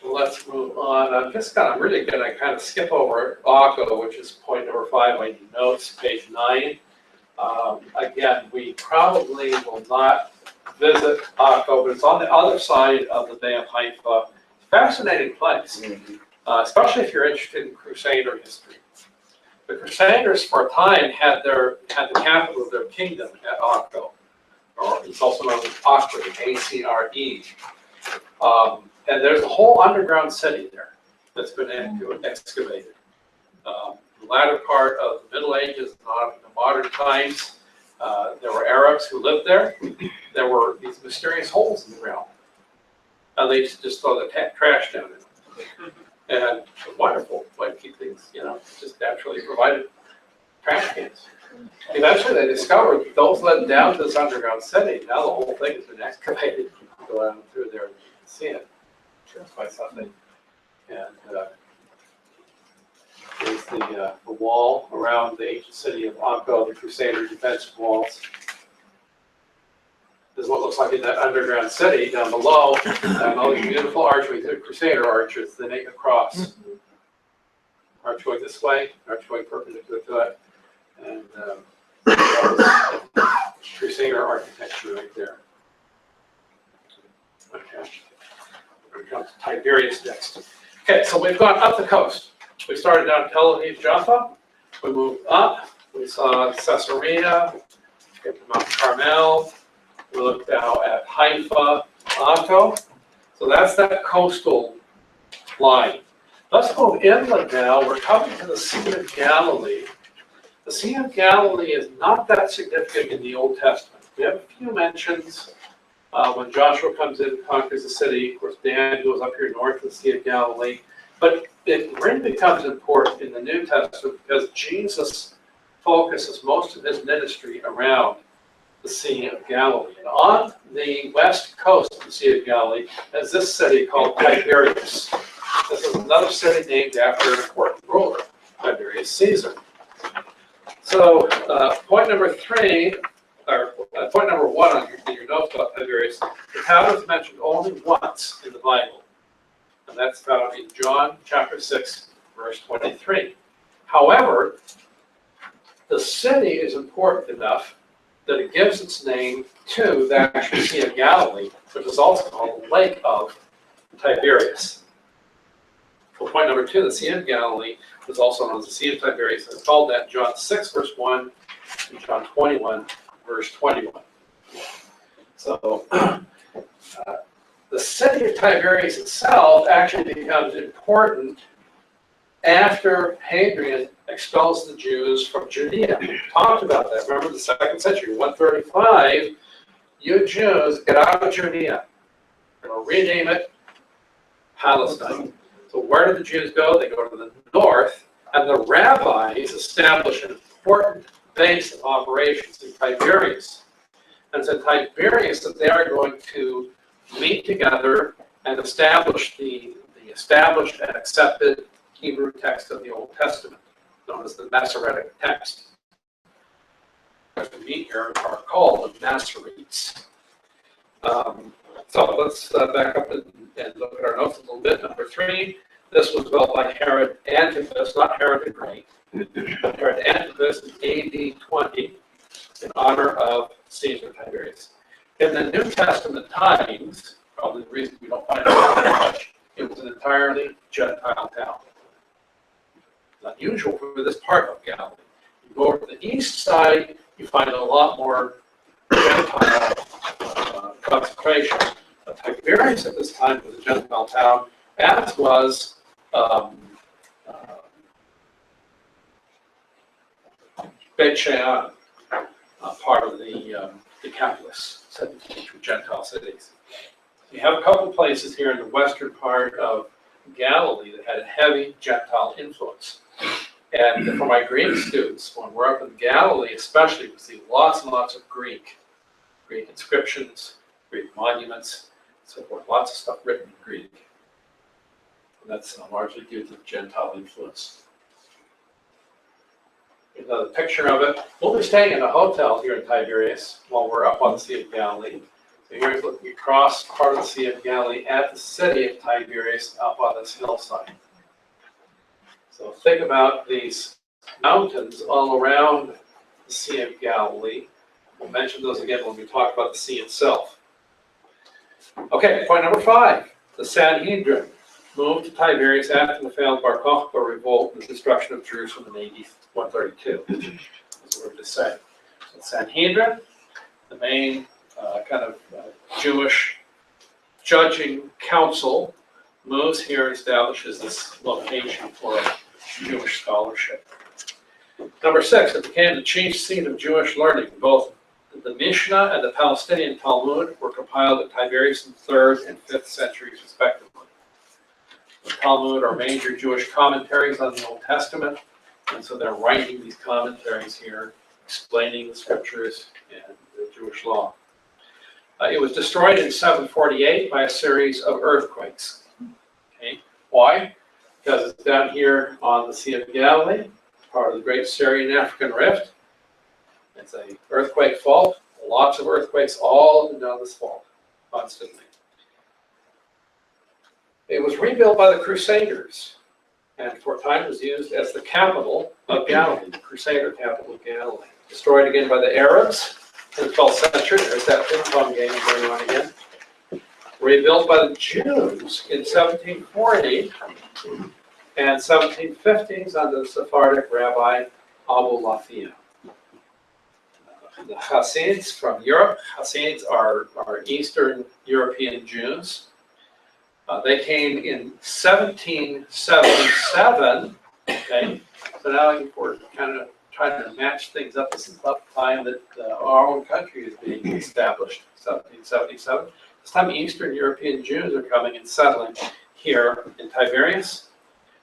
let's move on. I'm just really going to kind of skip over Akko, which is point number 5 on your notes, page 9. Again, we probably will not visit Akko, but it's on the other side of the Bay of Haifa. Fascinating place, especially if you're interested in Crusader history. The Crusaders, for a time, had the capital of their kingdom at Akko, or it's also known as Acre, A-C-R-E. And there's a whole underground city there that's been excavated. The latter part of the Middle Ages, not in the modern times, there were Arabs who lived there. There were these mysterious holes in the ground. And they just throw the trash down in them. And it's a wonderful way to keep things, just naturally provided trash cans. Eventually they discovered those led down to this underground city. Now the whole thing has been excavated. You can go down through there and see it. It's quite something. And there's the wall around the ancient city of Akko, the Crusader defensive walls. This is what looks like in that underground city down below. And all these beautiful archways, they're Crusader arches. They make a cross. Arch going this way, arch going perpendicular to it. And Crusader architecture right there. Okay. We're going to come to Tiberias next. Okay, so we've gone up the coast. We started down Tel Aviv, Jaffa. We moved up. We saw Caesarea, we to Mount Carmel. We looked now at Haifa, Akko. So that's that coastal line. Let's move inland now. We're coming to the Sea of Galilee. The Sea of Galilee is not that significant in the Old Testament. We have a few mentions when Joshua comes in and conquers the city. Of course, Dan goes up here north of the Sea of Galilee. But it really becomes important in the New Testament because Jesus focuses most of his ministry around the Sea of Galilee. And on the west coast of the Sea of Galilee is this city called Tiberias. This is another city named after an important ruler, Tiberius Caesar. So point number 3, or point number 1 on your notes about Tiberias, the town is mentioned only once in the Bible. And that's found in John chapter 6, verse 23. However, the city is important enough that it gives its name to the actual Sea of Galilee, which is also called the Lake of Tiberias. For point number 2, the Sea of Galilee was also known as the Sea of Tiberias. It's called that in John 6, verse 1, and John 21, verse 21. So, the city of Tiberias itself actually becomes important after Hadrian expels the Jews from Judea. We talked about that. Remember the 2nd century, 135, you Jews, get out of Judea. We're going to rename it Palestine. So where do the Jews go? They go to the north, and the rabbis establish an important base of operations in Tiberias. And it's in Tiberias that they are going to meet together and establish the established and accepted Hebrew text of the Old Testament, known as the Masoretic text. Those who meet here are called the Masoretes. So let's back up and look at our notes a little bit. Number 3, this was built by Herod Antipas, not Herod the Great, but Herod Antipas in AD 20 in honor of Caesar Tiberius. In the New Testament times, probably the reason we don't find it very much, it was an entirely Gentile town. unusual for this part of Galilee. You go over to the east side, you find a lot more Gentile concentration. But Tiberias at this time was a Gentile town, as was Beit Shean, part of the Decapolis, 17 Gentile cities. You have a couple places here in the western part of Galilee that had a heavy Gentile influence. And for my Greek students, when we're up in Galilee especially, we see lots and lots of Greek inscriptions, Greek monuments, so forth, lots of stuff written in Greek. And that's largely due to the Gentile influence. Here's another picture of it. We'll be staying in a hotel here in Tiberias while we're up on the Sea of Galilee. So here's looking across part of the Sea of Galilee at the city of Tiberias up on this hillside. So think about these mountains all around the Sea of Galilee. We'll mention those again when we talk about the sea itself. Okay, point number 5. The Sanhedrin moved to Tiberias after the failed Bar Kokhba revolt and the destruction of Jerusalem in AD 132. That's what we're just saying. So the Sanhedrin, the main Jewish judging council, moves here and establishes this location for Jewish scholarship. Number 6, it became the chief seat of Jewish learning. Both the Mishnah and the Palestinian Talmud were compiled at Tiberias in the 3rd and 5th centuries, respectively. The Talmud are major Jewish commentaries on the Old Testament, and so they're writing these commentaries here, explaining the scriptures and the Jewish law. It was destroyed in 748 by a series of earthquakes. Okay. Why? Because it's down here on the Sea of Galilee, part of the Great Syrian African Rift. It's an earthquake fault, lots of earthquakes all up and down this fault, constantly. It was rebuilt by the Crusaders, and for a time was used as the capital of Galilee, the Crusader capital of Galilee. Destroyed again by the Arabs in the 12th century. There's that ping-pong game going on again. Rebuilt by the Jews in 1740 and 1750s under the Sephardic Rabbi Abu Lafia. The Hasids from Europe. Hasids are Eastern European Jews. They came in 1777. Okay, so now we're kind of trying to match things up. This is about the time that our own country is being established, 1777. This time Eastern European Jews are coming and settling here in Tiberias.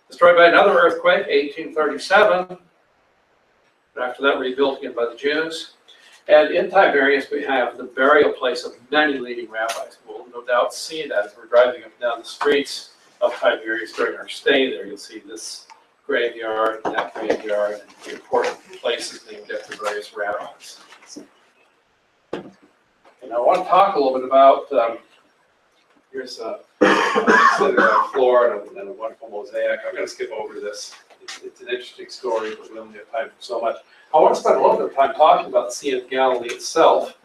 Destroyed by another earthquake, 1837. But after that, rebuilt again by the Jews. And in Tiberias, we have the burial place of many leading rabbis. We'll no doubt see that as we're driving up and down the streets of Tiberias during our stay there. You'll see this graveyard and that graveyard and the important places named after various rabbis. And I want to talk a little bit about, here's a synagogue floor and a wonderful mosaic. I'm going to skip over this. It's an interesting story, but we only have time for so much. I want to spend a little bit of time talking about the Sea of Galilee itself.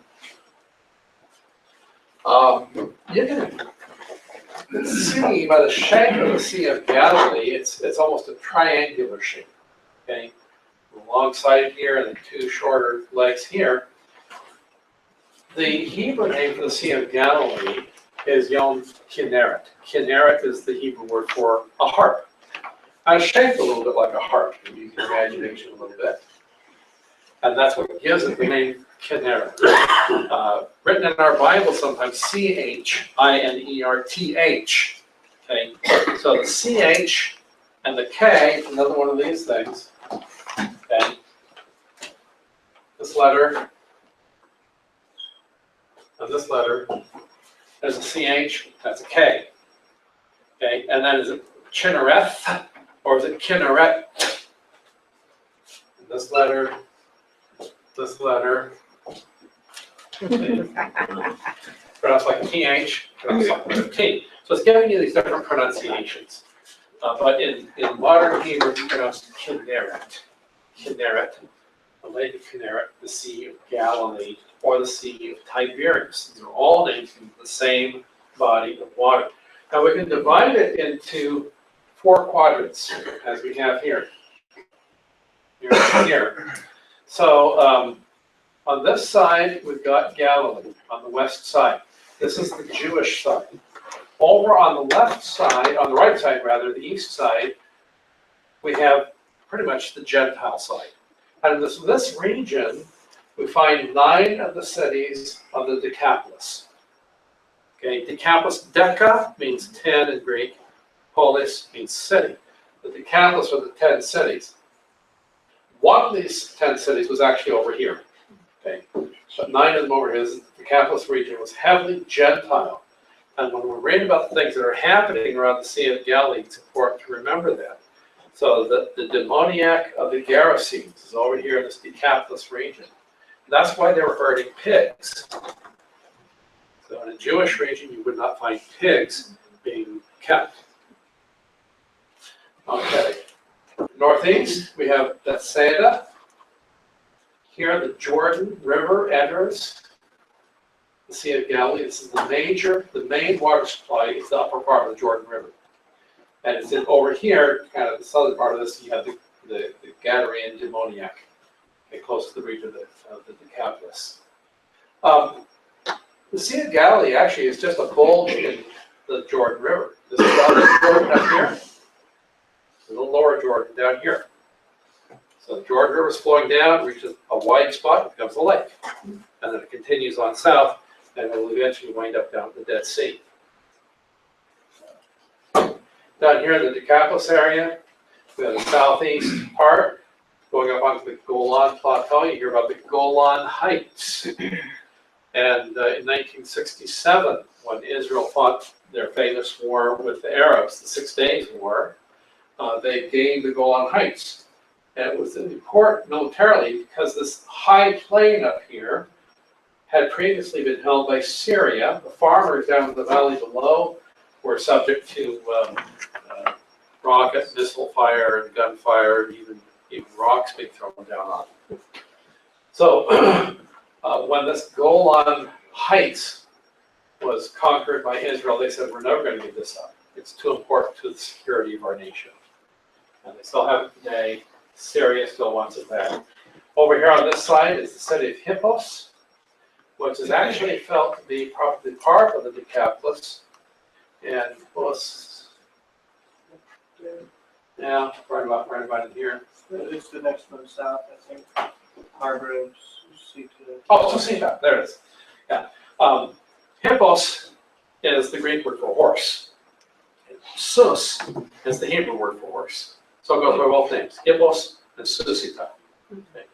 You can see by the shape of the Sea of Galilee, it's almost a triangular shape. Okay, the long side here and the two shorter legs here. The Hebrew name for the Sea of Galilee is Yom Kinneret. Kinneret is the Hebrew word for a harp. It's shaped a little bit like a harp. You can use your imagination a little bit. And that's what gives it the name Kinneret. Written in our Bible sometimes C-H-I-N-E-R-T-H. Okay, so the C-H and the K, another one of these things. Okay, this letter and this letter, there's a C-H, that's a K. Okay, and then is it Chinnereth or is it Kinneret? This letter. Pronounced like a TH, pronounced like a T. So it's giving you these different pronunciations. But in modern Hebrew, it's pronounced Kinneret. Kinneret, the Lake of Kinneret, the Sea of Galilee, or the Sea of Tiberias. These are all names in the same body of water. Now we can divide it into 4 quadrants, as we have here. here. So on this side, we've got Galilee on the west side. This is the Jewish side. Over on the left side, on the right side rather, the east side, we have pretty much the Gentile side. And in this region, we find 9 of the cities of the Decapolis. Okay, Decapolis, Deca means 10 in Greek, polis means city. The Decapolis are the 10 cities. One of these 10 cities was actually over here. Okay, but 9 of them over here. The Decapolis region was heavily Gentile. And when we're reading about the things that are happening around the Sea of Galilee, it's important to remember that. So the demoniac of the Gerasenes is over here in this Decapolis region. That's why they were herding pigs. So in a Jewish region, you would not find pigs being kept. Okay. Northeast, we have Bethsaida. Here, the Jordan River enters the Sea of Galilee. This is the main water supply is the upper part of the Jordan River. And it's over here, kind of the southern part of this, you have the Gadarene demoniac, okay, close to the region of the Decapolis. The Sea of Galilee actually is just a bulge in the Jordan River. This is the Jordan up here, the lower Jordan down here. So the Jordan River is flowing down, reaches a wide spot, it becomes a lake. And then it continues on south, and it will eventually wind up down at the Dead Sea. Down here in the Decapolis area, we have the southeast part, going up onto the Golan Plateau. You hear about the Golan Heights. And in 1967, when Israel fought their famous war with the Arabs, the 6 Days War, they gained the Golan Heights. And it was important militarily because this high plain up here had previously been held by Syria. The farmers down in the valley below were subject to rocket, missile fire, and gunfire, and even rocks being thrown down on them. So when this Golan Heights was conquered by Israel, they said, we're never going to give this up. It's too important to the security of our nation. And they still have it today. Syria still wants it back. Over here on this side is the city of Hippos, which is actually felt to be probably part of the Decapolis. And was, yeah, right about in here. It's the next one south, I think. Harbor of Susita. Oh, Susita, there it is. Yeah. Hippos is the Greek word for horse. Sus is the Hebrew word for horse. So it goes by both names, Hippos and Susita. Okay.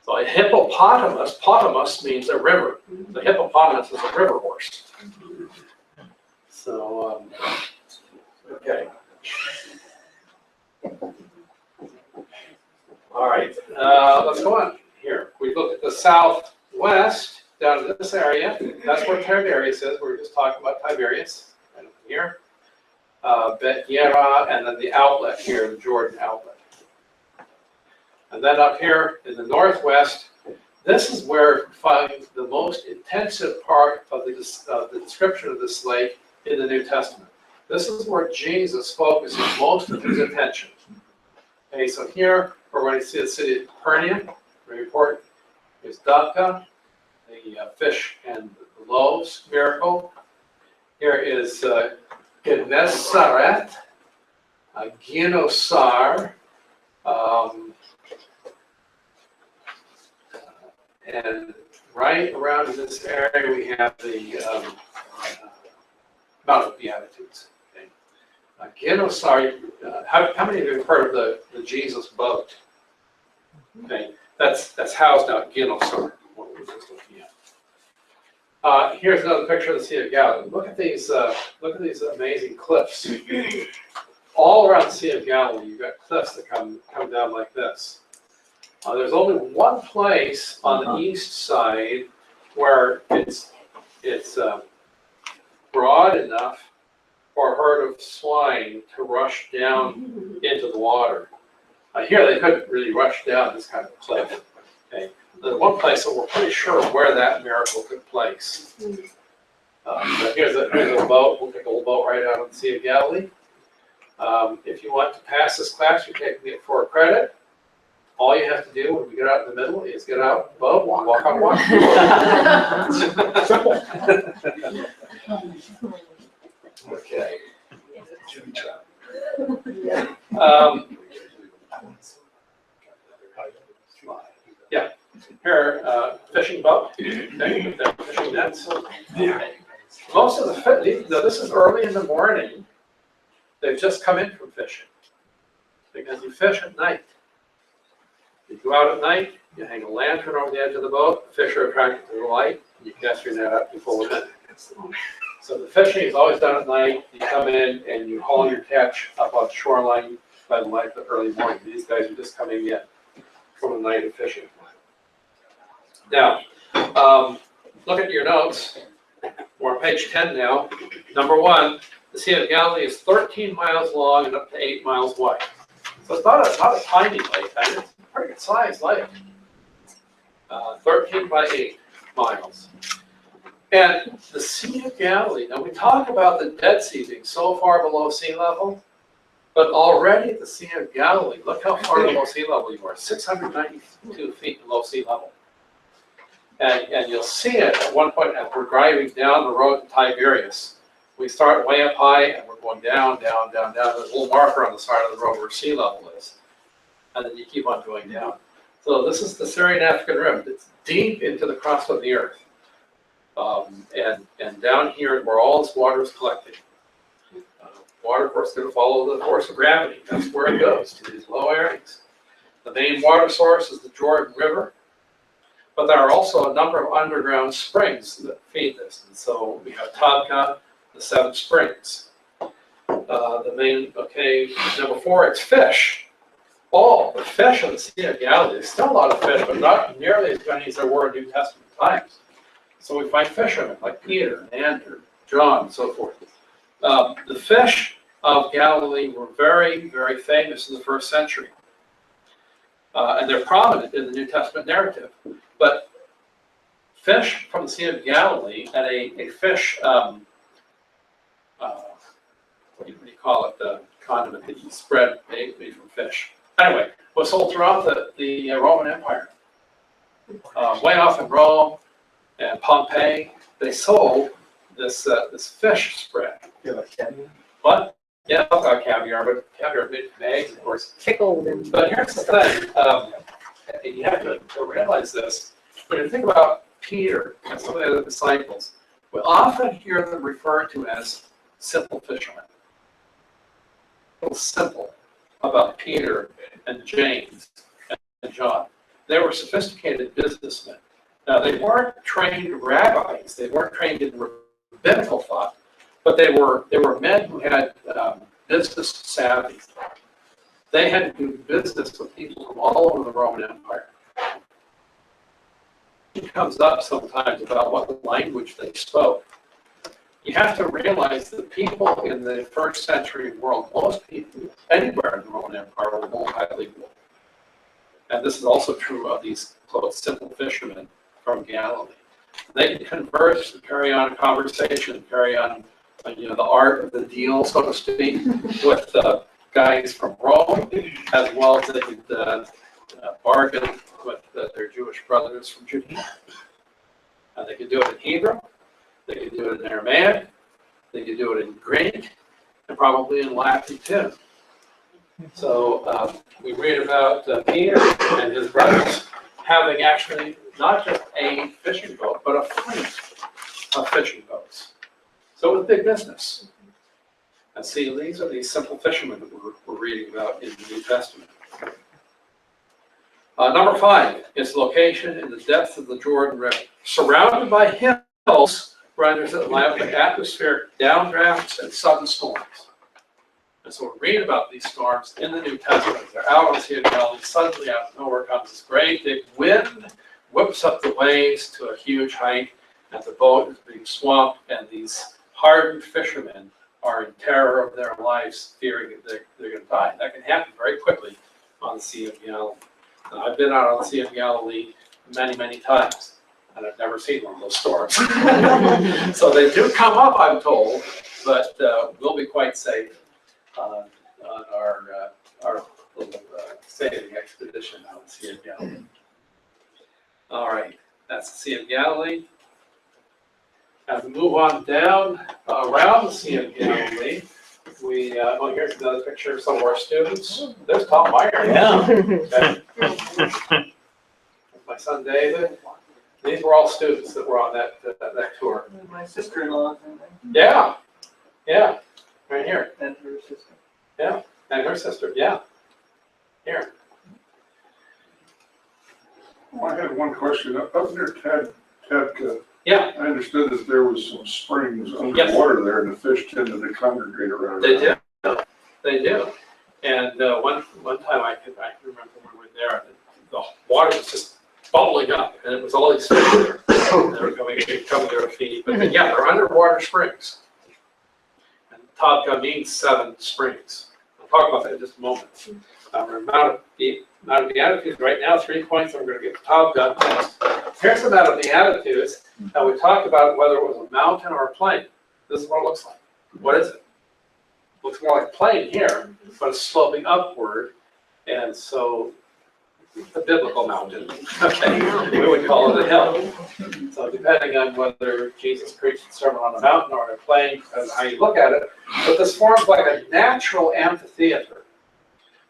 So a hippopotamus, potamus means a river. The hippopotamus is a river horse. So, okay. All right, let's go on here. We look at the southwest, down in this area. That's where Tiberias is. We were just talking about Tiberias, right here. Bet Yera, and then the outlet here, the Jordan outlet. And then up here in the northwest, this is where we find the most intensive part of the description of this lake in the New Testament. This is where Jesus focuses most of his attention. Okay, so here we're going to see the city of Capernaum, very important. Here's Davka, the fish and the loaves miracle. Here is Gennesaret, Ginosar, and right around in this area we have the Mount of Beatitudes. Okay. Ginosar, how many of you have heard of the Jesus boat? Okay, that's housed out at Ginosar, what we're just looking at. Here's another picture of the Sea of Galilee. Look at these amazing cliffs. All around the Sea of Galilee, you've got cliffs that come down like this. There's only one place on the east side where it's broad enough for a herd of swine to rush down into the water. Here they couldn't really rush down this kind of cliff. Okay. There's one place that we're pretty sure where that miracle took place. But here's a boat. We'll take a little boat right out on the Sea of Galilee. If you want to pass this class, you're taking it for a credit. All you have to do when we get out in the middle is get out in the boat, walk on water. Okay. Yeah, here, fishing boat, okay, fishing nets. Most of this is early in the morning. They've just come in from fishing because you fish at night. You go out at night, you hang a lantern over the edge of the boat, the fish are attracted to the light, you cast your net up, you pull them in. So the fishing is always done at night. You come in and you haul your catch up on the shoreline by the light of the early morning. These guys are just coming in from a night of fishing. Now, look at your notes. We're on page 10 now. Number 1, the Sea of Galilee is 13 miles long and up to 8 miles wide. So it's not a tiny lake. It's a pretty good sized lake. 13 by 8 miles. And the Sea of Galilee, now we talk about the Dead Sea being so far below sea level, but already at the Sea of Galilee, look how far below sea level you are, 692 feet below sea level. And you'll see it at one point as we're driving down the road to Tiberias. We start way up high and we're going down, down, down, down. There's a little marker on the side of the road where sea level is. And then you keep on going down. So this is the Syrian African Rim. It's deep into the crust of the earth. And down here where all this water is collected. Water, of course, is going to follow the force of gravity. That's where it goes, to these low areas. The main water source is the Jordan River. But there are also a number of underground springs that feed this. And so we have Tabka, the 7 springs. Number 4, it's fish. All the fish of the Sea of Galilee. There's still a lot of fish, but not nearly as many as there were in New Testament times. So we find fishermen like Peter, and Andrew, John, and so forth. The fish of Galilee were very, very famous in the 1st century. And they're prominent in the New Testament narrative. But fish from the Sea of Galilee and a fish, what do you call it, the condiment that you spread made from fish. Anyway, was sold throughout the Roman Empire. Way off in Rome and Pompeii, they sold this fish spread. Yeah, like caviar? What? Yeah, I've got caviar, but caviar made from eggs, of course. Pickled and. But here's the thing, you have to realize this. When you think about Peter and some of the other disciples, we often hear them referred to as simple fishermen. A little simple about Peter and James and John. They were sophisticated businessmen. Now, they weren't trained rabbis. They weren't trained in rabbinical thought, but they were men who had business savvy. They had to do business with people from all over the Roman Empire. It comes up sometimes about what language they spoke. You have to realize that people in the 1st century world, most people anywhere in the Roman Empire were multilingual. And this is also true of these, quote, simple fishermen from Galilee. They can converse and carry on a conversation, carry on, the art of the deal, so to speak, with guys from Rome, as well as they could bargain with their Jewish brothers from Judea. They could do it in Hebrew, they could do it in Aramaic, they could do it in Greek, and probably in Latin too. So we read about Peter and his brothers having actually not just a fishing boat, but a fleet of fishing boats. So it was big business. And see, these are these simple fishermen that we're reading about in the New Testament. Number 5, its location in the depths of the Jordan River. Surrounded by hills, renders it liable to atmospheric downdrafts and sudden storms. And so we read about these storms in the New Testament. They're out on the Sea of Galilee. Suddenly, out of nowhere comes this great big wind, whips up the waves to a huge height, and the boat is being swamped, and these hardened fishermen are in terror of their lives, fearing that they're going to die. That can happen very quickly on the Sea of Galilee. And I've been out on the Sea of Galilee many, many times, and I've never seen one of those storms. So they do come up, I'm told, but we'll be quite safe on our little sailing expedition out the Sea of Galilee. All right, that's the Sea of Galilee. As we move on down around the Sea of Galilee, here's another picture of some of our students. There's Tom Meyer. Yeah. Okay. My son David. These were all students that were on that tour. My sister-in-law. Yeah, yeah, right here. And her sister. Yeah, and her sister, yeah. Here. Well, I had one question. Up near Tadka, Yeah, I understood that there was some springs Yes. underwater there, and the fish tended to congregate around. they do. They do. And one time I can remember when we were there, the water was just bubbling up, and it was all these fish there. They were coming there to feed. But yeah, they're underwater springs. And Tabka means 7 springs. I'll talk about that in just a moment. Amount of Beatitudes right now, 3 points. I'm going to get to Tabka next. Here's the Mount of Beatitudes. Now we talked about whether it was a mountain or a plain. This is what it looks like. What is it? Looks more like a plain here, but it's sloping upward, and so it's a biblical mountain. Okay, we would call it a hill. So depending on whether Jesus preached a sermon on a mountain or on a plain, depends on how you look at it. But this forms like a natural amphitheater.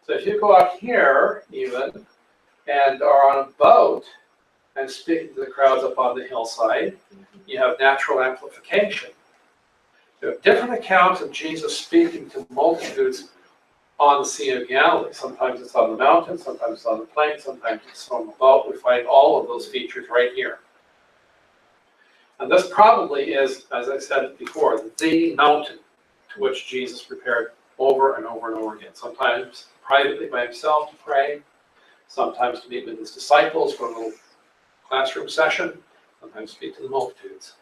So if you go out here, even, and are on a boat and speaking to the crowds up on the hillside, you have natural amplification. There are different accounts of Jesus speaking to multitudes on the Sea of Galilee. Sometimes it's on the mountain, sometimes it's on the plain, sometimes it's on the boat. We find all of those features right here. And this probably is, as I said before, the mountain to which Jesus prepared over and over and over again. Sometimes privately by himself to pray, sometimes to meet with his disciples for a little classroom session, sometimes to speak to the multitudes,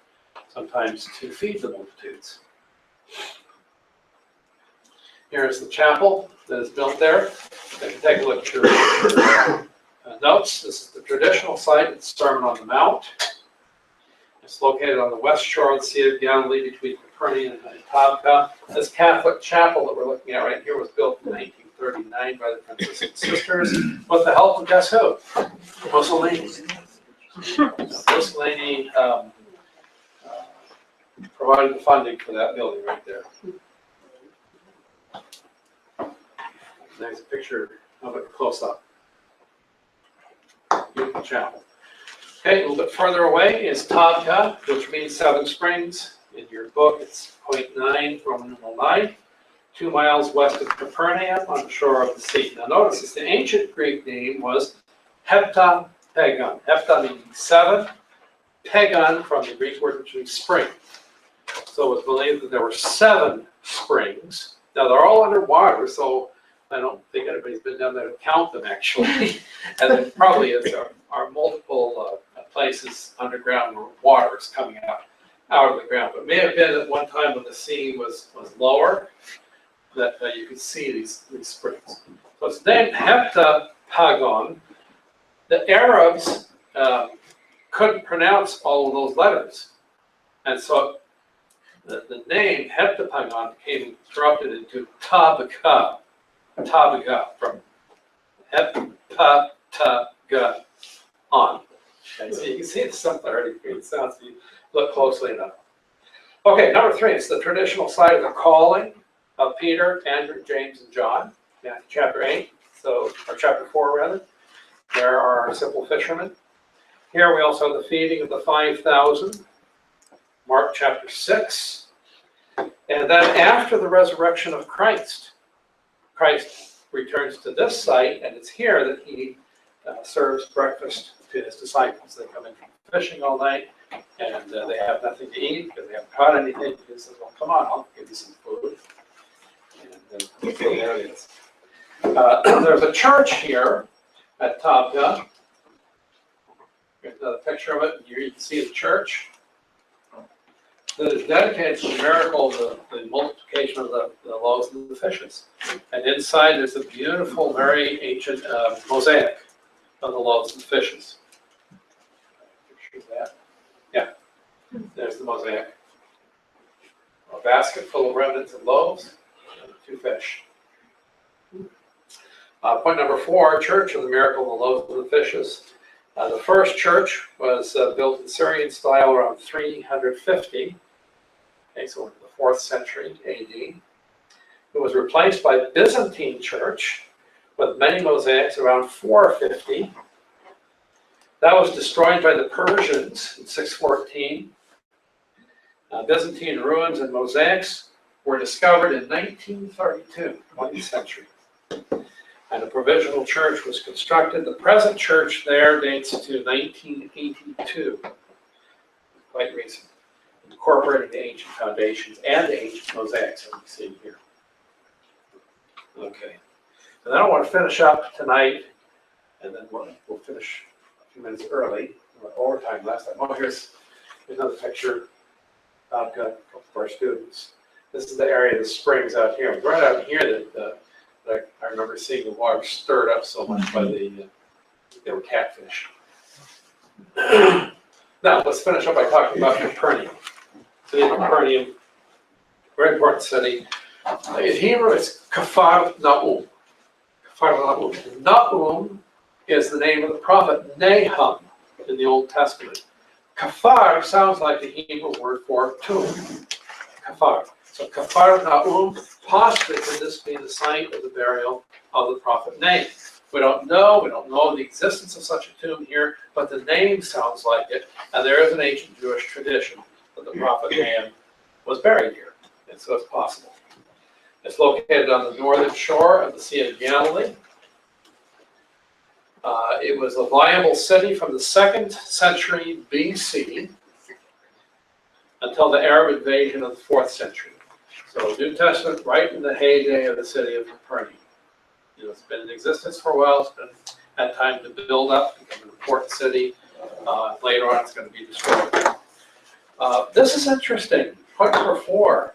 sometimes to feed the multitudes. Here's the chapel that is built there. You can take a look at your notes. This is the traditional site. It's Sermon on the Mount. It's located on the west shore of the Sea of Galilee between Capernaum and Tabka. This Catholic chapel that we're looking at right here was built in 1939 by the Franciscan sisters with the help of guess who? Mussolini. Mussolini provided the funding for that building right there. There's a picture of it close up. Beautiful chapel. Okay, a little bit further away is Tabka, which means 7 springs. In your book, it's 0.9, Roman numeral 9, 2 miles west of Capernaum on the shore of the sea. Now notice this, the ancient Greek name was Heptapagon. Hepta meaning 7, pagon from the Greek word which means spring. So it was believed that there were 7 springs. Now they're all underwater, so I don't think anybody's been down there to count them actually. And there probably are multiple places underground where water is coming out of the ground. But it may have been at one time when the sea was lower that you could see these springs. So it's named Heptapagon. The Arabs couldn't pronounce all of those letters. And so the name Heptapagon became corrupted into Tabaka. Tabaka, from Heptaga on. Okay, so you can see the similarity between the sounds if you look closely enough. Okay, number 3, it's the traditional site of the calling of Peter, Andrew, James, and John. Matthew chapter 8, or chapter 4 rather. There are simple fishermen. Here we also have the feeding of the 5,000. Mark chapter 6. And then after the resurrection of Christ returns to this site, and it's here that he serves breakfast to his disciples. They come in from fishing all night, and they have nothing to eat because they haven't caught anything. He says, well, come on, I'll give you some food. And then there it is. There's a church here at Tabka. Here's another picture of it. Here you can see the church that is dedicated to the miracle of the multiplication of the loaves and the fishes. And inside there's a beautiful, very ancient mosaic of the loaves and fishes. Picture that. Yeah, there's the mosaic. A basket full of remnants of loaves and 2 fish. Point number 4, Church of the Miracle of the Loaves and the Fishes. The first church was built in Syrian style around 350, okay, so in the 4th century AD. It was replaced by Byzantine church with many mosaics around 450. That was destroyed by the Persians in 614. Byzantine ruins and mosaics were discovered in 1932, 20th century. And a provisional church was constructed. The present church there dates to 1982, quite recent, incorporating the ancient foundations and the ancient mosaics that we see here. Okay, and then I want to finish up tonight, and then we'll finish a few minutes early, overtime last time. Oh, here's another picture of a couple of our students. This is the area of the springs out here. Right out here that I remember seeing the water stirred up so much by they were catfish. Now, let's finish up by talking about Capernaum. City of Capernaum, very important city. In Hebrew, it's Kafar Nahum. Kafar Nahum. Nahum is the name of the prophet Nahum in the Old Testament. Kafar sounds like the Hebrew word for tomb. Kafar. So Kafar Nahum, possibly could this be the site of the burial of the prophet Nahum? We don't know the existence of such a tomb here, but the name sounds like it, and there is an ancient Jewish tradition that the prophet Nahum was buried here, and so it's possible. It's located on the northern shore of the Sea of Galilee. It was a viable city from the 2nd century BC until the Arab invasion of the 4th century. So New Testament, right in the heyday of the city of Capernaum. You know, it's been in existence for a while. It's been had time to build up, become an important city. Later on, it's going to be destroyed. This is interesting. Point number 4,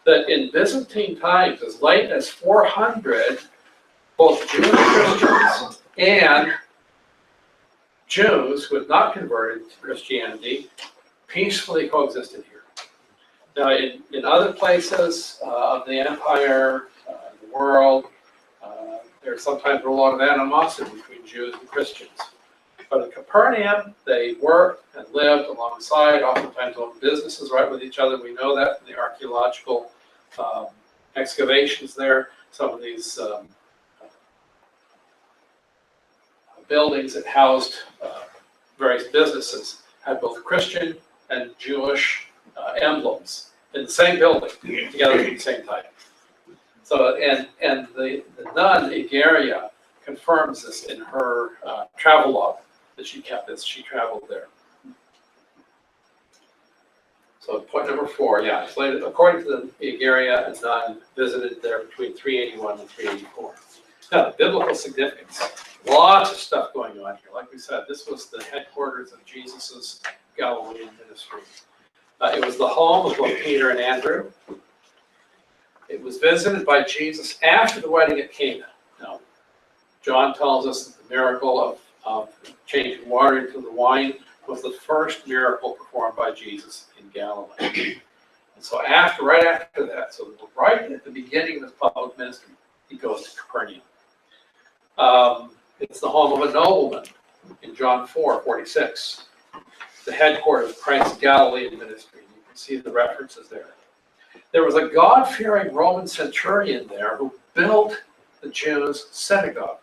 that in Byzantine times, as late as 400, both Jewish Christians and Jews who had not converted to Christianity peacefully coexisted here. Now, in other places of the empire, the world, there's sometimes a lot of animosity between Jews and Christians. But in Capernaum, they worked and lived alongside, oftentimes owned businesses right with each other. We know that from the archaeological excavations there. Some of these buildings that housed various businesses had both Christian and Jewish emblems in the same building, together at the same time. So, and the nun, Igaria, confirms this in her travel log that she kept as she traveled there. So point number 4, yeah, it's later, according to the Igaria, a nun visited there between 381 and 384. Now, the biblical significance, lots of stuff going on here. Like we said, this was the headquarters of Jesus's Galilean ministry. It was the home of both Peter and Andrew. It was visited by Jesus after the wedding at Cana. Now, John tells us that the miracle of changing water into the wine was the first miracle performed by Jesus in Galilee. And so right after that, so right at the beginning of his public ministry, he goes to Capernaum. It's the home of a nobleman in John 4:46, the headquarters of Christ's Galilean ministry. You can see the references there. There was a God-fearing Roman centurion there who built the Jews' synagogue.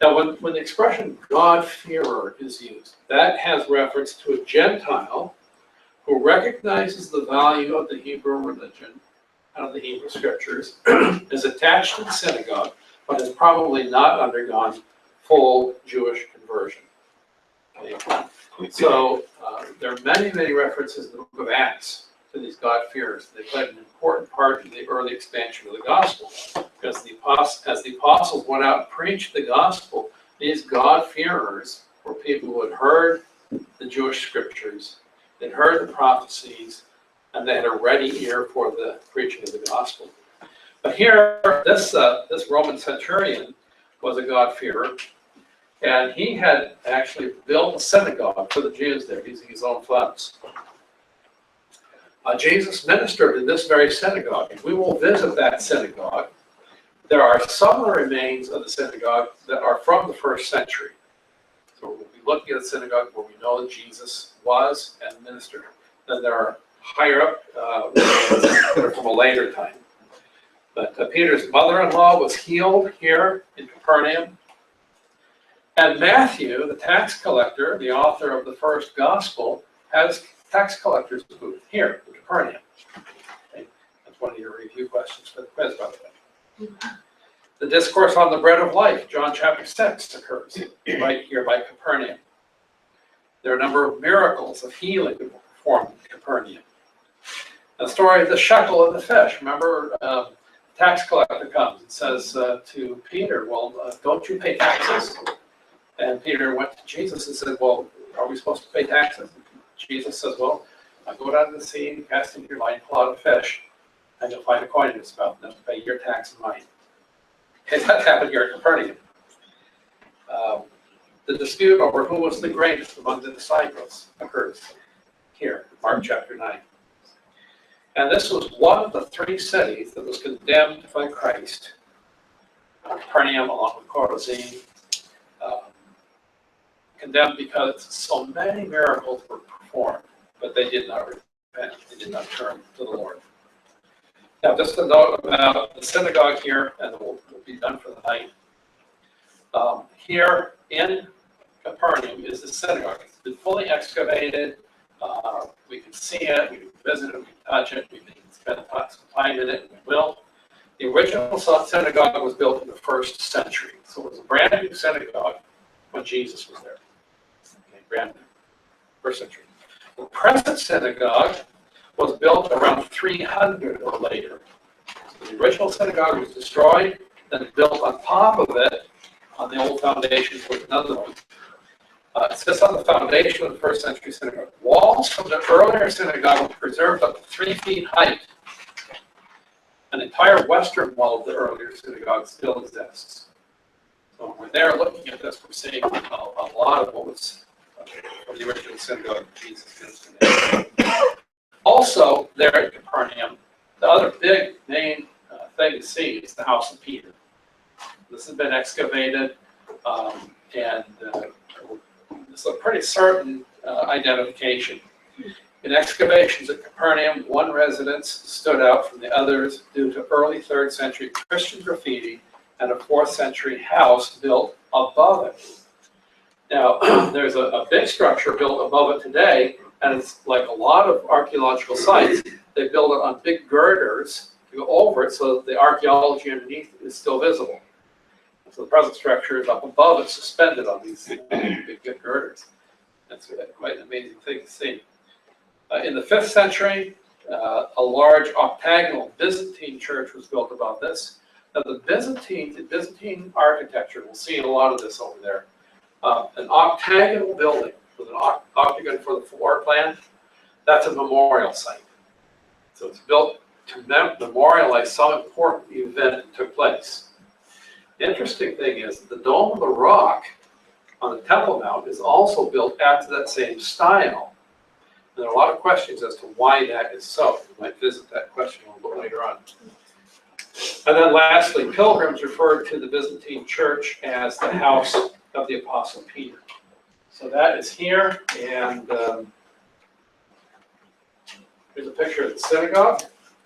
Now, when the expression God-fearer is used, that has reference to a Gentile who recognizes the value of the Hebrew religion and of the Hebrew scriptures, is attached to the synagogue, but has probably not undergone full Jewish conversion. Okay. So there are many, many references in the book of Acts to these God-fearers. They played an important part in the early expansion of the gospel, because as the apostles went out and preached the gospel, these God-fearers were people who had heard the Jewish scriptures, they'd heard the prophecies, and they had a ready ear for the preaching of the gospel. But here, this Roman centurion was a God-fearer, and he had actually built a synagogue for the Jews there using his own funds. Jesus ministered in this very synagogue, and we will visit that synagogue There are some of the remains of the synagogue that are from the first century. So we'll be looking at the synagogue where we know that Jesus was and ministered. Then there are higher up that are from a later time. But Peter's mother-in-law was healed here in Capernaum. And Matthew, the tax collector, the author of the first gospel, has tax collector's booth here in Capernaum. Okay. That's one of your review questions for the quiz, by the way. The discourse on the bread of life, John chapter 6, occurs right here by Capernaum. There are a number of miracles of healing that were performed in Capernaum. The story of the shekel and the fish. Remember, tax collector comes and says to Peter, well, don't you pay taxes? And Peter went to Jesus and said, well, are we supposed to pay taxes? And Jesus says, well, go down to the sea and cast into your line, pull out a fish, and you'll find a coin in its mouth, and then pay your tax and mine. Okay, that happened here at Capernaum. The dispute over who was the greatest among the disciples occurs here, Mark chapter 9. And this was one of the three cities that was condemned by Christ. Capernaum, along with Chorazin, condemned because so many miracles were performed, but they did not repent. They did not turn to the Lord. Now, just a note about the synagogue here, and we'll be done for the night. Here in Capernaum is the synagogue. It's been fully excavated. We can see it, we can visit it, we can touch it, we can spend some time in it, and we will. The original synagogue was built in the first century. So it was a brand new synagogue when Jesus was there. Okay, brand new, first century. The present synagogue was built around 300 or later. So the original synagogue was destroyed, then built on top of it on the old foundations with another one. It sits on the foundation of the first century synagogue. Walls from the earlier synagogue were preserved up to 3 feet height. An entire western wall of the earlier synagogue still exists. So when we're there looking at this, we're seeing a lot of what was from the original synagogue of Jesus. Also, there at Capernaum, the other big main thing to see is the house of Peter. This has been excavated, and it's a pretty certain identification. In excavations at Capernaum, one residence stood out from the others due to early 3rd century Christian graffiti and a 4th century house built above it. Now, there's a big structure built above it today, and it's like a lot of archaeological sites. They build it on big girders to go over it so that the archaeology underneath is still visible. So the present structure is up above it, suspended on these big girders. That's quite an amazing thing to see. In the 5th century, a large octagonal Byzantine church was built above this. Now the Byzantine architecture, we'll see a lot of this over there. An octagonal building with an octagon for the floor plan, that's a memorial site. So it's built to memorialize some important event that took place. The interesting thing is the Dome of the Rock on the Temple Mount is also built after that same style. There are a lot of questions as to why that is so. We might visit that question a little bit later on. And then lastly, pilgrims referred to the Byzantine church as the house of the Apostle Peter. So that is here, and here's a picture of the synagogue.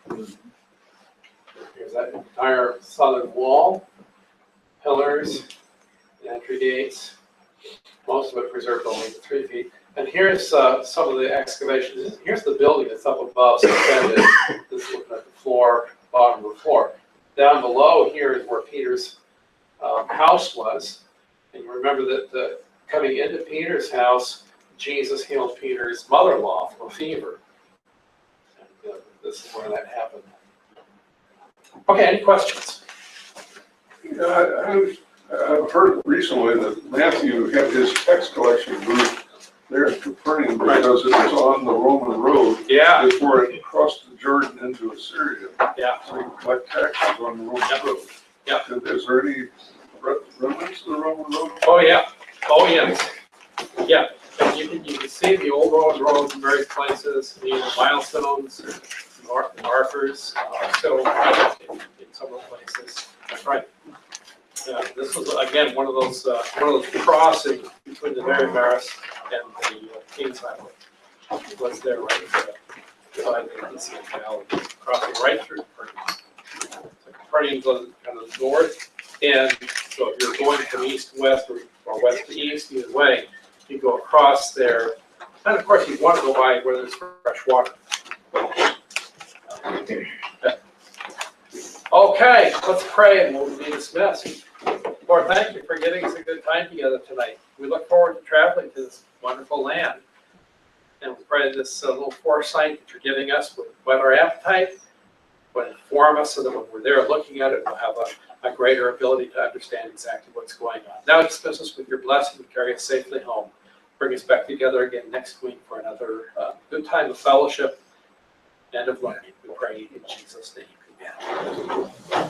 Here's that entire southern wall. Pillars, the entry gates, most of it preserved only to 3 feet. And here's some of the excavations. Here's the building that's up above, suspended. This is looking at the floor, bottom of the floor. Down below here is where Peter's house was. And you remember that coming into Peter's house, Jesus healed Peter's mother-in-law from a fever. And this is where that happened. Okay, any questions? I've heard recently that Matthew had his tax collection booth there in Capernaum because it was on the Roman road before it crossed the Jordan into Assyria. Yeah. So you collect taxes on the Roman road. Yeah. Is there any remnants of the Roman road? Oh yeah. Oh yes. Yeah. And you can see the old Roman roads in various places. The milestones, markers, still in some of the places. That's right. Yeah, this was, again, one of those crossings between the Mary Maris and the Kings Highway. It was there right beside the Sea Valley, crossing right through Perkins. Perkins was kind of north, and so if you're going from east to west or west to east, either way, you go across there. And of course, you want to go by where there's fresh water. Okay, let's pray and we'll be dismissed. Lord, thank you for giving us a good time together tonight. We look forward to traveling to this wonderful land. And we pray this little foresight that you're giving us will whet our appetite, will inform us so that when we're there looking at it, we'll have a greater ability to understand exactly what's going on. Now dismiss us with your blessing and carry us safely home. Bring us back together again next week for another good time of fellowship and of learning. We pray in Jesus' name. Amen.